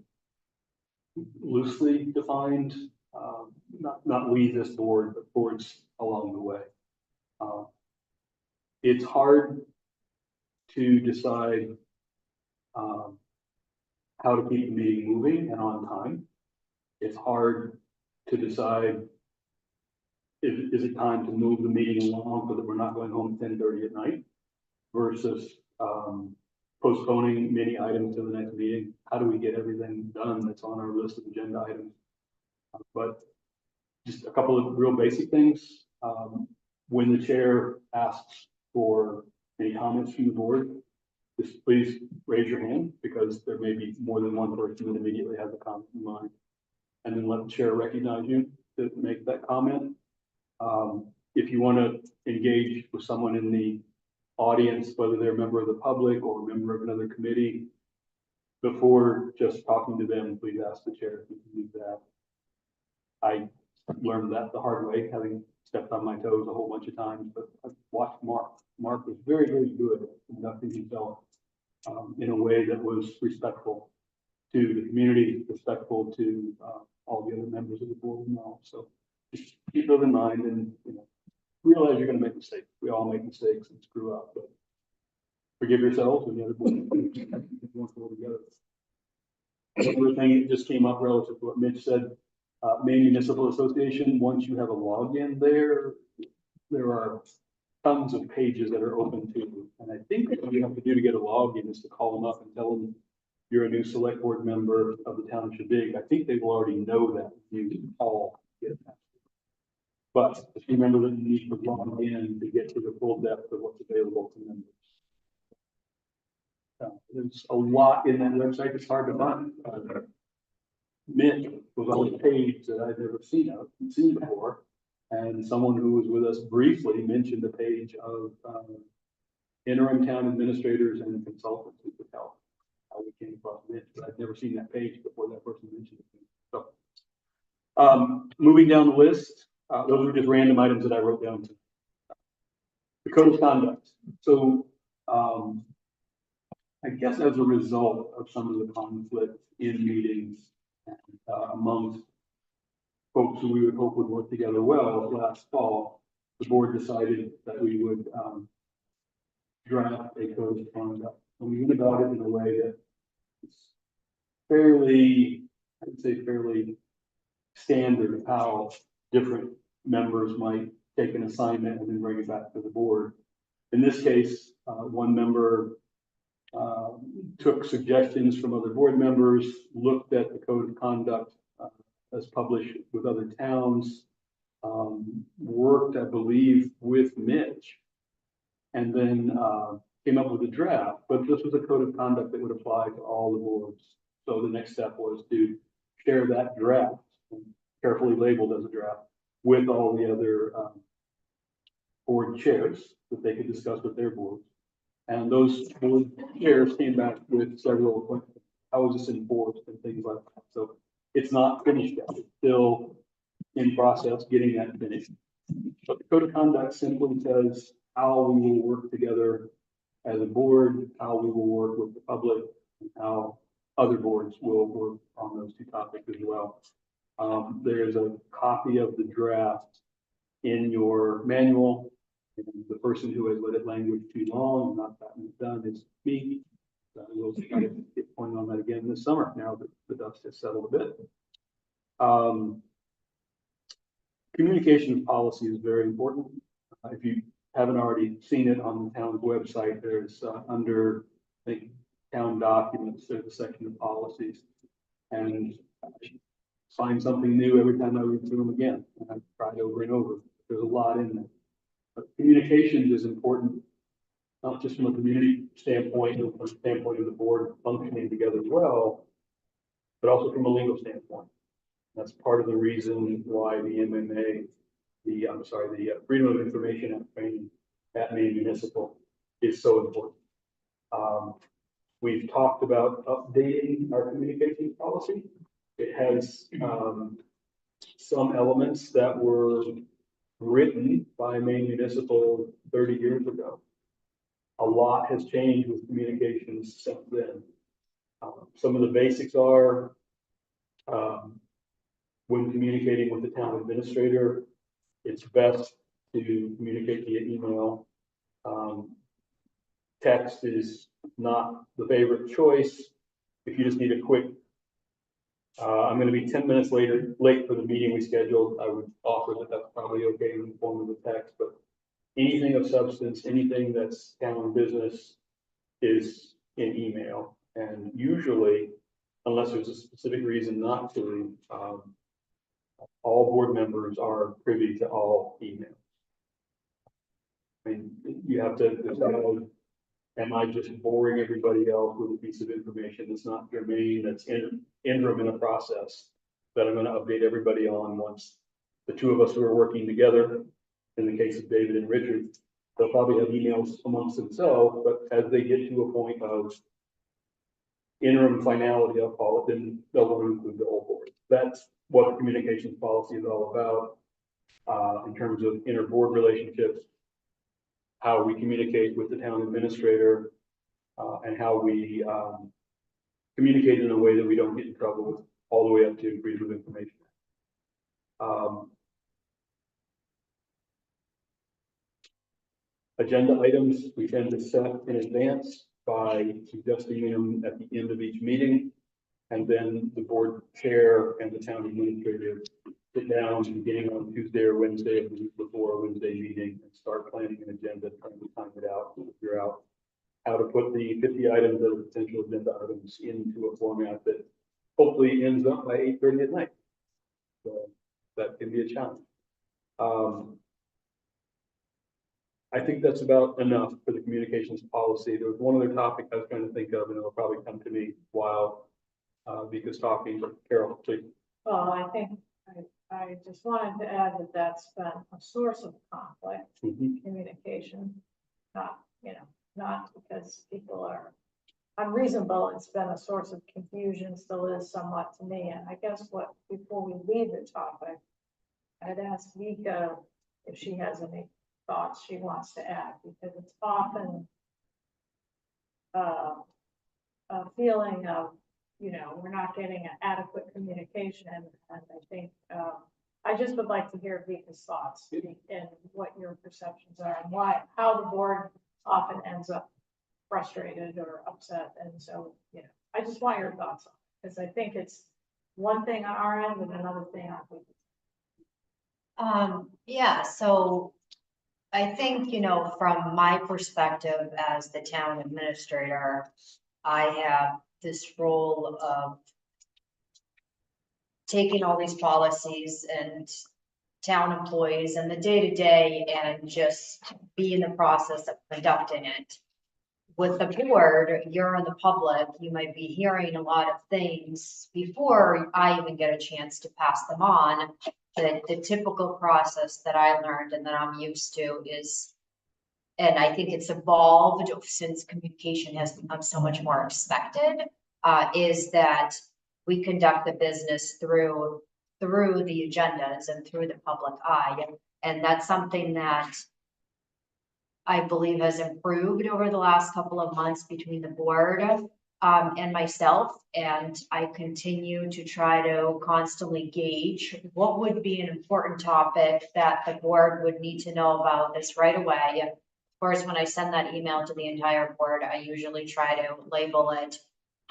Speaker 2: loosely defined, not we, this board, but boards along the way. It's hard to decide how to keep the meeting moving and on time. It's hard to decide is it time to move the meeting along so that we're not going home at 10:30 at night versus postponing many items to the next meeting. How do we get everything done that's on our list of agenda items? But just a couple of real basic things. When the chair asks for any comments from the board, just please raise your hand because there may be more than one person that immediately has a comment in mind. And then let the chair recognize you to make that comment. If you want to engage with someone in the audience, whether they're a member of the public or a member of another committee, before just talking to them, please ask the chair if you can do that. I learned that the hard way, having stepped on my toes a whole bunch of times, but I've watched Mark. Mark was very, very good at conducting himself in a way that was respectful to the community, respectful to all the other members of the board now. So just keep those in mind and realize you're going to make mistakes. We all make mistakes and screw up, but forgive yourselves and the other board together. Another thing that just came up relative to what Mitch said, Maine Municipal Association, once you have a login there are tons of pages that are open to you. And I think what you have to do to get a login is to call them up and tell them you're a new select board member of the town of Shabig. I think they will already know that you can call to get that. But just remember that you need to log in to get to the full depth of what's available to members. There's a lot in that website. It's hard to find. Mitch was on a page that I'd never seen before. And someone who was with us briefly mentioned a page of interim town administrators and consultants who could help. How we came across Mitch, but I'd never seen that page before that person mentioned it. So moving down the list, those were just random items that I wrote down to. The code of conduct. So I guess as a result of some of the conflict in meetings and amongst folks who we would hope would work together well last fall, the board decided that we would draft a code of conduct. And we went about it in a way that is fairly, I would say fairly standard of how different members might take an assignment and then bring it back to the board. In this case, one member took suggestions from other board members, looked at the code of conduct as published with other towns, worked, I believe, with Mitch, and then came up with a draft. But this was a code of conduct that would apply to all the boards. So the next step was to share that draft, carefully labeled as a draft, with all the other board chairs that they could discuss with their boards. And those board chairs came back with several questions. How is this enforced and things like that. So it's not finished yet. It's still in process, getting that finished. But the code of conduct simply says how we will work together as a board, how we will work with the public, and how other boards will work on those two topics as well. There is a copy of the draft in your manual. And the person who has let it language too long and not gotten it done is me. So we'll try to get point on that again this summer now that the dust has settled a bit. Communications policy is very important. If you haven't already seen it on the town's website, there's under, I think, town documents, there's a section of policies. And I find something new every time I read through them again. And I've tried over and over. There's a lot in there. But communications is important, not just from a community standpoint, or from the standpoint of the board functioning together well, but also from a legal standpoint. That's part of the reason why the MMA, the Freedom of Information Act training at Maine Municipal is so important. We've talked about updating our communications policy. It has some elements that were written by Maine Municipal 30 years ago. A lot has changed with communications since then. Some of the basics are when communicating with the town administrator, it's best to communicate via email. Text is not the favorite choice. If you just need a quick, I'm going to be 10 minutes late for the meeting we scheduled, I would offer that that's probably okay in the form of a text, but anything of substance, anything that's town business is in email. And usually, unless there's a specific reason not to, all board members are privy to all emails. I mean, you have to decide, am I just boring everybody else with a piece of information that's not germane, that's interim in a process that I'm going to update everybody on once the two of us who are working together, in the case of David and Richard, they'll probably have emails amongst themselves, but as they get to a point of interim finality, I'll call it, then they'll want to include the whole board. That's what the communications policy is all about, in terms of inter-board relationships, how we communicate with the town administrator, and how we communicate in a way that we don't get in trouble with, all the way up to Freedom of Information. Agenda items we tend to set in advance by suggesting them at the end of each meeting. And then the board chair and the town administrator sit down beginning on Tuesday or Wednesday of the week before a Wednesday meeting and start planning an agenda, trying to time it out, to figure out how to put the 50 items that are potential agenda items into a format that hopefully ends up by 8:30 at night. So that can be a challenge. I think that's about enough for the communications policy. There was one other topic I was trying to think of, and it'll probably come to me while Vika's talking, but Carol, please.
Speaker 6: Well, I think I just wanted to add that that's been a source of conflict, communication, not because people are unreasonable. It's been a source of confusion, still is somewhat to me. And I guess before we leave the topic, I'd ask Vika if she has any thoughts she wants to add, because it's often a feeling of, we're not getting an adequate communication. And I think I just would like to hear Vika's thoughts and what your perceptions are and how the board often ends up frustrated or upset. And so, I just want your thoughts on it, because I think it's one thing on our end and another thing on Vika's.
Speaker 5: Yeah, so I think, from my perspective as the town administrator, I have this role of taking all these policies and town employees and the day-to-day and just be in the process of conducting it. With the board, you're in the public, you might be hearing a lot of things before I even get a chance to pass them on. The typical process that I learned and that I'm used to is, and I think it's evolved since communication has become so much more expected, is that we conduct the business through through the agendas and through the public eye. And that's something that I believe has improved over the last couple of months between the board and myself. And I continue to try to constantly gauge what would be an important topic that the board would need to know about this right away. Of course, when I send that email to the entire board, I usually try to label it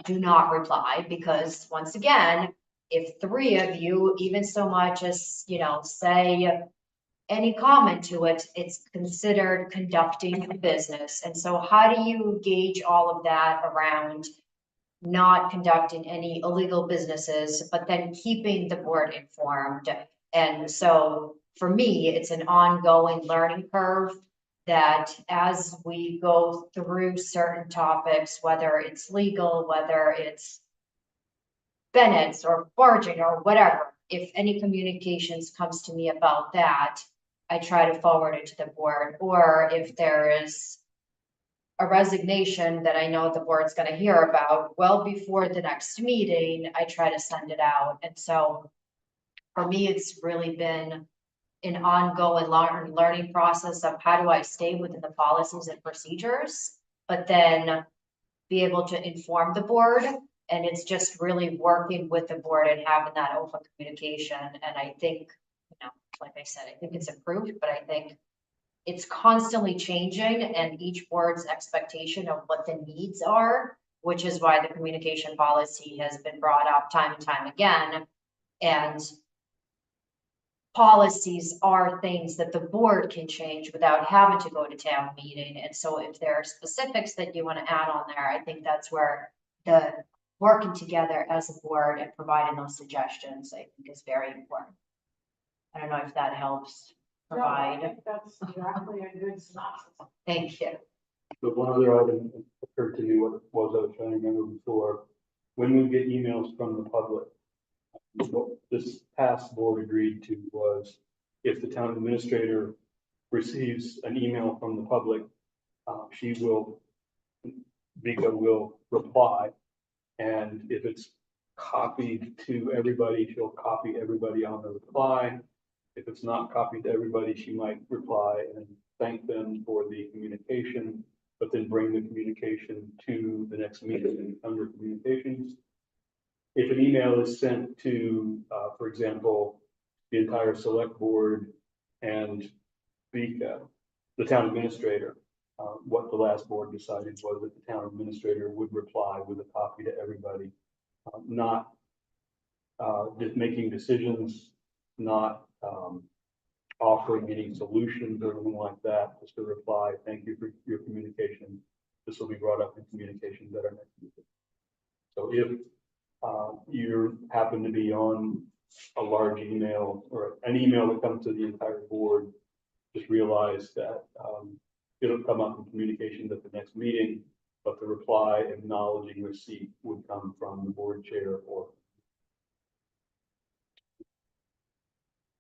Speaker 5: do not reply, because once again, if 3 of you even so much as, say any comment to it, it's considered conducting a business. And so how do you gauge all of that around not conducting any illegal businesses, but then keeping the board informed? And so for me, it's an ongoing learning curve that as we go through certain topics, whether it's legal, whether it's Bennett's or barging or whatever, if any communications comes to me about that, I try to forward it to the board. Or if there is a resignation that I know the board's gonna hear about well before the next meeting, I try to send it out. And so for me, it's really been an ongoing learning process of how do I stay within the policies and procedures, but then be able to inform the board. And it's just really working with the board and having that open communication. And I think, like I said, I think it's improved, but I think it's constantly changing, and each board's expectation of what the needs are, which is why the communication policy has been brought up time and time again. And policies are things that the board can change without having to go to town meeting. And so if there are specifics that you want to add on there, I think that's where the working together as a board and providing those suggestions, I think, is very important. I don't know if that helps
Speaker 6: No, I
Speaker 5: provide.
Speaker 6: think that's exactly a good synopsis.
Speaker 5: Thank you.
Speaker 2: But one other item occurred to me, what it was I was trying to remember before. When we get emails from the public, what this past board agreed to was if the town administrator receives an email from the public, Vika will reply. And if it's copied to everybody, she'll copy everybody on the reply. If it's not copied to everybody, she might reply and thank them for the communication, but then bring the communication to the next meeting under communications. If an email is sent to, for example, the entire select board and the town administrator, what the last board decided was that the town administrator would reply with a copy to everybody, not just making decisions, not offering any solutions or anything like that, just a reply, thank you for your communication. This will be brought up in communications at our next meeting. So if you happen to be on a large email or an email that comes to the entire board, just realize that it'll come up in communications at the next meeting, but the reply acknowledging receipt would come from the board chair or.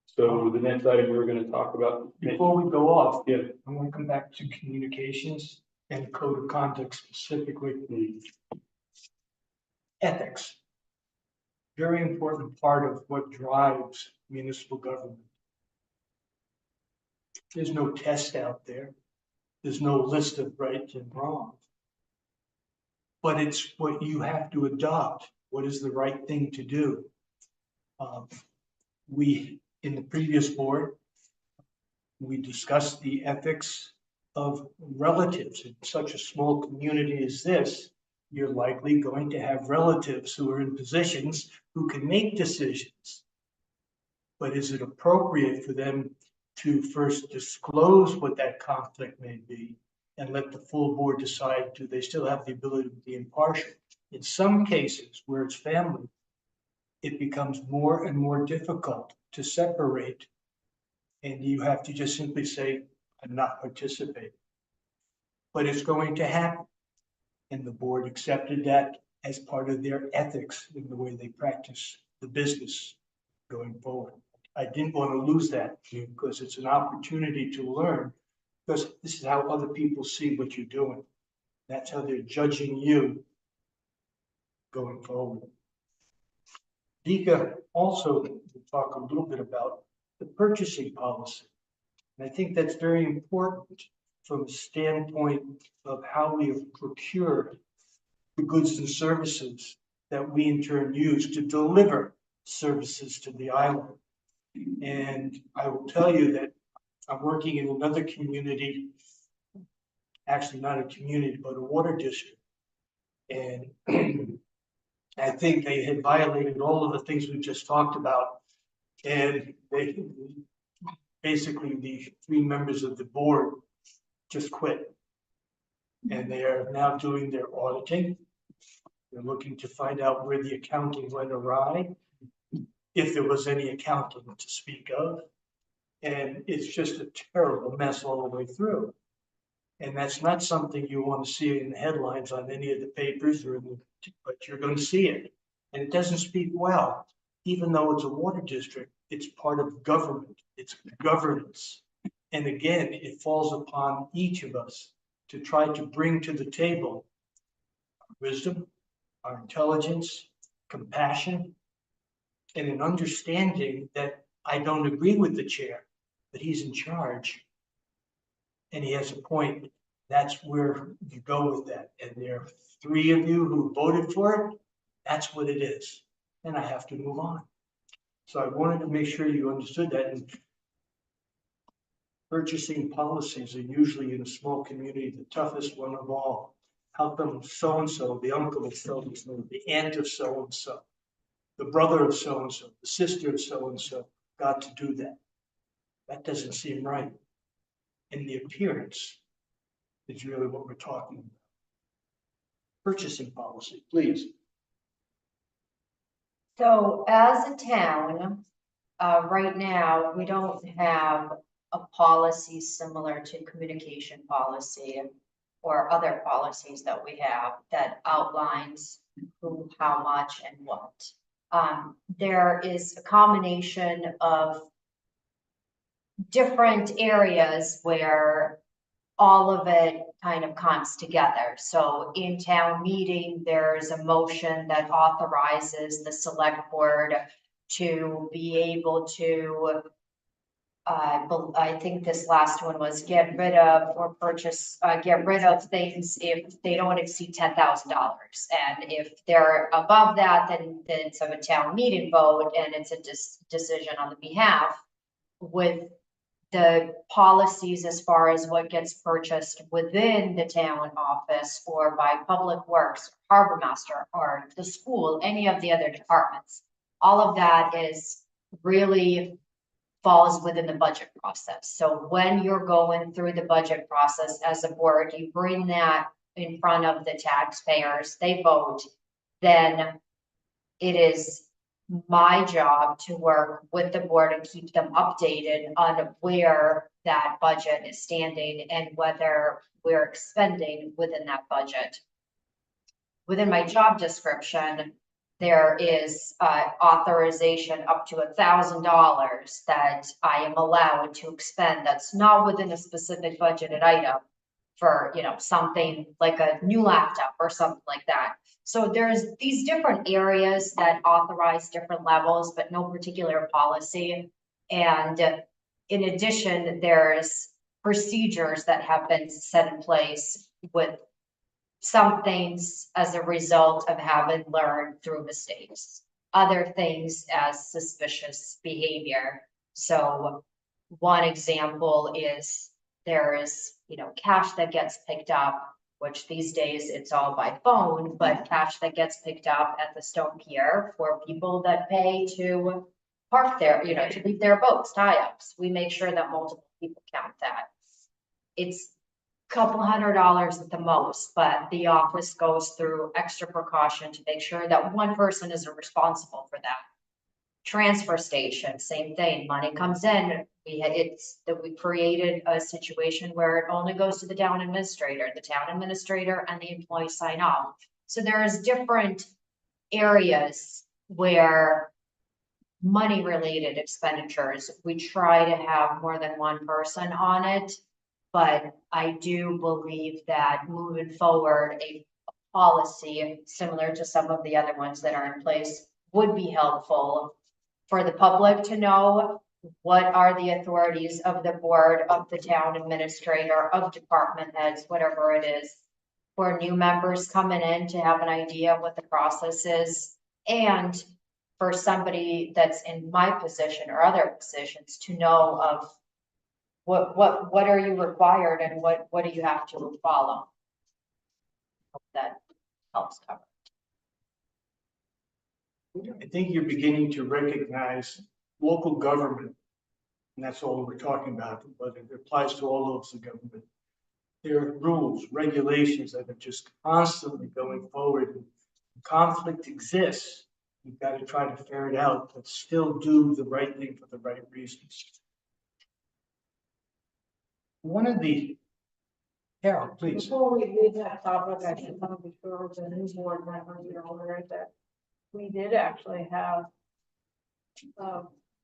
Speaker 2: So the next item we're going to talk about.
Speaker 13: Before we go off,
Speaker 2: Yeah.
Speaker 13: I want to come back to communications and code of conduct specifically. Ethics. Very important part of what drives municipal government. There's no test out there. There's no list of right and wrong. But it's what you have to adopt. What is the right thing to do? We, in the previous board, we discussed the ethics of relatives. In such a small community as this, you're likely going to have relatives who are in positions who can make decisions. But is it appropriate for them to first disclose what that conflict may be and let the full board decide, do they still have the ability to be impartial? In some cases where it's family, it becomes more and more difficult to separate. And you have to just simply say, I'm not participating. But it's going to happen. And the board accepted that as part of their ethics in the way they practice the business going forward. I didn't want to lose that because it's an opportunity to learn, because this is how other people see what you're doing. That's how they're judging you going forward. Dika also will talk a little bit about the purchasing policy. And I think that's very important from a standpoint of how we have procured the goods and services that we in turn use to deliver services to the island. And I will tell you that I'm working in another community, actually not a community, but a water district. And I think they had violated all of the things we just talked about. And they, basically the 3 members of the board just quit. And they are now doing their auditing. They're looking to find out where the accounting went awry, if there was any accounting to speak of. And it's just a terrible mess all the way through. And that's not something you want to see in the headlines on any of the papers or in the, but you're going to see it. And it doesn't speak well, even though it's a water district, it's part of government, it's governance. And again, it falls upon each of us to try to bring to the table our wisdom, our intelligence, compassion, and an understanding that I don't agree with the chair, but he's in charge. And he has a point. That's where you go with that. And there are 3 of you who voted for it. That's what it is. And I have to move on. So I wanted to make sure you understood that. And purchasing policies are usually in a small community, the toughest one of all. How come so-and-so, the uncle of so-and-so, the aunt of so-and-so, the brother of so-and-so, the sister of so-and-so got to do that? That doesn't seem right. And the appearance is really what we're talking about. Purchasing policy, please.
Speaker 5: So as a town, right now, we don't have a policy similar to communication policy or other policies that we have that outlines who, how much, and what. There is a combination of different areas where all of it kind of comes together. So in town meeting, there's a motion that authorizes the select board to be able to, I think this last one was get rid of or purchase, get rid of things if they don't exceed $10,000. And if they're above that, then it's a town meeting vote and it's a decision on the behalf. With the policies as far as what gets purchased within the town office or by public works, harbor master, or the school, any of the other departments. All of that is really falls within the budget process. So when you're going through the budget process as a board, you bring that in front of the taxpayers, they vote, then it is my job to work with the board and keep them updated on where that budget is standing and whether we're expending within that budget. Within my job description, there is authorization up to $1,000 that I am allowed to expend. That's not within a specific budgeted item for, you know, something like a new laptop or something like that. So there's these different areas that authorize different levels, but no particular policy. And in addition, there's procedures that have been set in place with some things as a result of having learned through mistakes, other things as suspicious behavior. So one example is there is, you know, cash that gets picked up, which these days it's all by phone, but cash that gets picked up at the Stone Pier for people that pay to park there, you know, to leave their boats, tie-ups. We make sure that multiple people count that. It's a couple $100 at the most, but the office goes through extra precaution to make sure that one person isn't responsible for that. Transfer station, same thing, money comes in, we created a situation where it only goes to the town administrator and the employee sign off. So there's different areas where money related expenditures, we try to have more than one person on it. But I do believe that moving forward, a policy similar to some of the other ones that are in place would be helpful for the public to know what are the authorities of the board, of the town administrator, of department heads, whatever it is, for new members coming in to have an idea of what the process is, and for somebody that's in my position or other positions to know of what are you required and what do you have to follow? Hope that helps cover.
Speaker 13: I think you're beginning to recognize local government. And that's all we're talking about, but it applies to all levels of government. There are rules, regulations that are just constantly going forward. Conflict exists. You've got to try to ferret out, but still do the right thing for the right reasons. One of the, Carol, please.
Speaker 6: Before we leave that topic, I should want to be sure the new board members are aware that we did actually have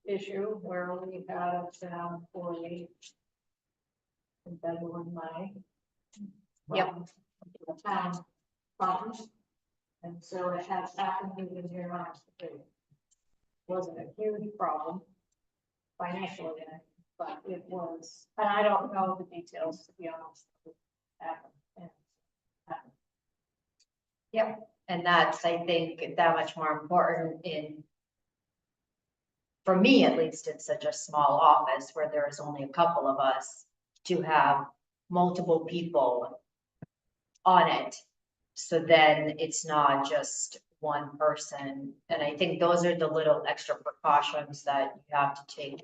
Speaker 6: issue where we had a town employee in February, May.
Speaker 5: Yep.
Speaker 6: The town funds. And so it has happened in here last year. Wasn't a huge problem financially, but it was, and I don't know the details, to be honest.
Speaker 5: Yep, and that's, I think, that much more important for me at least, in such a small office where there's only a couple of us, to have multiple people on it. So then it's not just one person. And I think those are the little extra precautions that you have to take,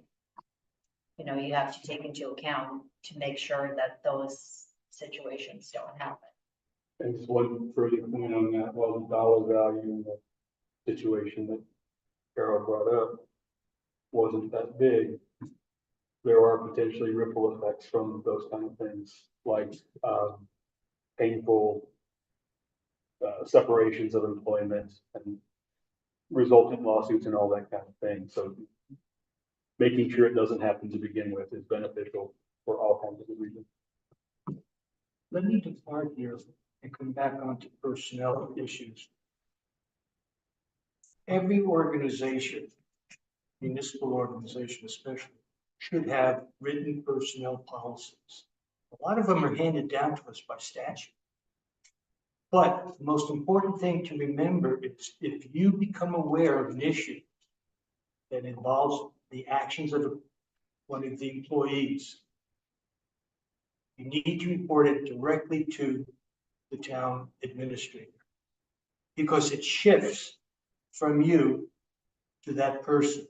Speaker 5: you have to take into account to make sure that those situations don't happen.
Speaker 2: And just one further point on that, while the dollar value in the situation that Carol brought up wasn't that big, there are potentially ripple effects from those kind of things, like painful separations of employment and resultant lawsuits and all that kind of thing. So making sure it doesn't happen to begin with is beneficial for all kinds of reasons.
Speaker 13: Let me depart here and come back onto personnel issues. Every organization, municipal organization especially, should have written personnel policies. A lot of them are handed down to us by statute. But the most important thing to remember is if you become aware of an issue that involves the actions of one of the employees, you need to report it directly to the town administrator, because it shifts from you to that person.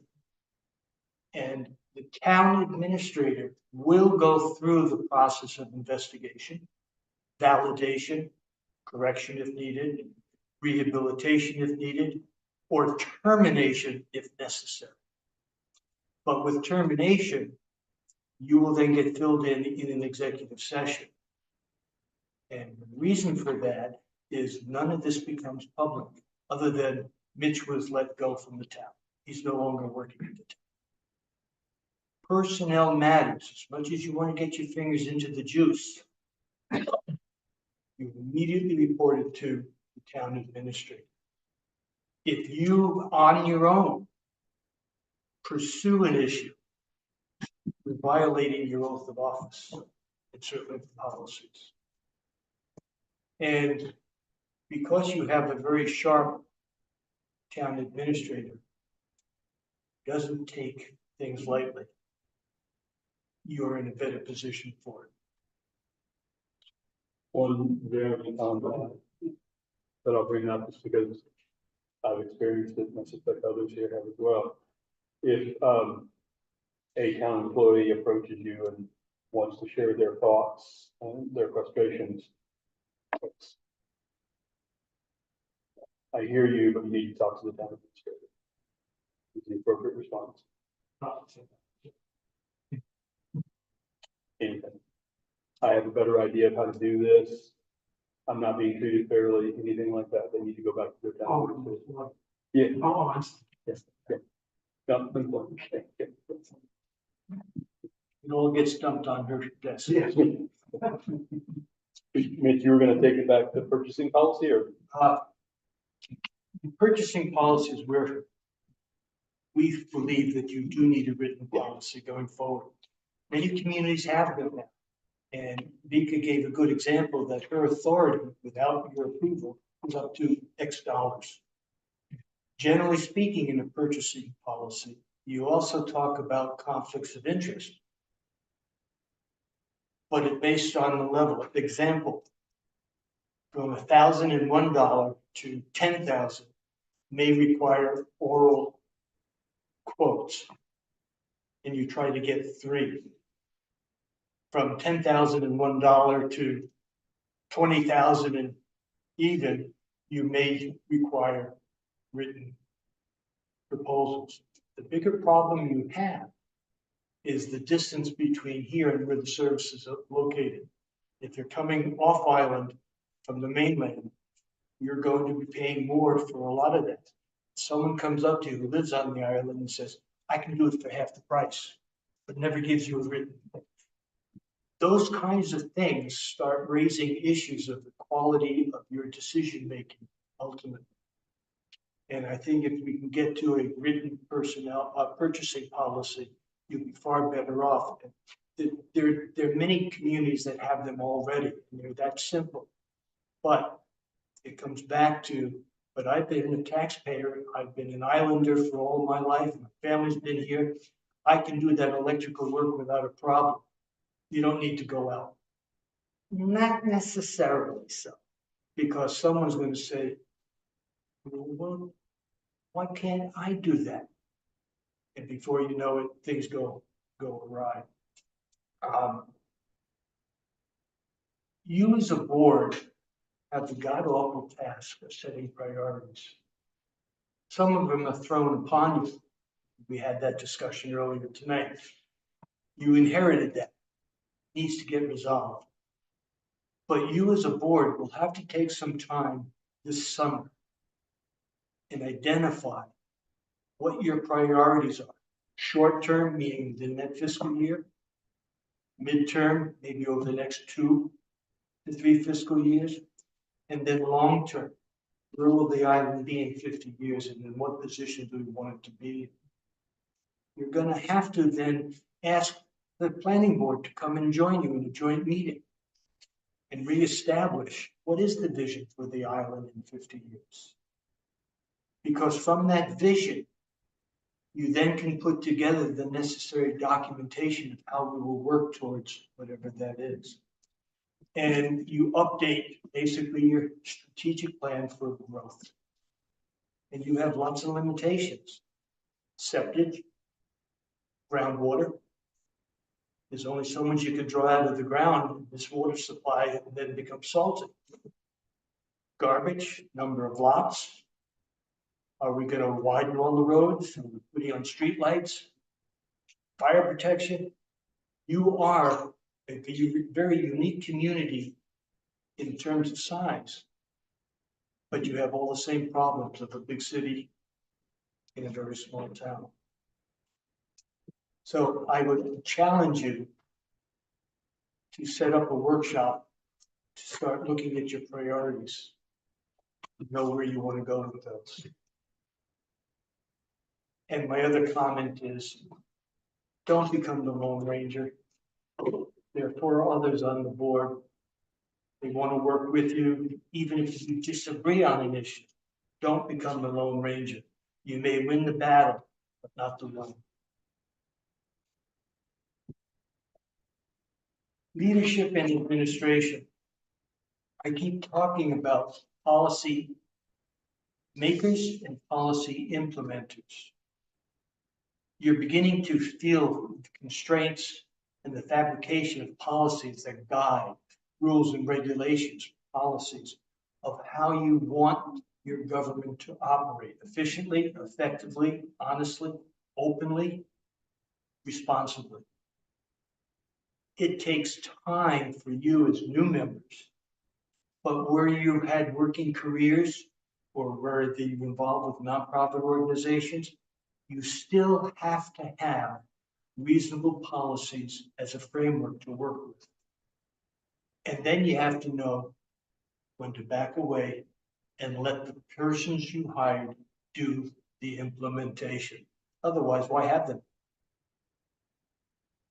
Speaker 13: And the town administrator will go through the process of investigation, validation, correction if needed, rehabilitation if needed, or termination if necessary. But with termination, you will then get filled in an executive session. And the reason for that is none of this becomes public, other than Mitch was let go from the town. He's no longer working at the town. Personnel matters. As much as you want to get your fingers into the juice, you immediately report it to the town administrator. If you, on your own, pursue an issue, you're violating your oath of office and certainly the policies. And because you have a very sharp town administrator, doesn't take things lightly, you're in a better position for it.
Speaker 2: One variant on that I'll bring up is because I've experienced it and I suspect others here have as well. If a town employee approaches you and wants to share their thoughts and their frustrations, I hear you, but you need to talk to the town administrator. Is the appropriate response. Anything. I have a better idea of how to do this. I'm not being treated fairly, anything like that. They need to go back to their town.
Speaker 1: Oh,
Speaker 2: Yeah.
Speaker 1: oh,
Speaker 2: Yes. Yeah. No, important.
Speaker 13: It all gets dumped on her desk.
Speaker 1: yes.
Speaker 2: Mitch, you were gonna take it back to purchasing policy or?
Speaker 13: purchasing policies where we believe that you do need a written policy going forward. Many communities have them now. And Vika gave a good example that her authority, without your approval, is up to X dollars. Generally speaking, in a purchasing policy, you also talk about conflicts of interest. But it's based on the level. Example, from $1,001 to 10,000 may require oral quotes. And you try to get 3. From $10,001 to 20,000 and even, you may require written proposals. The bigger problem you have is the distance between here and where the services are located. If you're coming off island from the mainland, you're going to be paying more for a lot of that. Someone comes up to you who lives on the island and says, I can do it for half the price, but never gives you a written. Those kinds of things start raising issues of the quality of your decision-making ultimately. And I think if we can get to a written purchasing policy, you'll be far better off. There are many communities that have them already, and they're that simple. But it comes back to, but I've been a taxpayer, I've been an islander for all my life, my family's been here. I can do that electrical work without a problem. You don't need to go out. Not necessarily so, because someone's going to say, well, why can't I do that? And before you know it, things go awry. You as a board have the god-awful task of setting priorities. Some of them are thrown upon you. We had that discussion earlier tonight. You inherited that. It needs to get resolved. But you as a board will have to take some time this summer and identify what your priorities are. Short term, meaning the next fiscal year. Midterm, maybe over the next 2 to 3 fiscal years. And then long term, where will the island be in 50 years, and in what position do we want it to be? You're going to have to then ask the planning board to come and join you in a joint meeting and reestablish what is the vision for the island in 50 years. Because from that vision, you then can put together the necessary documentation of how we will work towards whatever that is. And you update basically your strategic plan for growth. And you have lots of limitations. Septic, groundwater. There's only so much you can draw out of the ground. This water supply then becomes salty. Garbage, number of lots. Are we going to widen all the roads? Are we putting on street lights? Fire protection? You are a very unique community in terms of size, but you have all the same problems of a big city in a very small town. So I would challenge you to set up a workshop to start looking at your priorities, know where you want to go with those. And my other comment is, don't become the Lone Ranger. There are 4 others on the board. They want to work with you, even if you disagree on an issue. Don't become the Lone Ranger. You may win the battle, but not the one. Leadership and administration. I keep talking about policy makers and policy implementers. You're beginning to feel the constraints and the fabrication of policies that guide rules and regulations, policies of how you want your government to operate efficiently, effectively, honestly, openly, responsibly. It takes time for you as new members, but where you had working careers or where you're involved with nonprofit organizations, you still have to have reasonable policies as a framework to work with. And then you have to know when to back away and let the persons you hired do the implementation. Otherwise, why have them?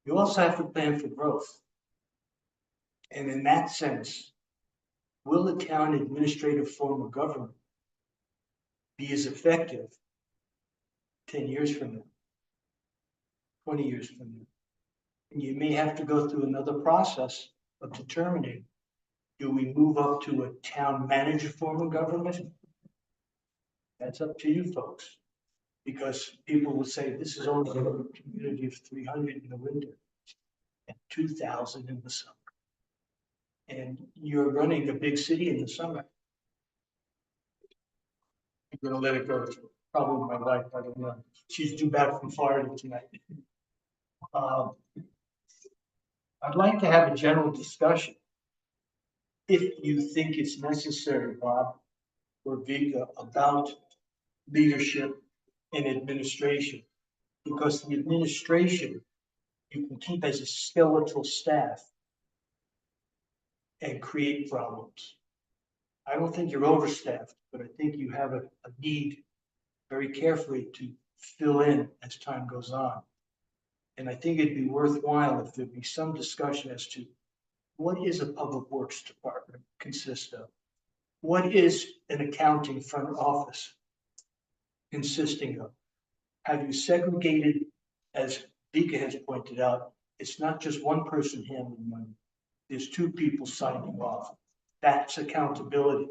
Speaker 13: You also have to plan for growth. And in that sense, will the town administrative form of government be as effective 10 years from now, 20 years from now? And you may have to go through another process of determining, do we move up to a town manager form of government? That's up to you folks. Because people will say, this is only a community of 300 in the winter and 2,000 in the summer. And you're running a big city in the summer. I'm gonna let it go. It's probably my wife, I don't know. She's due back from Florida tonight. I'd like to have a general discussion. If you think it's necessary, Bob or Vika, about leadership and administration. Because the administration, you can keep as a skeletal staff and create problems. I don't think you're overstaffed, but I think you have a need very carefully to fill in as time goes on. And I think it'd be worthwhile if there'd be some discussion as to what is a public works department consist of? What is an accounting front office consisting of? Have you segregated, as Vika has pointed out, it's not just one person handling money. There's two people signing off. That's accountability.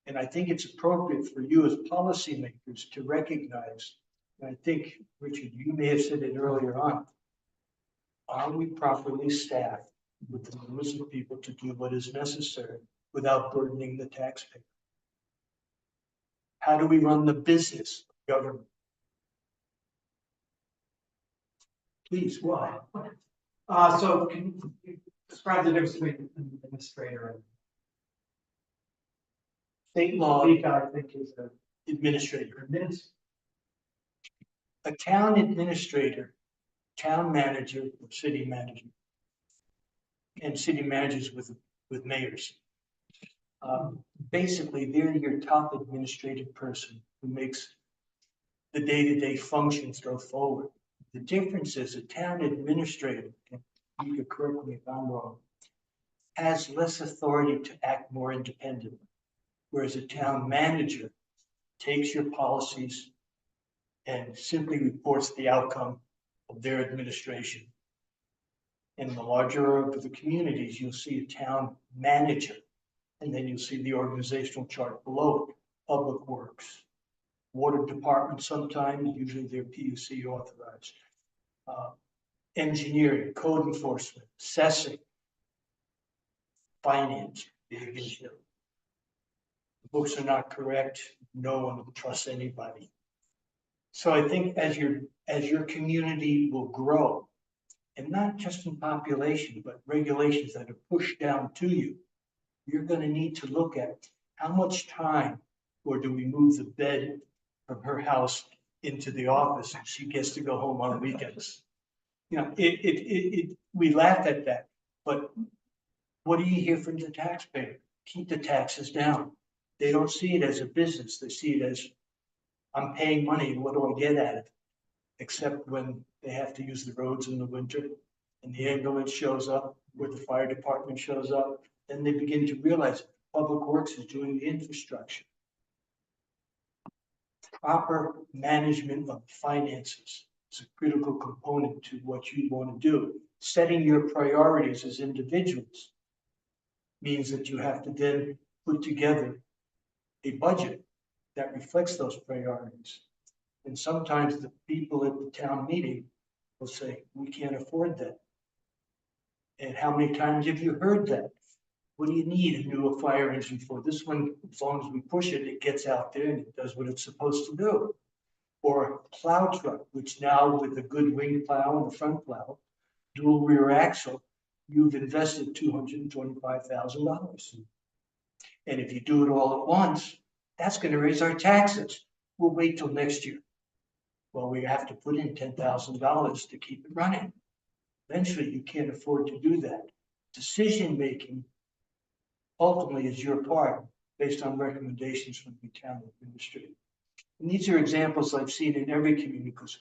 Speaker 13: And I think it's appropriate for you as policymakers to recognize, and I think, Richard, you may have said it earlier on, are we properly staffed with the numbers of people to do what is necessary without burdening the taxpayer? How do we run the business of government? Please, why?
Speaker 10: So can you describe the difference between an administrator and
Speaker 13: State law
Speaker 10: Vika, I think is a
Speaker 13: administrator.
Speaker 10: administrator?
Speaker 13: A town administrator, town manager, or city manager, and city managers with mayors. Basically, they're your top administrative person who makes the day-to-day functions go forward. The difference is a town administrator, and you could correct me if I'm wrong, has less authority to act more independently. Whereas a town manager takes your policies and simply reports the outcome of their administration. In the larger of the communities, you'll see a town manager, and then you'll see the organizational chart below it. Public Works, Water Department sometimes, usually they're PUC authorized. Engineering, code enforcement, assessing, finance, big issue. The books are not correct, no one will trust anybody. So I think as your community will grow, and not just in population, but regulations that are pushed down to you, you're going to need to look at how much time, or do we move the bed from her house into the office and she gets to go home on the weekends? You know, we laugh at that, but what do you hear from the taxpayer? Keep the taxes down. They don't see it as a business. They see it as, I'm paying money, what do I get at it? Except when they have to use the roads in the winter and the ambulance shows up, or the fire department shows up, then they begin to realize Public Works is doing the infrastructure. Proper management of finances is a critical component to what you want to do. Setting your priorities as individuals means that you have to then put together a budget that reflects those priorities. And sometimes the people at the town meeting will say, we can't afford that. And how many times have you heard that? What do you need a new fire engine for? This one, as long as we push it, it gets out there and it does what it's supposed to do. Or a plow truck, which now with a good wing plow and a front plow, dual rear axle, you've invested $225,000. And if you do it all at once, that's going to raise our taxes. We'll wait till next year. Well, we have to put in $10,000 to keep it running. Eventually, you can't afford to do that. Decision-making ultimately is your part. based on recommendations from the town administrator. And these are examples I've seen in every community, because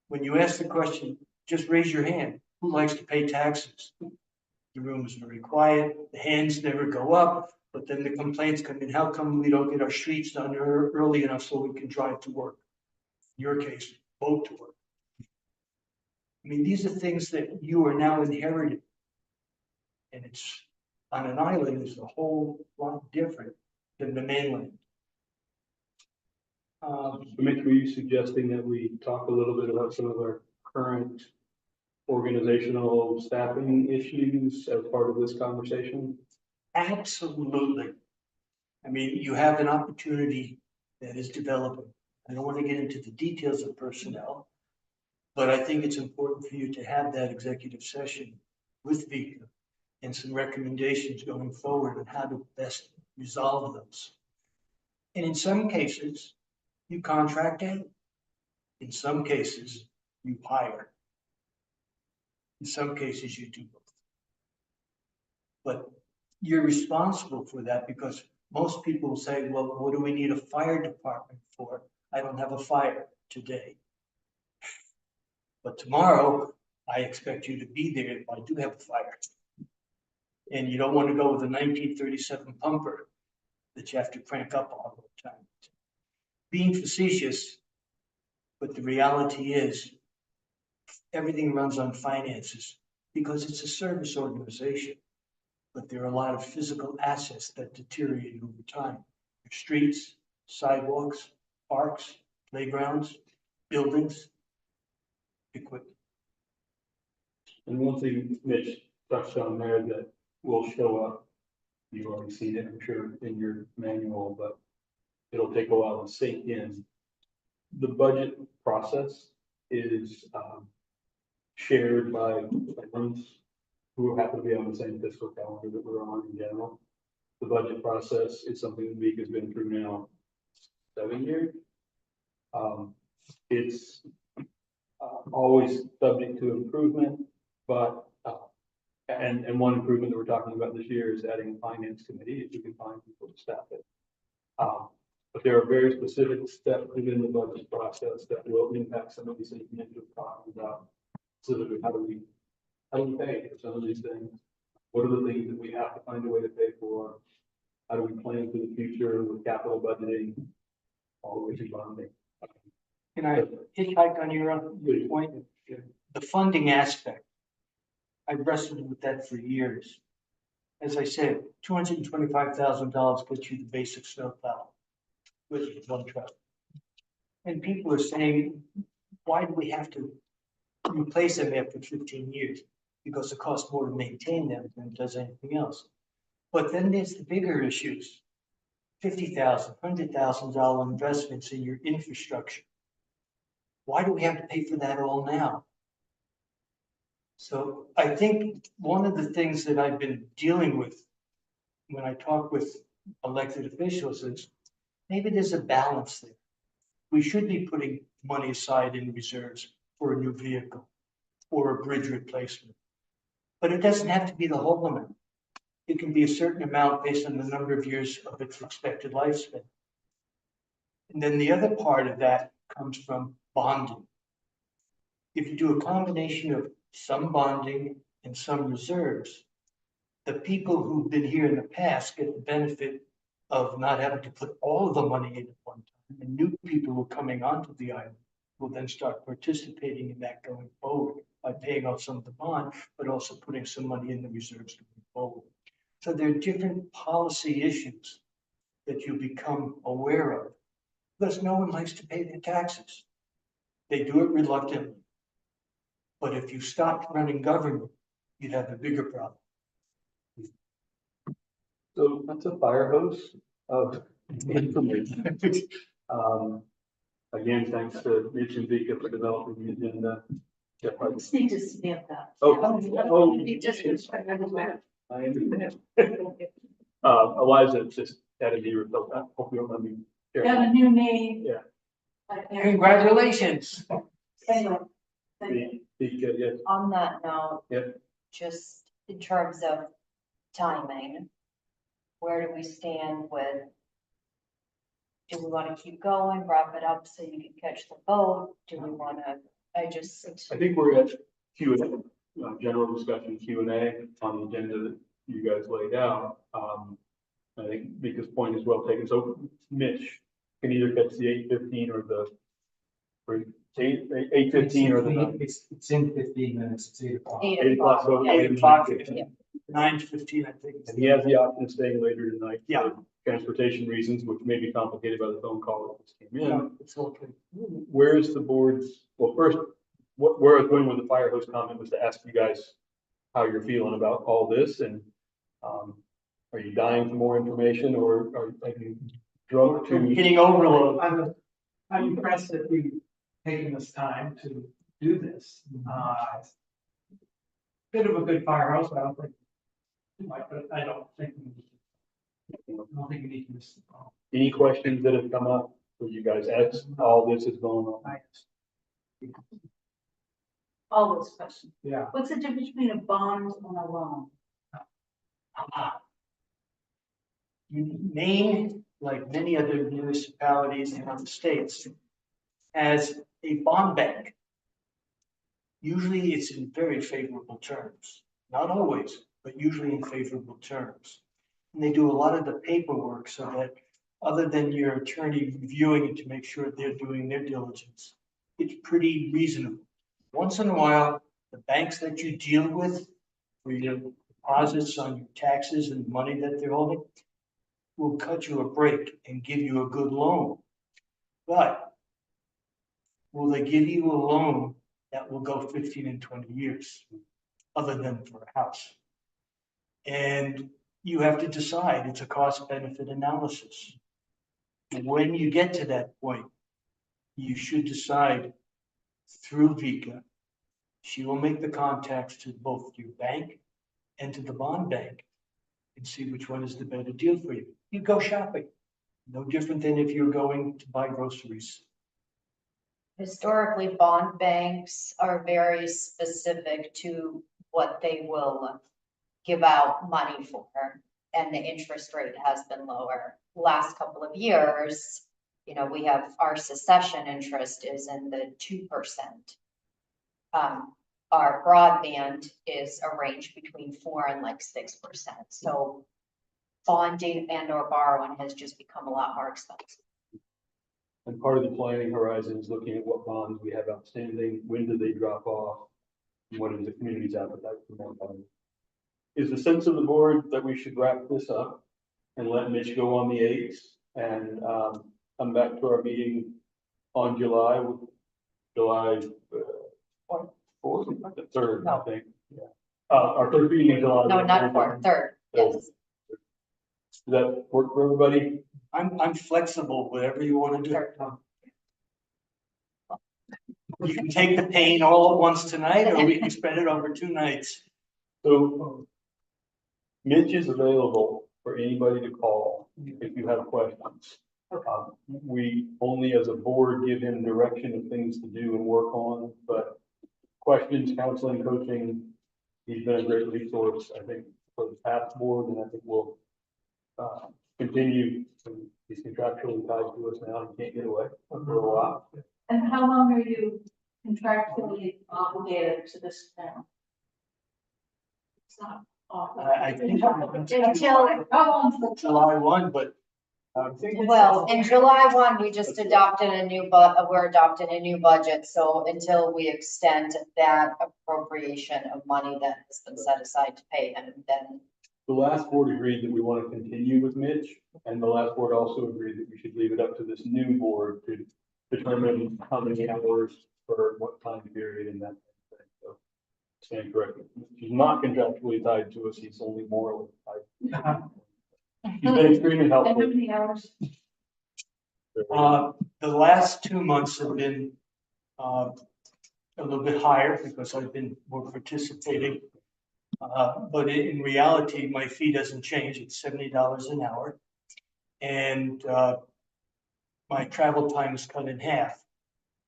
Speaker 13: when you ask the question, just raise your hand, who likes to pay taxes? The room is very quiet, the hands never go up, but then the complaints come in, how come we don't get our streets done early enough so we can drive to work? In your case, boat to work. I mean, these are things that you are now inheriting. And it's, on an island, is a whole lot different than the mainland.
Speaker 2: Mitch, were you suggesting that we talk a little bit about some of our current organizational staffing issues as part of this conversation?
Speaker 13: Absolutely. I mean, you have an opportunity that is developing. I don't want to get into the details of personnel, but I think it's important for you to have that executive session with Vika and some recommendations going forward on how to best resolve those. And in some cases, you contract out. In some cases, you hire. In some cases, you do both. But you're responsible for that, because most people will say, well, what do we need a fire department for? I don't have a fire today. But tomorrow, I expect you to be there if I do have a fire. And you don't want to go with a 1937 pumper that you have to crank up all the time. Being facetious, but the reality is everything runs on finances because it's a service organization. But there are a lot of physical assets that deteriorate over time. Streets, sidewalks, parks, playgrounds, buildings, equipment.
Speaker 2: And one thing Mitch touched on there that will show up, you've already seen it, I'm sure, in your manual, but it'll take a while to sink in. The budget process is shared by ones who happen to be on the same fiscal calendar that we're on in general. The budget process is something that Meek has been through now 7 years. It's always subject to improvement, but and one improvement that we're talking about this year is adding a finance committee if you can find people to staff it. But there are very specific steps within the budget process that will impact some of these things that you're talking about. Specifically, how do we pay for some of these things? What are the things that we have to find a way to pay for? How do we plan for the future with capital budgeting, all the way to bonding?
Speaker 13: Can I hitchhike on your point? The funding aspect. I've wrestled with that for years. As I said, $225,000 gets you the basic snowplow with one truck. And people are saying, why do we have to replace them after 15 years? Because it costs more to maintain them than it does anything else. But then there's the bigger issues. $50,000, $100,000 investments in your infrastructure. Why do we have to pay for that all now? So I think one of the things that I've been dealing with when I talk with elected officials is maybe there's a balance there. We should be putting money aside in reserves for a new vehicle or a bridge replacement. But it doesn't have to be the whole amount. It can be a certain amount based on the number of years of its expected lifespan. And then the other part of that comes from bonding. If you do a combination of some bonding and some reserves, the people who've been here in the past get the benefit of not having to put all of the money in at one time. And new people who are coming onto the island will then start participating in that going forward by paying off some of the bond, but also putting some money in the reserves going forward. So there are different policy issues that you become aware of, because no one likes to pay their taxes. They do it reluctantly. But if you stopped running government, you'd have a bigger problem.
Speaker 2: So that's a fire hose of information. Again, thanks to Mitch and Vika for developing the agenda. Jeff, I
Speaker 8: Just need to stamp that.
Speaker 2: I understand. Eliza just added me, hope you don't let me. share.
Speaker 8: Got a new name.
Speaker 2: Yeah.
Speaker 13: Congratulations.
Speaker 8: Anyway.
Speaker 2: Vika, yes.
Speaker 5: On that note.
Speaker 2: Yep.
Speaker 5: Just in terms of timing, where do we stand with? Do we want to keep going, wrap it up so you can catch the boat? Do we want to,
Speaker 2: I think we're at Q&A, general discussion Q&A on the agenda that you guys laid out. I think Mika's point is well taken. So Mitch can either catch the 8:15 or the, or 8:15 or the 9.
Speaker 7: It's in 15 minutes, it's 8 o'clock.
Speaker 5: 8 o'clock?
Speaker 2: So
Speaker 5: Yeah.
Speaker 2: 8 o'clock.
Speaker 5: Yeah.
Speaker 13: 9:15, I think.
Speaker 2: And he has the option of staying later tonight.
Speaker 13: Yeah.
Speaker 2: For transportation reasons, which may be complicated by the phone call that just came in.
Speaker 13: No, it's okay.
Speaker 2: Where is the board's, well, first, where I was going with the fire hose comment was to ask you guys how you're feeling about all this, and are you dying for more information, or are you drunk to?
Speaker 1: Getting overload. I'm impressed that you've taken this time to do this. Bit of a good firehouse, but I don't think, I don't think we need to miss the ball.
Speaker 2: Any questions that have come up for you guys as all this is going on?
Speaker 8: All those questions.
Speaker 1: Yeah.
Speaker 8: What's the difference between a bond and a loan?
Speaker 13: Maine, like many other municipalities in other states, has a bond bank. Usually it's in very favorable terms, not always, but usually in favorable terms. And they do a lot of the paperwork so that, other than your attorney reviewing it to make sure they're doing their diligence, it's pretty reasonable. Once in a while, the banks that you deal with for your deposits on your taxes and money that they're holding will cut you a break and give you a good loan. But will they give you a loan that will go 15 and 20 years, other than for a house? And you have to decide, it's a cost benefit analysis. When you get to that point, you should decide through Vika. She will make the contacts to both your bank and to the bond bank and see which one is the better deal for you. You go shopping, no different than if you're going to buy groceries.
Speaker 5: Historically, bond banks are very specific to what they will give out money for, and the interest rate has been lower. Last couple of years, you know, we have our succession interest is in the 2%. Our broadband is a range between 4 and like 6%. So bonding and or borrowing has just become a lot more expensive.
Speaker 2: And part of the planning horizon is looking at what bonds we have outstanding, when do they drop off, and what is the community's appetite for more bonds. Is the sense of the board that we should wrap this up and let Mitch go on the 8th and come back to our meeting on July 4th, the 3rd, I think. Yeah. Our third meeting in July.
Speaker 5: No, not 4th, 3rd, yes.
Speaker 2: Does that work for everybody?
Speaker 13: I'm flexible, whatever you want to do. You can take the pain all at once tonight, or we can spread it over 2 nights.
Speaker 2: So Mitch is available for anybody to call if you have questions. We only as a board give him direction of things to do and work on, but questions, counseling, coaching, he's been a great resource, I think, for the past board, and I think we'll continue. He's contractually tied to us now, he can't get away for a while.
Speaker 8: And how long are you contractually obligated to this town? It's not awful.
Speaker 13: I think
Speaker 5: Until,
Speaker 8: How long's the
Speaker 13: July 1, but
Speaker 5: well, in July 1, we just adopted a new we're adopting a new budget. So until we extend that appropriation of money that has been set aside to pay him, then.
Speaker 2: The last board agreed that we want to continue with Mitch, and the last board also agreed that we should leave it up to this new board to determine how many hours for what time period and that thing. So, stand corrected. He's not contractually tied to us, he's only morally tied. He's been extremely
Speaker 8: And how
Speaker 2: helpful.
Speaker 8: many hours?
Speaker 13: the last 2 months have been a little bit higher because I've been more participating. But in reality, my fee doesn't change. It's $70 an hour. And my travel time is cut in half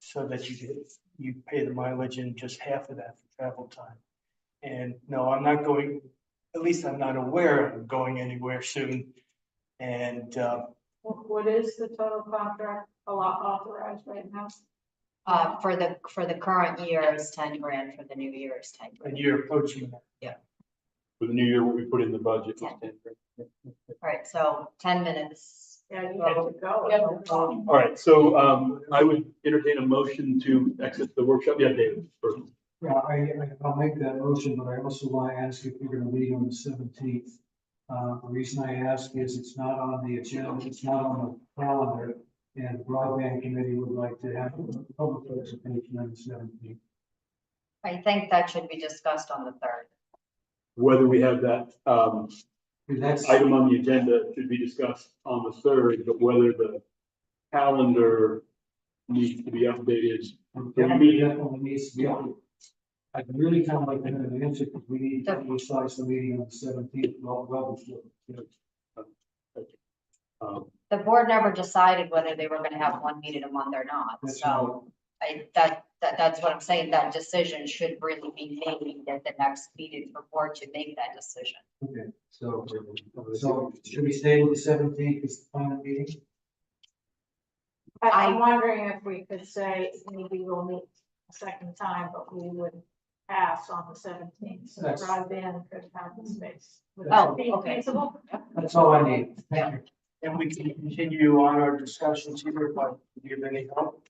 Speaker 13: so that you pay the mileage and just half of that for travel time. And no, I'm not going, at least I'm not aware of going anywhere soon And,
Speaker 6: What is the total contract authorized right now?
Speaker 5: For the current year is 10 grand, for the new year is 10
Speaker 13: and
Speaker 5: grand.
Speaker 13: you're approaching that.
Speaker 2: For the new year, what we put in the budget was 10.
Speaker 5: All right, so 10 minutes.
Speaker 6: Yeah, you have to go.
Speaker 2: All right, so, I would entertain a motion to exit the workshop. Yeah, David, first.
Speaker 7: Yeah, I'll make that motion, but I also want to ask if you're gonna meet on the 17th. The reason I ask is it's not on the agenda, it's not on the calendar, and the broadband committee would like to have a public participation on the 17th.
Speaker 5: I think that should be discussed on the 3rd.
Speaker 2: Whether we have that,
Speaker 7: That's,
Speaker 2: item on the agenda should be discussed on the 3rd, but whether the calendar needs to be updated.
Speaker 7: definitely needs to be on. I'd really kind of like to have an answer, because we need to resize the meeting on the 17th, well,
Speaker 5: The board never decided whether they were gonna have one meeting a month or not,
Speaker 7: That's
Speaker 5: so that's what I'm saying, that decision should really be made at the next meeting for board to make that decision.
Speaker 7: okay, so should we stay with the 17th as the final meeting?
Speaker 6: I'm wondering if we could say maybe we'll meet a second time, but we would pass on the 17th, so
Speaker 7: That's-
Speaker 6: broadband could have the space. Would
Speaker 5: Oh,
Speaker 6: that be
Speaker 5: okay.
Speaker 6: feasible?
Speaker 7: That's all I need. Thank you.
Speaker 13: And we can continue on our discussions here, if I give any help,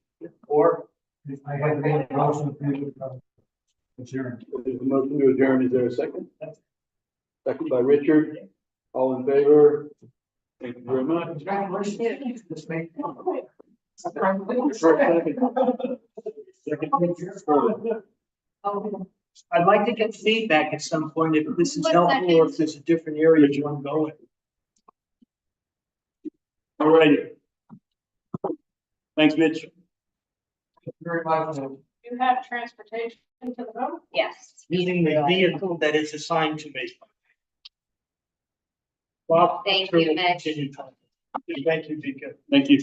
Speaker 13: or
Speaker 7: I have made a motion to adjourn.
Speaker 2: There's a motion to adjourn. Is there a second? Second by Richard. All in favor? Thank you very much.
Speaker 13: I'd like to get feedback at some point if this is helpful or if there's a different area you want to go in.
Speaker 2: All righty. Thanks, Mitch.
Speaker 7: Very much.
Speaker 6: You have transportation to the vote?
Speaker 5: Yes.
Speaker 13: Using the vehicle that is assigned to me. Bob,
Speaker 5: Thank
Speaker 13: sure
Speaker 5: you,
Speaker 13: we'll
Speaker 5: Mitch.
Speaker 13: continue talking. Thank you, Vika.
Speaker 2: Thank you.